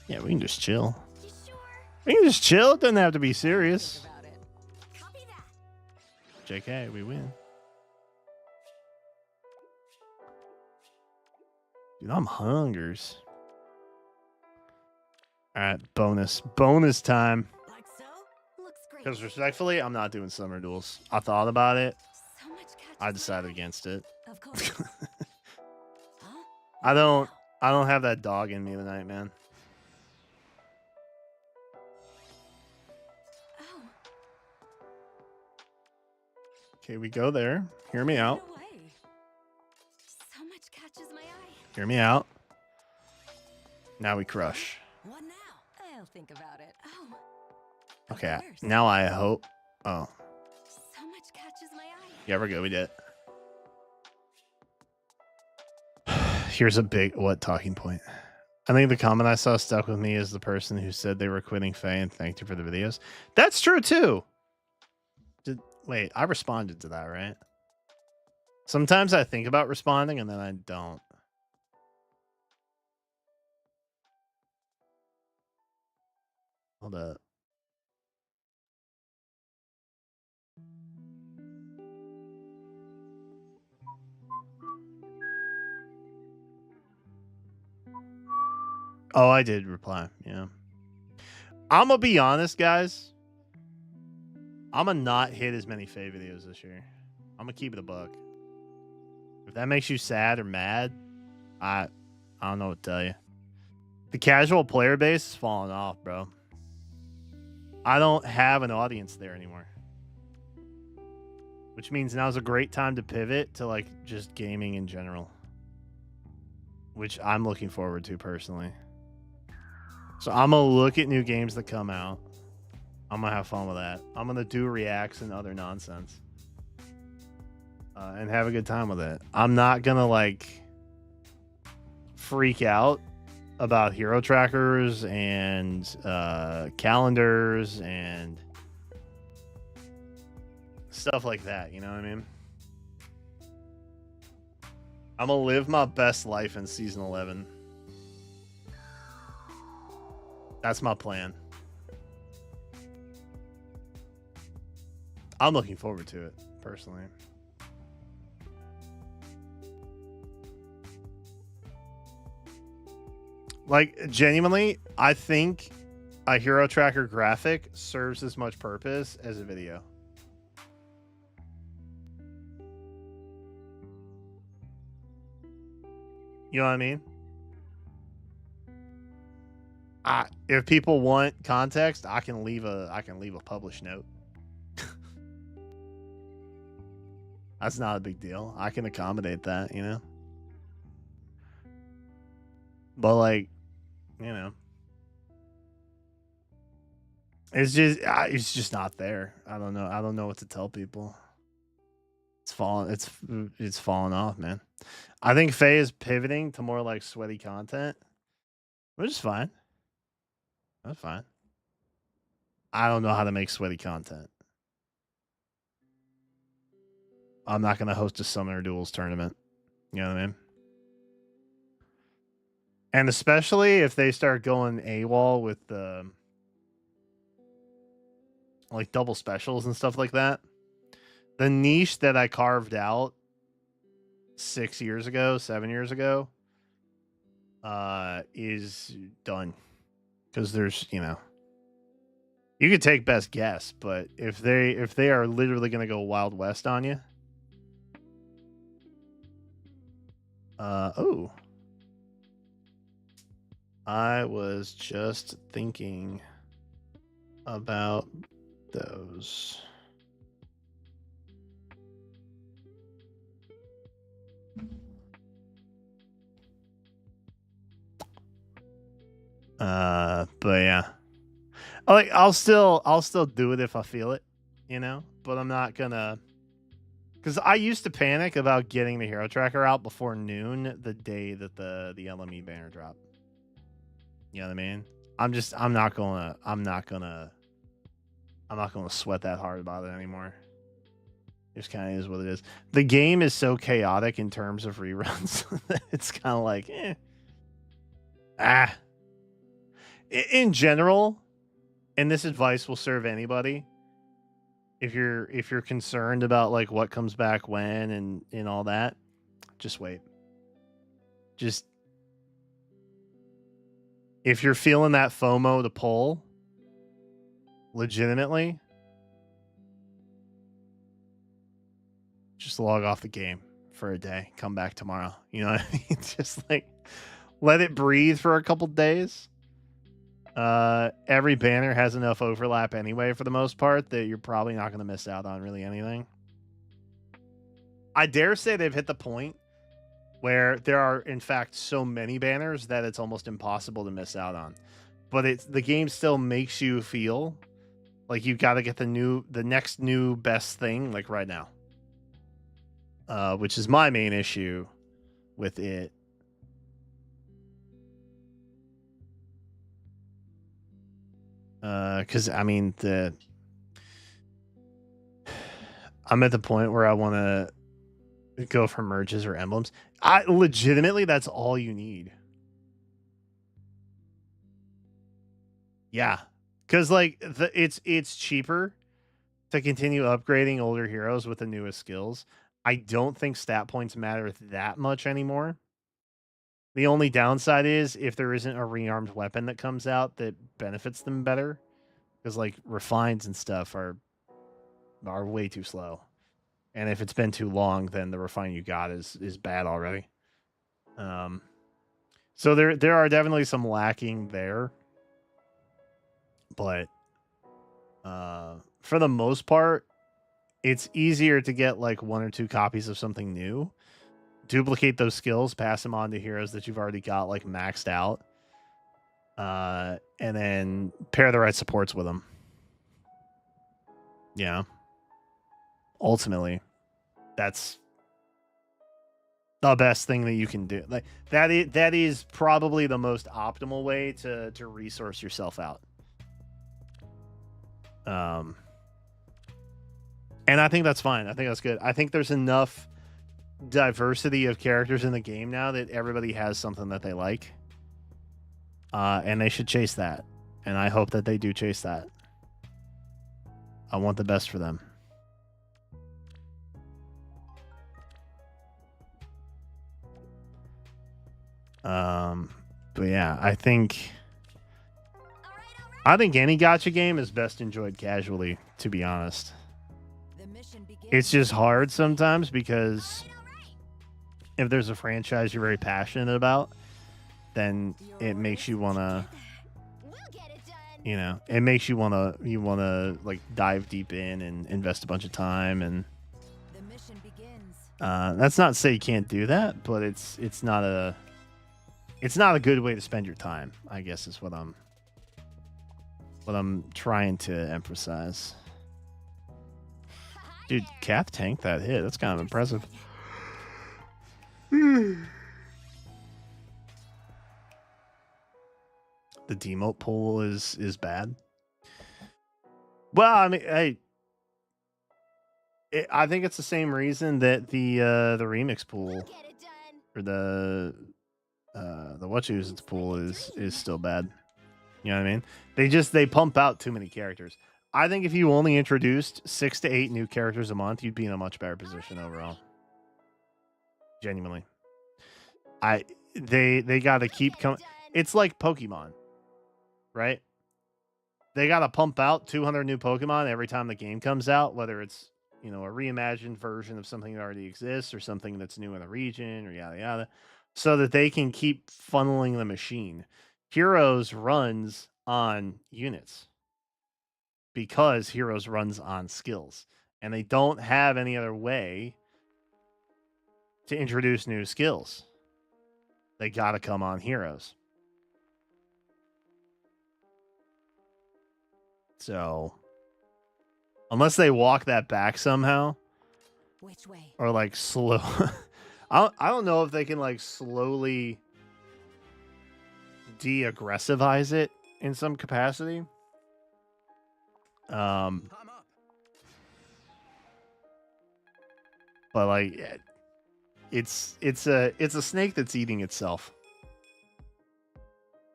Yeah, we can just chill. You sure? We can just chill. It doesn't have to be serious. Think about it. Copy that. JK, we win. Dude, I'm hungers. All right, bonus time. Like so? Looks great. Because respectfully, I'm not doing summer duels. I thought about it. So much catch I decided against it. Of course. Huh? I don't have that dog in me tonight, man. Oh. Okay, we go there. Hear me out. Lead away. Hear me out. Now we crush. What now? I'll think about it. Oh. of Okay, course. now I hope. Oh, So much catches my eye. yeah, we're good. We did it. Here's a big what talking point. I think the comment I saw stuck with me is the person who said they were quitting Faye and thanked you for the videos. That's true too. Wait, I responded to that, right? Sometimes I think about responding and then I don't. Hold up. Oh, I did reply. Yeah. I'm gonna be honest, guys. I'm gonna not hit as many Faye videos this year. I'm gonna keep it a buck. If that makes you sad or mad, I don't know what to tell you. The casual player base is falling off, bro. I don't have an audience there anymore. Which means now's a great time to pivot to like just gaming in general. Which I'm looking forward to personally. So I'm gonna look at new games that come out. I'm gonna have fun with that. I'm gonna do reacts and other nonsense. And have a good time with it. I'm not gonna like freak out about hero trackers and calendars and stuff like that. You know what I mean? I'm gonna live my best life in season 11. That's my plan. I'm looking forward to it personally. Like, genuinely, I think a hero tracker graphic serves as much purpose as a video. You know what I mean? If people want context, I can leave a published note. That's not a big deal. I can accommodate that, you know? But like, you know, it's just not there. I don't know what to tell people. It's falling off, man. I think Faye is pivoting to more like sweaty content, which is fine. That's fine. I don't know how to make sweaty content. I'm not gonna host a Summoner Duels tournament. You know what I mean? And especially if they start going AWOL with the like double specials and stuff like that. The niche that I carved out 7 years ago, is done. Because there's, you know, you could take best guess, but if they are literally gonna go Wild West on you, oh. I was just thinking about those. But yeah. Like I'll still do it if I feel it, you know, but I'm not gonna, because I used to panic about getting the hero tracker out before noon the day that the LME banner dropped. You know what I mean? I'm not gonna sweat that hard about it anymore. It just kind of is what it is. The game is so chaotic in terms of reruns. It's kind of like, in general, and this advice will serve anybody. If you're concerned about like what comes back when and all that, just wait. Just if you're feeling that FOMO to pull legitimately, just log off the game for a day, come back tomorrow. You know what I mean? Just like let it breathe for a couple days. Every banner has enough overlap anyway for the most part that you're probably not going to miss out on really anything. I dare say they've hit the point where there are in fact so many banners that it's almost impossible to miss out on. But the game still makes you feel like you got to get the next new best thing like right now. Which is my main issue with it. Because I mean I'm at the point where I want to go for merges or emblems. I legitimately, that's all you need. Yeah, because like it's cheaper to continue upgrading older heroes with the newest skills. I don't think stat points matter that much anymore. The only downside is if there isn't a rearmed weapon that comes out that benefits them better, because like refines and stuff are way too slow. And if it's been too long, then the refine you got is bad already. So there are definitely some lacking there. But for the most part, it's easier to get like 1 or 2 copies of something new, duplicate those skills, pass them on to heroes that you've already got like maxed out, and then pair the right supports with them. Yeah. Ultimately, that's the best thing that you can do. Like that is probably the most optimal way to resource yourself out. And I think that's fine. I think that's good. I think there's enough diversity of characters in the game now that everybody has something that they like. And they should chase that. And I hope that they do chase that. I want the best for them. But yeah, I think any gacha game is best enjoyed casually, to be honest. It's just hard sometimes because if there's a franchise you're very passionate about, then it makes you want to, you know, it makes you want to like dive deep in and invest a bunch of time. And that's not to say you can't do that, but it's not a good way to spend your time, I guess is what I'm trying to emphasize. Dude, Kath tanked that hit. That's kind of impressive. The demote pool is bad. Well, I mean, I think it's the same reason that the remix pool or the what you use its pool is still bad. You know what I mean? They pump out too many characters. I think if you only introduced 6 to 8 new characters a month, you'd be in a much better position overall. Genuinely. They got to keep coming. It's like Pokemon, right? They got to pump out 200 new Pokemon every time the game comes out, whether it's, you know, a reimagined version of something that already exists or something that's new in the region or yada yada, so that they can keep funneling the machine. Heroes runs on units because Heroes runs on skills, and they don't have any other way to introduce new skills. They got to come on Heroes. So unless they walk that back somehow, Which way? or like slow I don't know if they can like slowly de-aggressivize it in some capacity. But like it's a snake that's eating itself.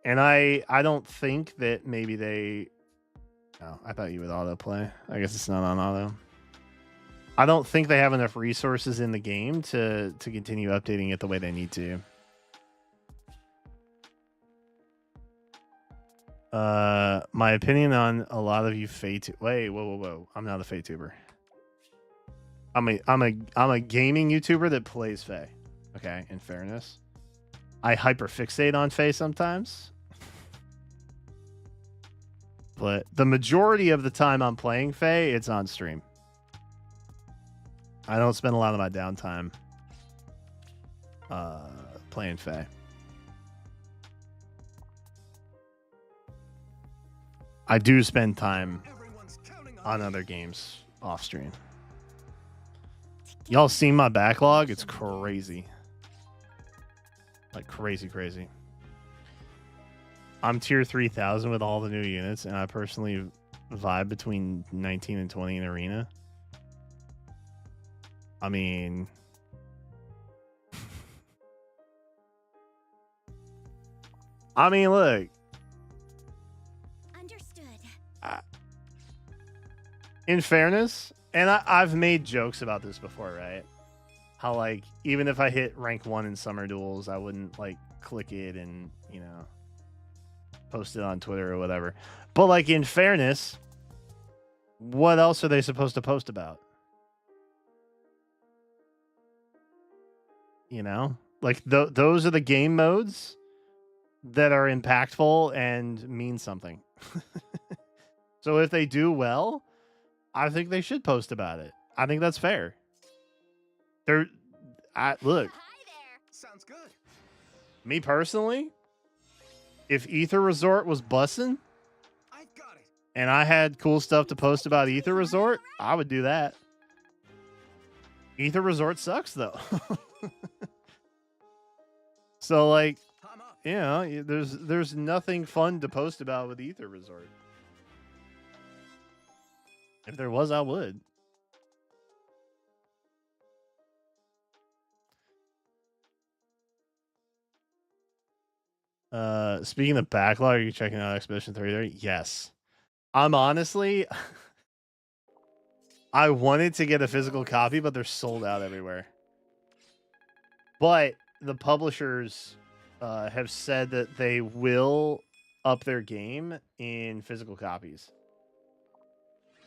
And I don't think that maybe they... Oh, I thought you would autoplay. I guess it's not on auto. I don't think they have enough resources in the game to continue updating it the way they need to. My opinion on a lot of you wait, whoa. I'm not a Fae-tuber. I'm a gaming YouTuber that plays Fae. Okay, in fairness. I hyperfixate on Fae sometimes. But the majority of the time I'm playing Fae, it's on stream. I don't spend a lot of my downtime playing Fae. I do spend time on other games off stream. Y'all seen my backlog? It's crazy. Like crazy. I'm tier 3000 with all the new units, and I personally vibe between 19 and 20 in arena. I mean, look. Understood. In fairness, and I've made jokes about this before, right? How, like, even if I hit rank 1 in summer duels, I wouldn't, like, click it and, you know, post it on Twitter or whatever. But, like, in fairness, what else are they supposed to post about? You know? Like, those are the game modes that are impactful and mean something. So if they do well, I think they should post about it. I think that's fair. Look, Hi there. Sounds good. me personally, if Ether Resort was bussin' I've got it. and I had cool stuff to post about Ether Resort, I would do that. Ether Resort sucks though. So, like, I'm up. you know, there's nothing fun to post about with Ether Resort. If there was, I would. Speaking of backlog, are you checking out Expedition 33? Yes. I'm honestly I wanted to get a physical copy, but they're sold out everywhere. But the publishers have said that they will up their game in physical copies.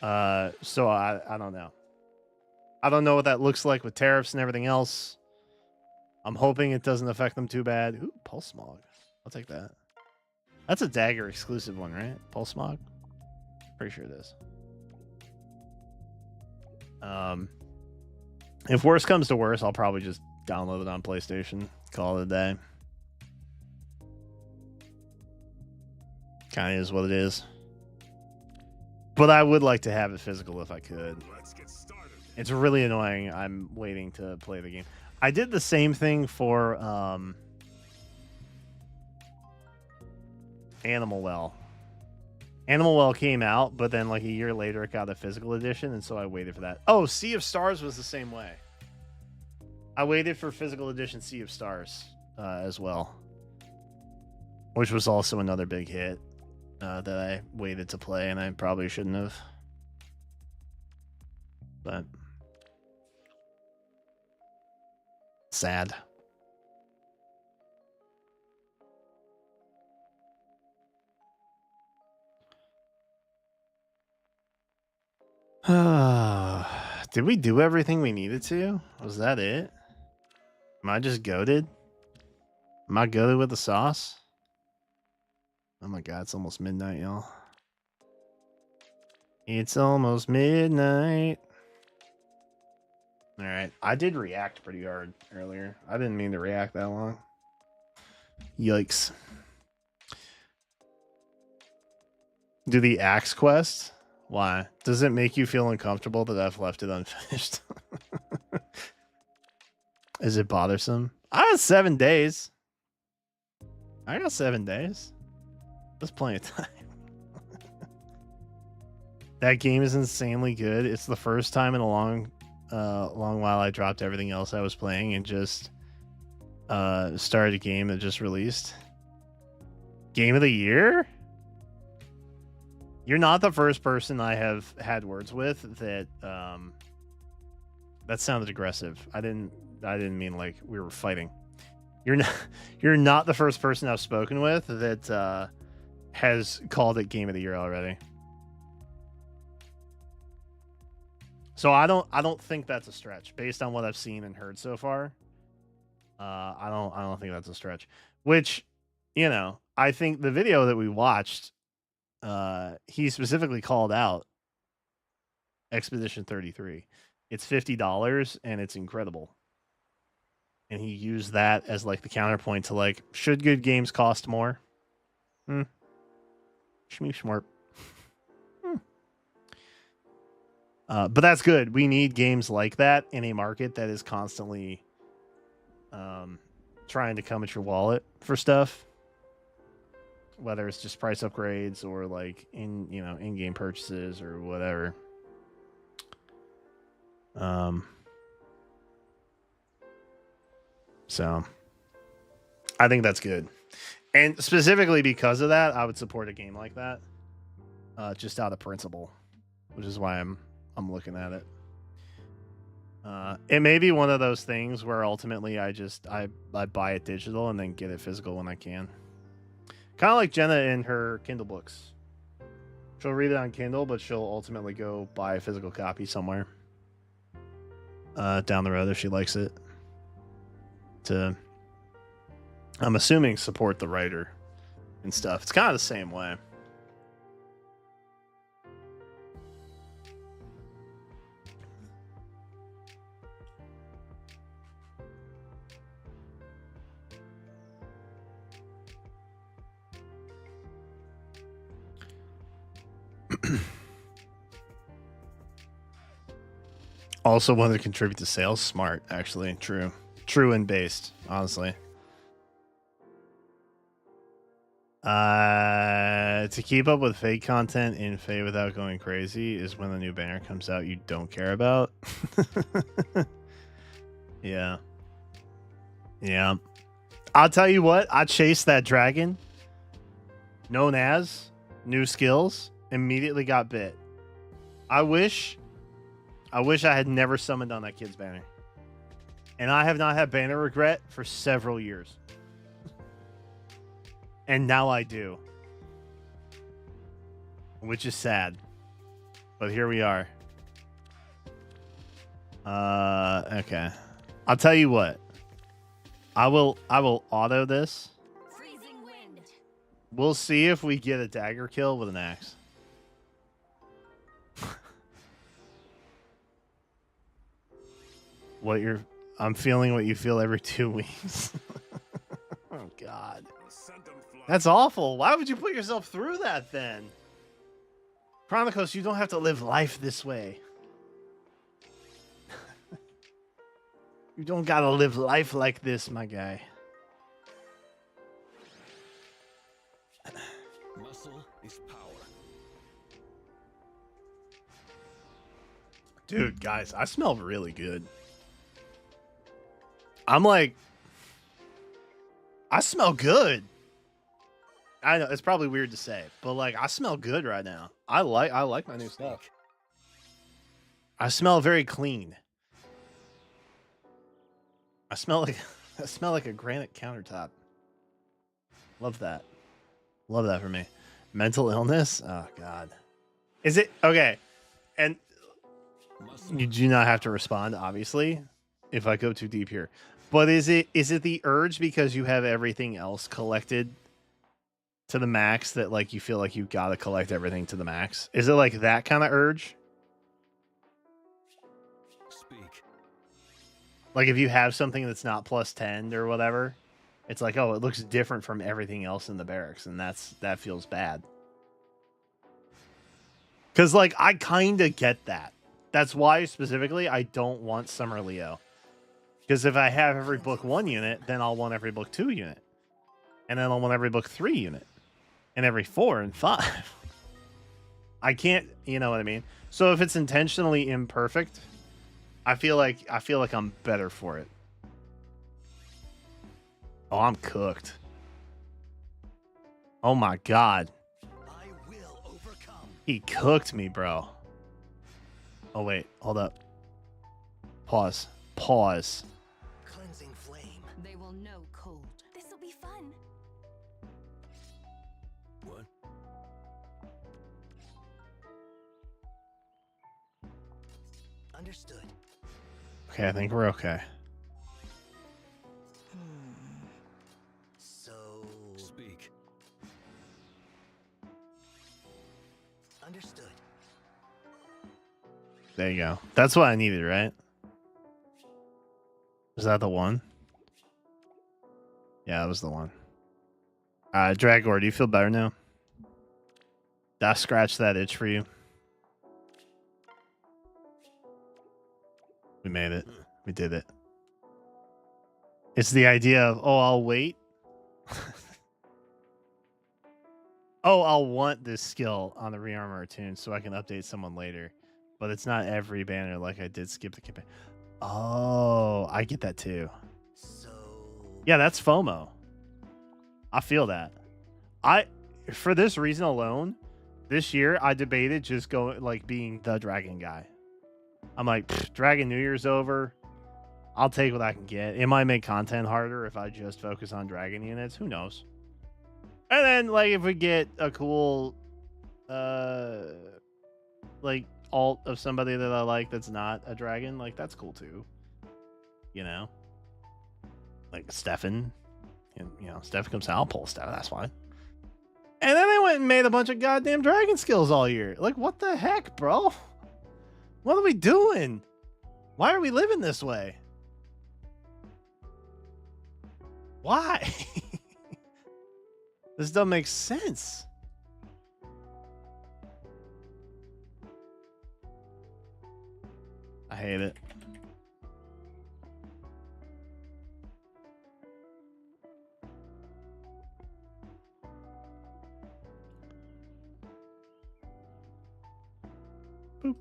So I don't know. I don't know what that looks like with tariffs and everything else. I'm hoping it doesn't affect them too bad. Ooh, Pulse Smog. I'll take that. That's a Dagger exclusive one, right? Pulse Smog? Pretty sure it is. If worse comes to worse, I'll probably just download it on PlayStation. Call it a day. Kind of is what it is. But I would like to have it physical if I could. Let's get started. It's really annoying. I'm waiting to play the game. I did the same thing for Animal Well. Animal Well came out, but then like a year later it got a physical edition, and so I waited for that. Oh, Sea of Stars was the same way. I waited for physical edition Sea of Stars as well, which was also another big hit that I waited to play, and I probably shouldn't have. But sad. Did we do everything we needed to? Was that it? Am I just goated? Am I goated with the sauce? Oh my god, it's almost midnight, y'all. It's almost midnight. Alright, I did react pretty hard earlier. I didn't mean to react that long. Yikes. Do the axe quest? Why? Does it make you feel uncomfortable that I've left it unfinished? Is it bothersome? I got 7 days. I got 7 days. That's plenty of time. That game is insanely good. It's the first time in a long while I dropped everything else I was playing and just started a game that just released. Game of the year? You're not the first person I have had words with that that sounded aggressive. I didn't mean like we were fighting. You're not the first person I've spoken with that has called it game of the year already. So I don't think that's a stretch based on what I've seen and heard so far. I don't think that's a stretch. Which, you know, I think the video that we watched, he specifically called out Expedition 33. It's $50 and it's incredible. and he used that as like the counterpoint to like, should good games cost more? Shmeep shmorp. But that's good. We need games like that in a market that is constantly trying to come at your wallet for stuff, whether it's just price upgrades or like in-game purchases or whatever. So I think that's good, and specifically because of that, I would support a game like that, just out of principle, which is why I'm looking at it. It may be one of those things where ultimately I buy it digital and then get it physical when I can. Kind of like Jenna in her Kindle books. She'll read it on Kindle, but she'll ultimately go buy a physical copy somewhere down the road if she likes it. To, I'm assuming, support the writer and stuff. It's kind of the same way. Also wanted to contribute to sales. Smart, actually. True and based, honestly. To keep up with fake content in Fae without going crazy is when the new banner comes out you don't care about. Yeah. I'll tell you what, I chased that dragon known as new skills, immediately got bit. I wish I had never summoned on that kid's banner. And I have not had banner regret for several years. And now I do. Which is sad. But here we are. Okay. I'll tell you what. I will auto this. Freezing wind. We'll see if we get a dagger kill with an axe. I'm feeling what you feel every 2 weeks. Oh God. That's awful. Why would you put yourself through that then? Chronicles, you don't have to live life this way. You don't gotta live life like this, my guy. Muscle is power. Dude, guys, I smell really good. I'm like, I smell good. I know it's probably weird to say, but like I smell good right now. I like my new stuff. I smell very clean. I smell like a granite countertop. Love that. Love that for me. Mental illness? Oh God. Is it okay? And you do not have to respond, obviously, if I go too deep here. But is it the urge because you have everything else collected to the max that like you feel like you gotta collect everything to the max? Is it like that kind of urge? Speak. Like if you have something that's not plus 10 or whatever, it's like, oh, it looks different from everything else in the barracks, and that feels bad. Cause like I kinda get that. That's why specifically I don't want Summer Leo. Because if I have every book 1 unit, then I'll want every book 2 unit. And then I'll want every book 3 unit. And every 4 and 5. I can't, you know what I mean? So if it's intentionally imperfect, I feel like I'm better for it. Oh, I'm cooked. Oh my God. I will overcome. He cooked me, bro. Oh wait, hold up. Pause. Cleansing flame. They will know cold. This'll be fun. What? Understood. Okay, I think we're okay. So speak. Understood. There you go. That's what I needed, right? Is that the one? Yeah, that was the one. Dragor, do you feel better now? Did I scratch that itch for you? We made it. We did it. It's the idea of, oh, I'll wait. Oh, I'll want this skill on the rearmor tune so I can update someone later. But it's not every banner like I did skip the campaign. Oh, I get that too. So Yeah, that's FOMO. I feel that. For this reason alone, this year I debated just going like being the dragon guy. I'm like, Dragon New Year's over. I'll take what I can get. It might make content harder if I just focus on dragon units. Who knows? And then like if we get a cool like alt of somebody that I like that's not a dragon, like that's cool too. You know? Like Stefan. And you know, Stefan comes out, I'll pull Stefan, that's fine. And then they went and made a bunch of goddamn dragon skills all year. Like, what the heck, bro? What are we doing? Why are we living this way? Why? This doesn't make sense. I hate it. Boop.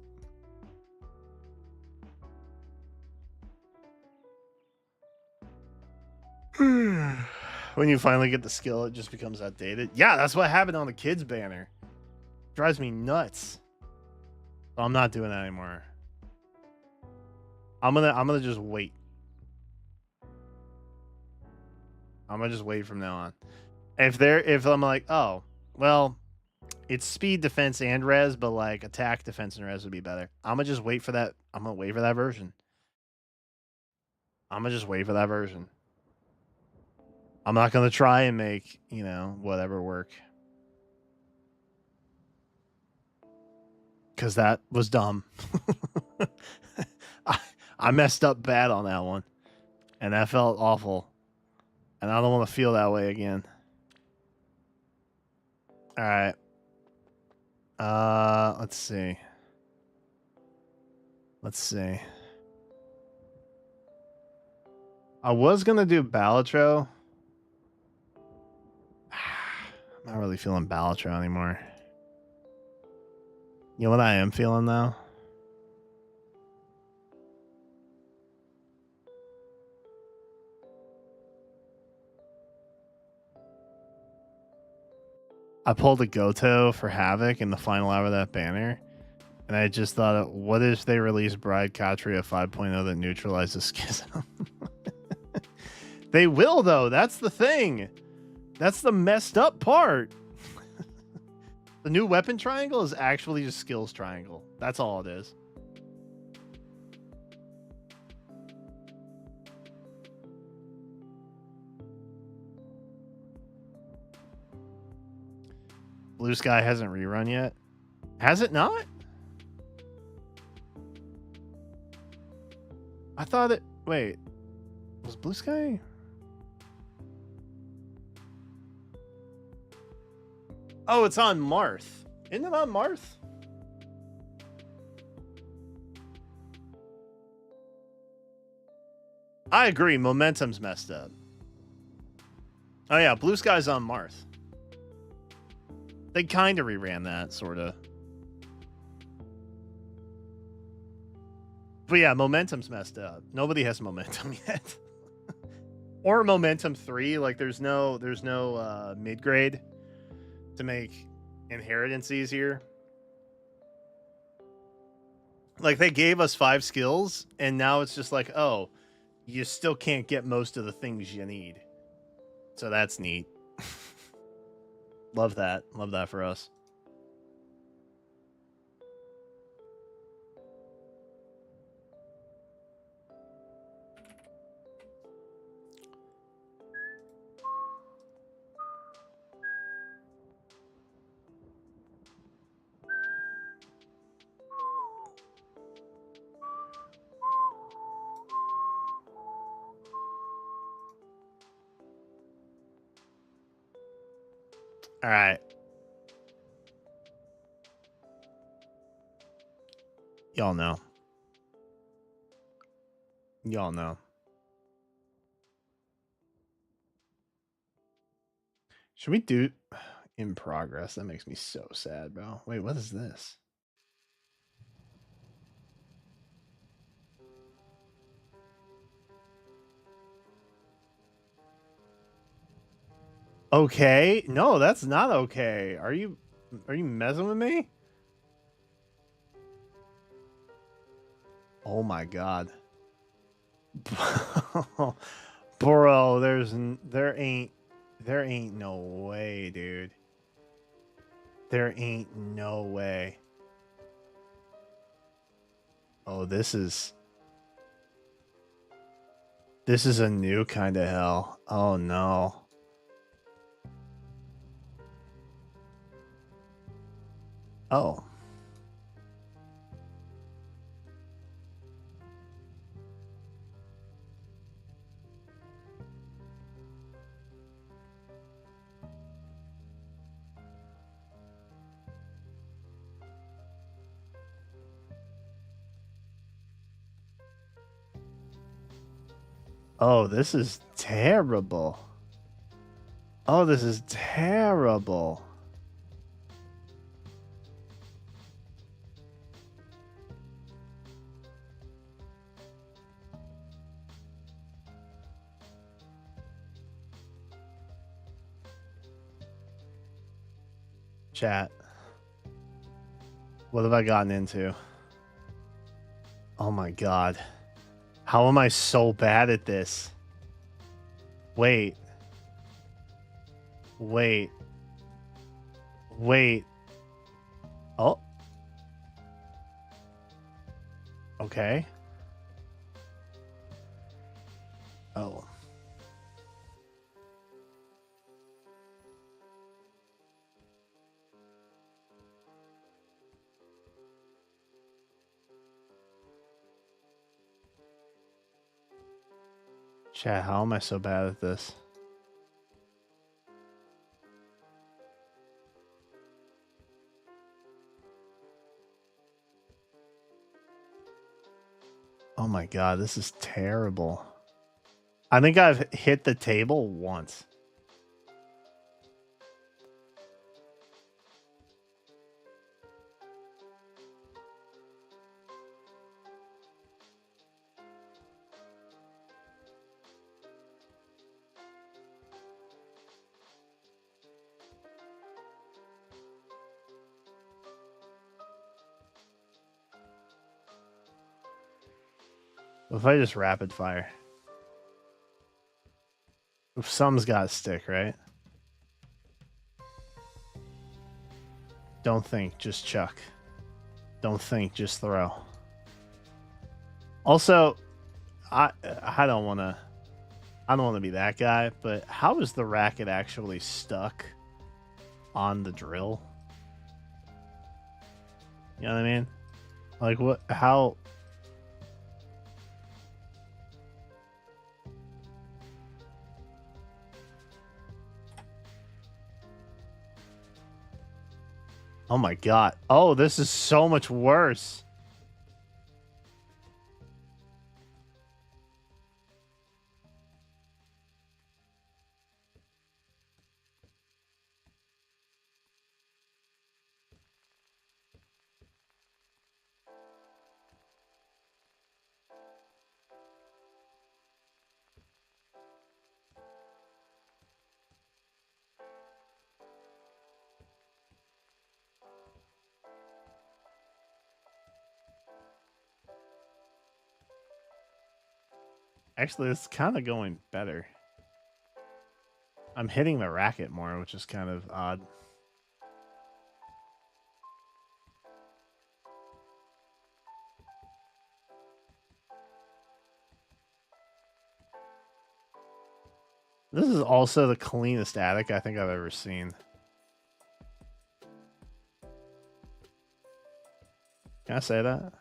When you finally get the skill, it just becomes outdated. Yeah, that's what happened on the kids banner. Drives me nuts. So I'm not doing that anymore. I'm gonna just wait. I'm gonna just wait from now on. If I'm like, oh, well, it's speed, defense, and res, but like attack, defense, and res would be better. I'm gonna just wait for that. I'm gonna wait for that version. I'm gonna just wait for that version. I'm not gonna try and make, you know, whatever work. Because that was dumb. I messed up bad on that one. And that felt awful. And I don't want to feel that way again. Alright. Let's see. Let's see. I was gonna do Balatro. I'm not really feeling Balatro anymore. You know what I am feeling though? I pulled a Goto for Havoc in the final hour of that banner. And I just thought, what if they release Bride Katria 5.0 that neutralizes Schism? They will, though. That's the thing. That's the messed up part. The new weapon triangle is actually just skills triangle. That's all it is. Blue Sky hasn't rerun yet. Has it not? I thought it... Wait. Was Blue Sky... Oh, it's on Marth. Isn't it on Marth? I agree. Momentum's messed up. Oh, yeah. Blue Sky's on Marth. They kind of reran that, sort of. But yeah, momentum's messed up. Nobody has momentum yet. Or momentum 3. Like, there's no mid-grade to make inheritance easier. Like, they gave us 5 skills, and now it's just like, oh, you still can't get most of the things you need. So that's neat. Love that. Love that for us. All right. Y'all know. Y'all know. Should we do in progress? That makes me so sad, bro. Wait, what is this? Okay. No, that's not okay. Are you messing with me? Oh my god. Bro, there ain't no way, dude. There ain't no way. Oh, this is a new kind of hell. Oh no. Oh. Oh, this is terrible. Oh, this is terrible. Chat. What have I gotten into? Oh my god. How am I so bad at this? Wait. Wait. Wait. Oh. Okay. Oh. Chat, how am I so bad at this? Oh my god, this is terrible. I think I've hit the table once. What if I just rapid fire? If some's got to stick, right? Don't think, just chuck. Don't think, just throw. Also, I don't want to be that guy, but how is the racket actually stuck on the drill? You know what I mean? Like what how Oh my god. Oh, this is so much worse. Actually, it's kind of going better. I'm hitting the racket more, which is kind of odd. This is also the cleanest attic I think I've ever seen. Can I say that?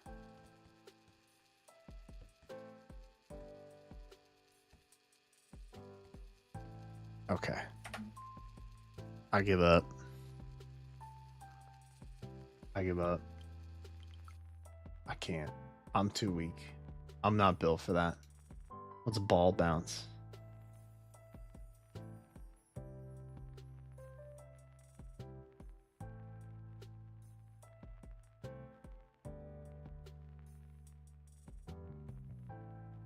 Okay. I give up. I give up. I can't. I'm too weak. I'm not built for that. What's a ball bounce?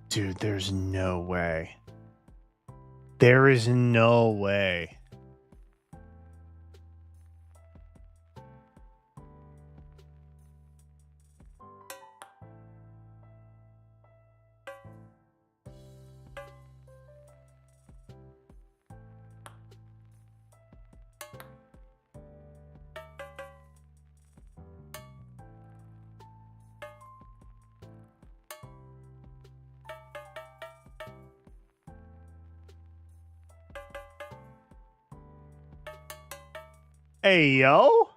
Dude, there's no way. There is no way. Hey, yo.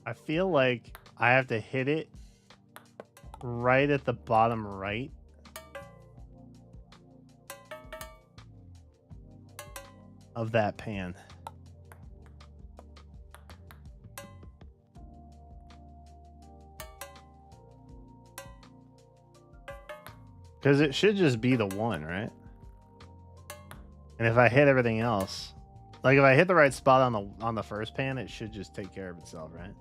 I feel like I have to hit it right at the bottom right. Of that pan. Because it should just be the one, right? And if I hit everything else, like if I hit the right spot on the first pan, it should just take care of itself, right?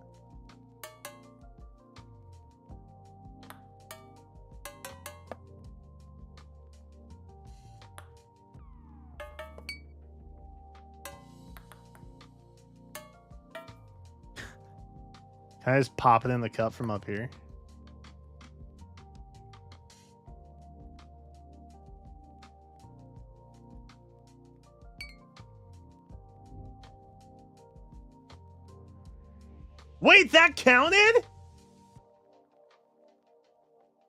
Can I just pop it in the cup from up here? Wait, that counted?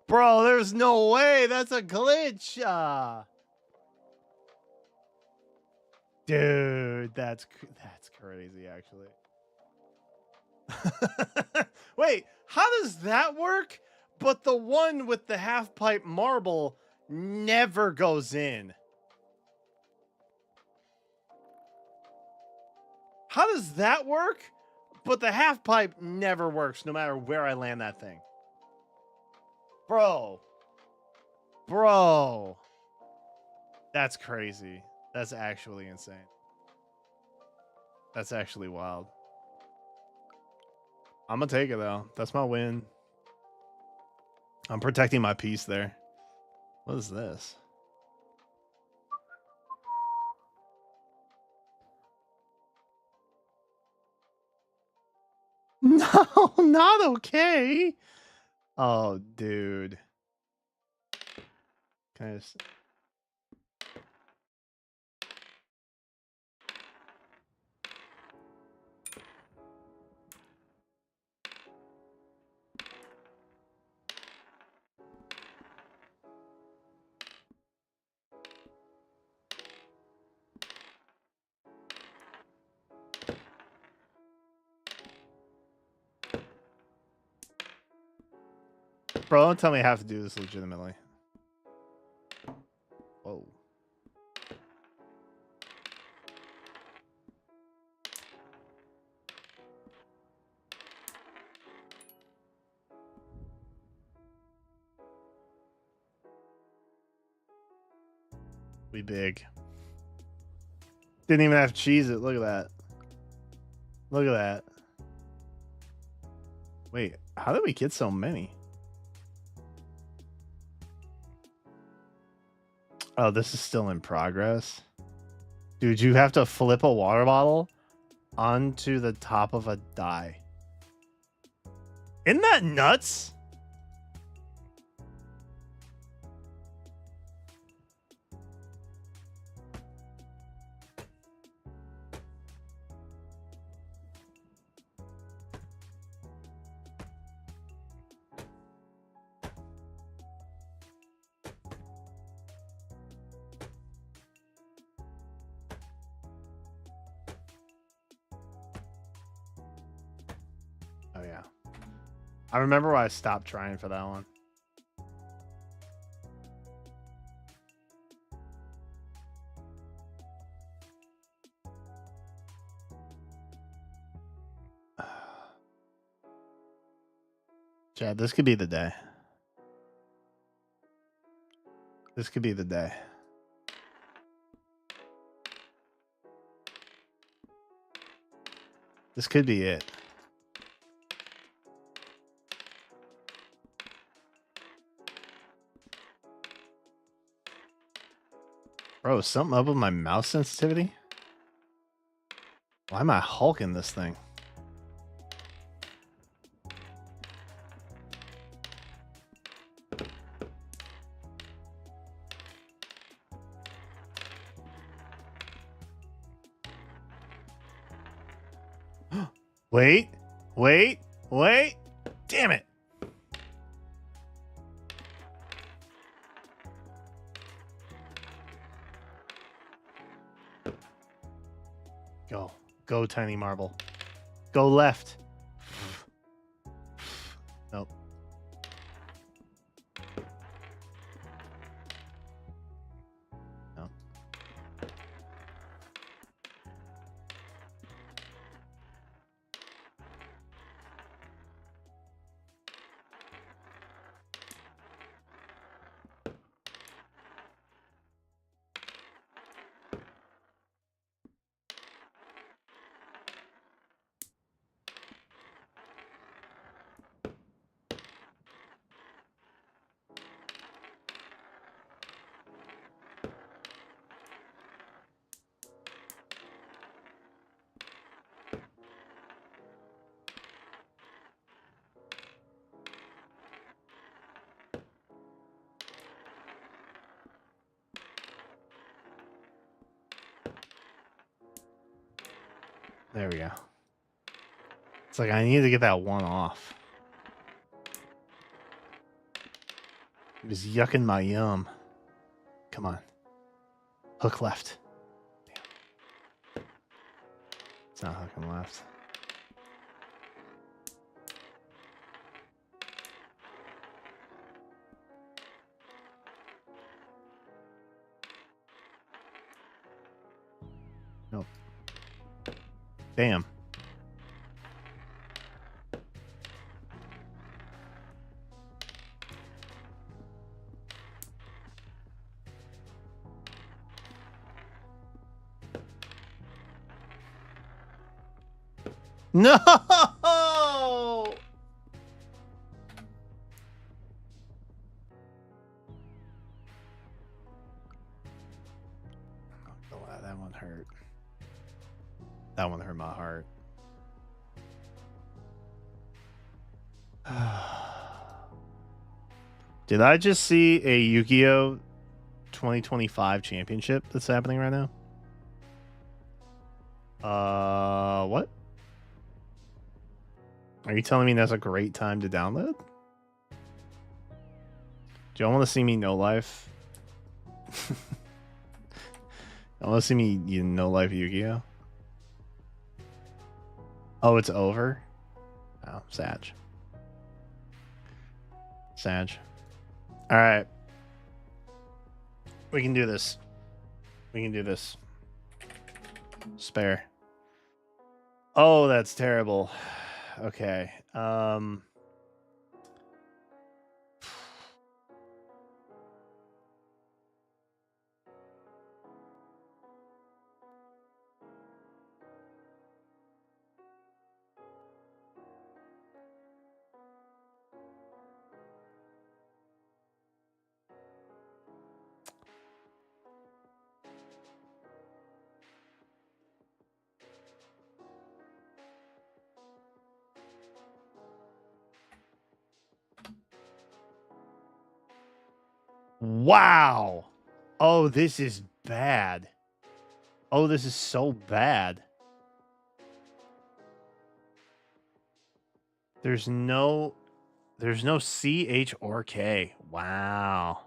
Bro, there's no way. That's a glitch. Dude, that's crazy, actually. Wait, how does that work? But the one with the half pipe marble never goes in. How does that work? But the half pipe never works no matter where I land that thing. Bro. Bro. That's crazy. That's actually insane. That's actually wild. I'm going to take it, though. That's my win. I'm protecting my piece there. What is this? No, not okay. Oh, dude. Can I just... Bro, don't tell me I have to do this legitimately. Whoa. We big. Didn't even have to cheese it. Look at that. Look at that. Wait, how did we get so many? Oh, this is still in progress. Dude, you have to flip a water bottle onto the top of a die. Isn't that nuts? Oh, yeah. I remember why I stopped trying for that one. Chad, this could be the day. This could be the day. This could be it. Bro, is something up with my mouse sensitivity? Why am I hulking this thing? Wait, wait, wait. Damn it. Go. Go, tiny marble. Go left. Nope. No. There we go. It's like I need to get that one off. It was yucking my yum. Come on. Hook left. Damn. It's not hooking left. Nope. Damn. No! Oh, that one hurt. That one hurt my heart. Did I just see a Yu-Gi-Oh 2025 championship that's happening right now? What? Are you telling me that's a great time to download? Do y'all want to see me no life? I want to see me no life Yu-Gi-Oh. Oh, it's over? Oh, Sag. Sag. Alright. We can do this. We can do this. Spare. Oh, that's terrible. Okay. Wow. Oh, this is bad. Oh, this is so bad. There's no C, H, or K. Wow.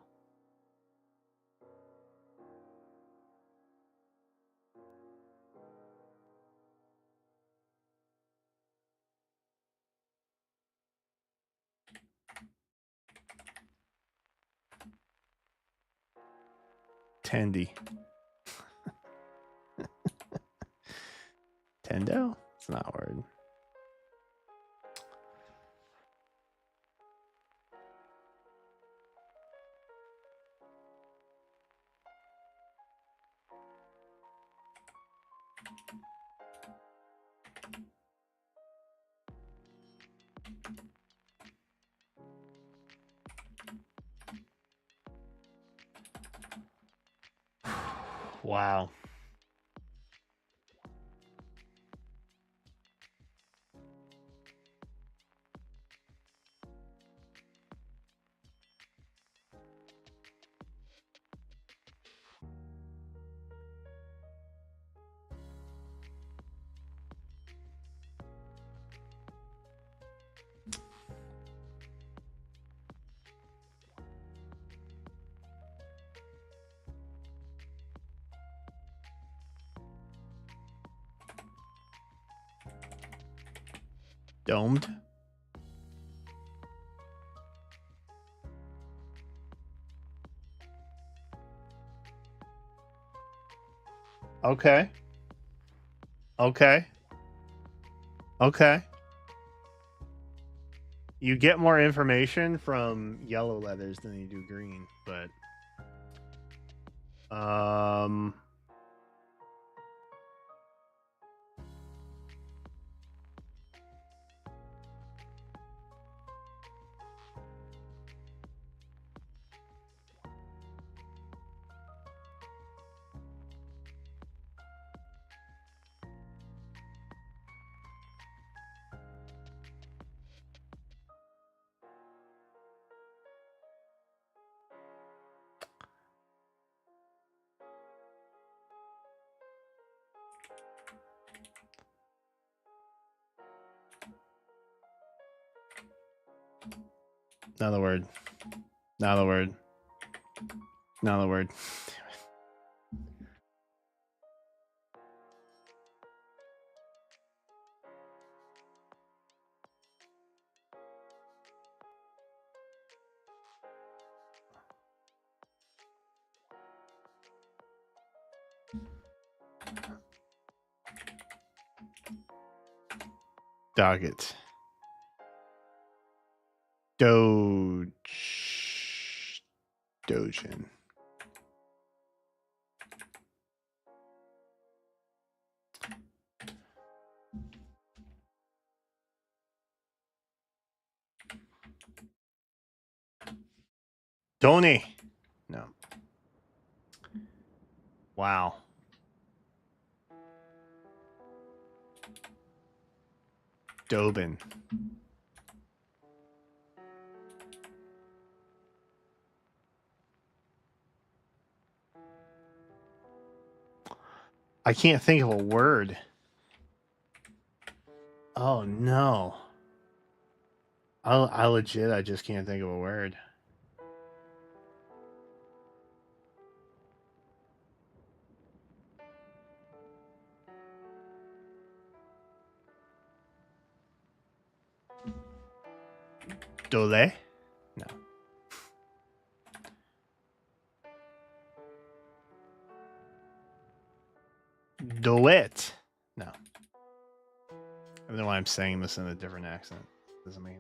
Tendy. Tendo? It's not a word. Wow. Domed? Okay. Okay. Okay. You get more information from yellow letters than you do green, but not a word. Not a word. Not a word. Doggett. Dojin. Tony. No. Wow. Dobin. I can't think of a word. Oh no. I legit I just can't think of a word. Dole? No. Duet? No. I don't know why I'm saying this in a different accent. Doesn't mean.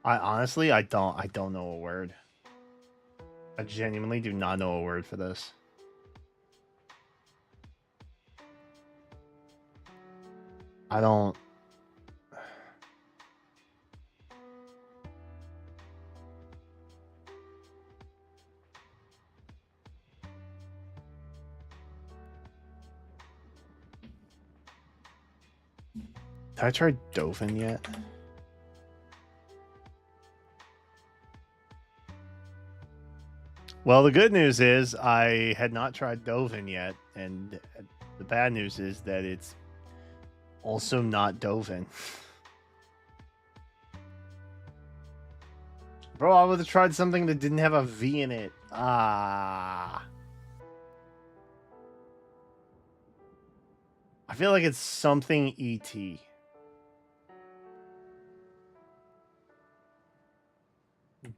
I honestly I don't know a word. I genuinely do not know a word for this. I don't. Have I tried Dovin yet? Well, the good news is I had not tried Dovin yet, and the bad news is that it's also not Dovin. Bro, I would have tried something that didn't have a V in it. Ah. I feel like it's something ET.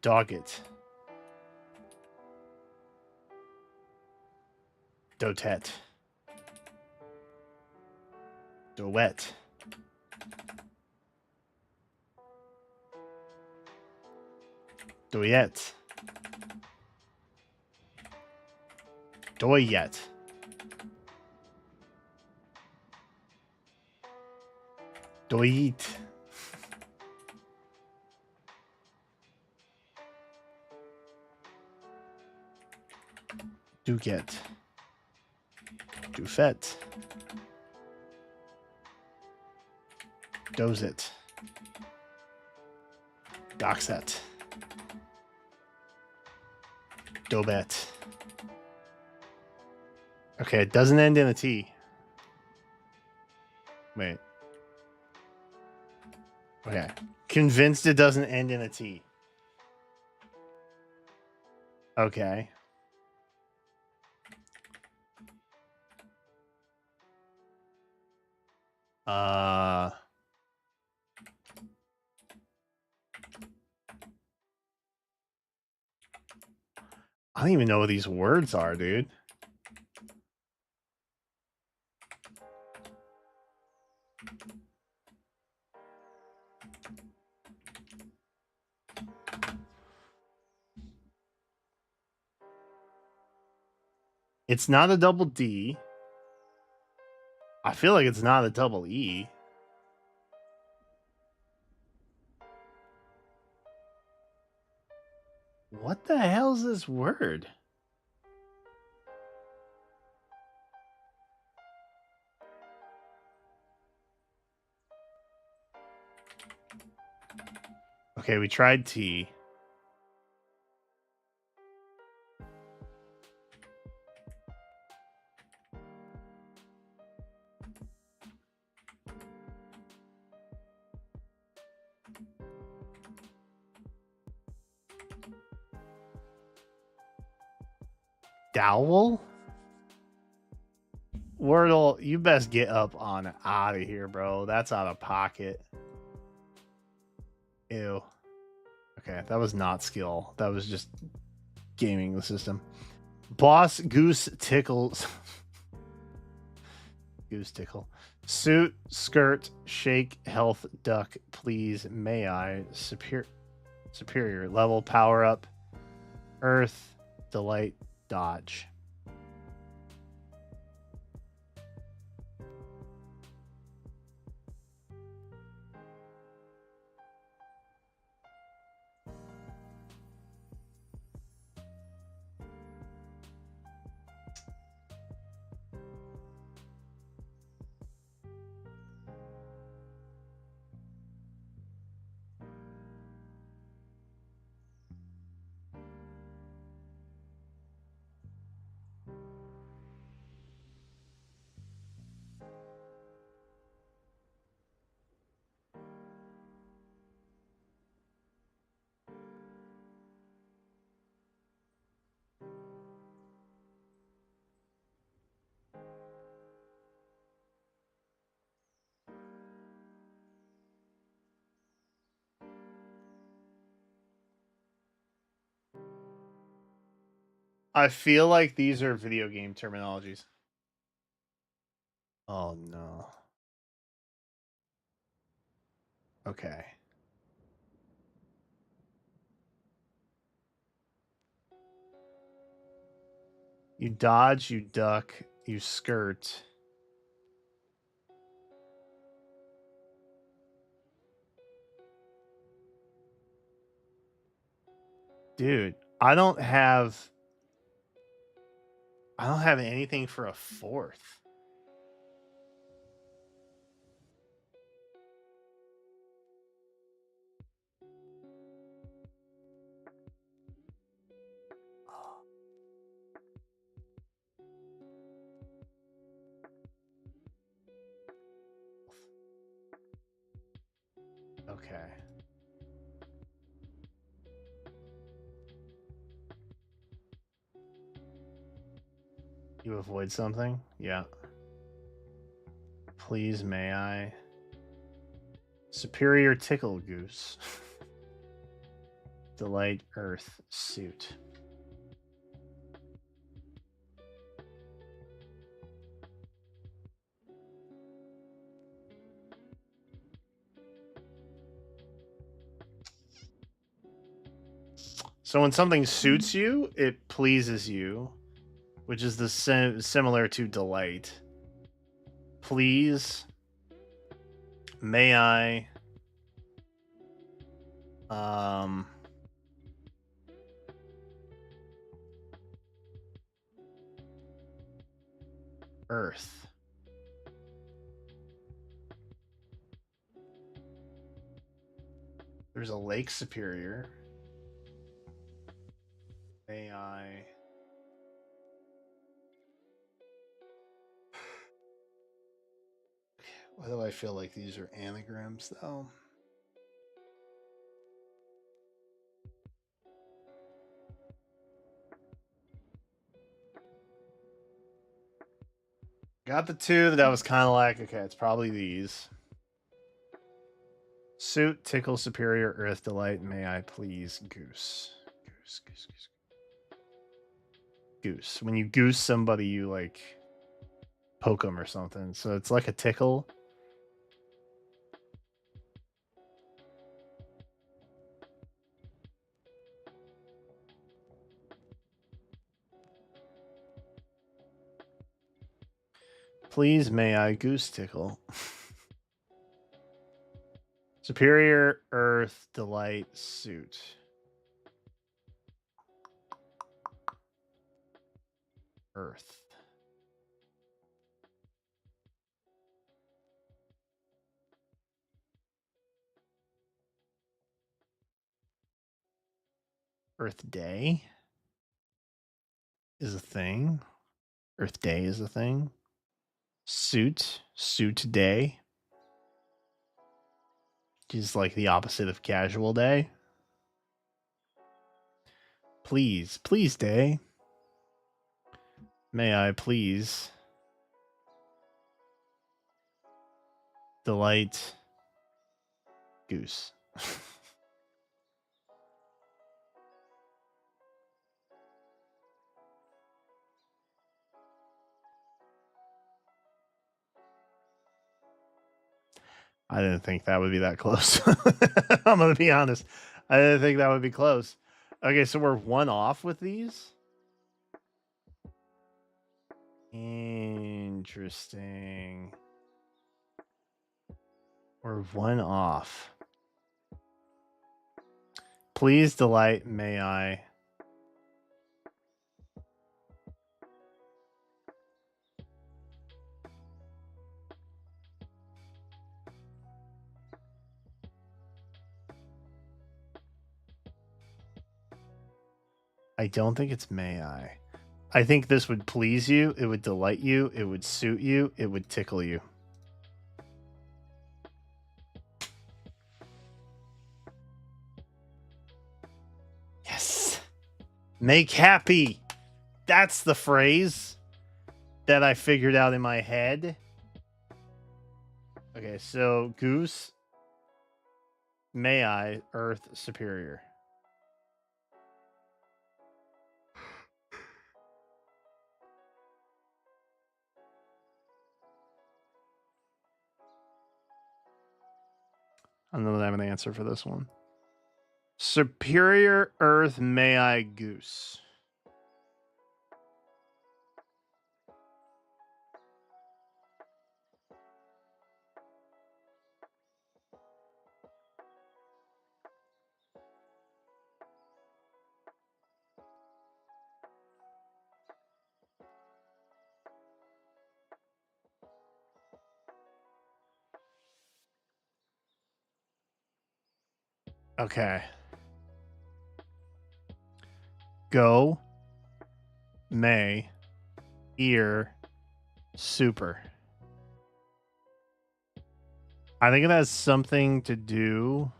Doggett. Dotet. Duet. Doyet. Doyet. Doyet. Duget. Dufet. Dozit. Doxet. Dobet. Okay, it doesn't end in a T. Wait. Okay. Convinced it doesn't end in a T. Okay. I don't even know what these words are, dude. It's not a double D. I feel like it's not a double E. What the hell is this word? Okay, we tried T. Dowel? Wordle, you best get up on out of here, bro. That's out of pocket. Ew. Okay, that was not skill. That was just gaming the system. Boss Goose Tickles. Goose Tickle. Suit, skirt, shake, health, duck, please, may I. Superior level, power up, earth, delight, dodge. I feel like these are video game terminologies. Oh no. Okay. You dodge, you duck, you skirt. Dude, I don't have anything for a fourth. Okay. You avoid something? Yeah. Please, may I? Superior tickle goose. Delight earth suit. So when something suits you, it pleases you, which is the similar to delight. Please, may I? Earth. There's a lake superior. May I? Why do I feel like these are anagrams, though? Got the two that I was kind of like, okay, it's probably these. Suit, tickle, superior, earth, delight, may I please, goose. Goose, goose, goose. Goose. When you goose somebody, you like poke them or something. So it's like a tickle. Please, may I goose tickle? Superior, earth, delight, suit. Earth. Earth Day is a thing. Earth Day is a thing. Suit day. Is like the opposite of casual day. Please day. May I please? Delight goose. I didn't think that would be that close. I'm going to be honest. I didn't think that would be close. Okay, so we're one off with these. Interesting. We're one off. Please, delight, may I? I don't think it's may I. I think this would please you. It would delight you. It would suit you. It would tickle you. Yes. Make happy. That's the phrase that I figured out in my head. Okay, so goose, may I, earth, superior. I don't know that I have an answer for this one. Superior, earth, may I, goose. Okay. Go, may, ear, super. I think it has something to do.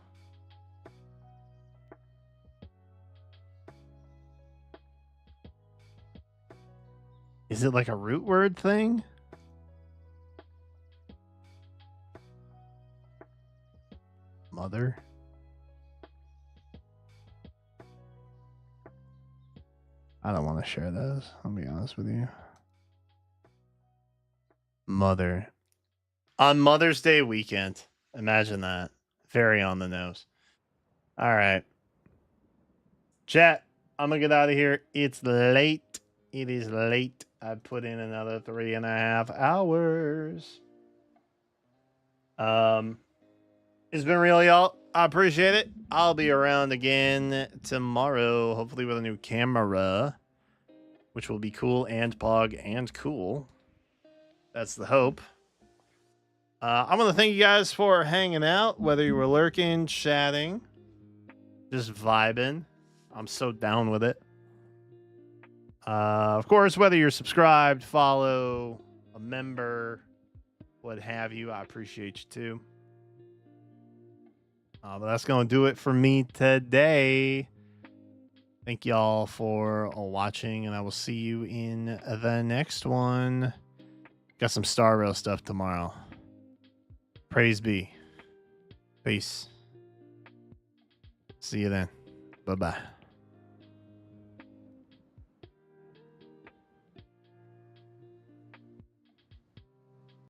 Is it like a root word thing? Mother? I don't want to share those. I'll be honest with you. Mother. On Mother's Day weekend. Imagine that. Very on the nose. All right. Chat, I'm going to get out of here. It's late. It is late. I put in another 3.5 hours. It's been real, y'all. I appreciate it. I'll be around again tomorrow, hopefully with a new camera, which will be cool and pog and cool. That's the hope. I want to thank you guys for hanging out, whether you were lurking, chatting, just vibing. I'm so down with it. Of course, whether you're subscribed, follow, a member, what have you, I appreciate you too. But that's going to do it for me today. Thank y'all for watching, and I will see you in the next one. Got some Star Rail stuff tomorrow. Praise be. Peace. See you then. Bye-bye.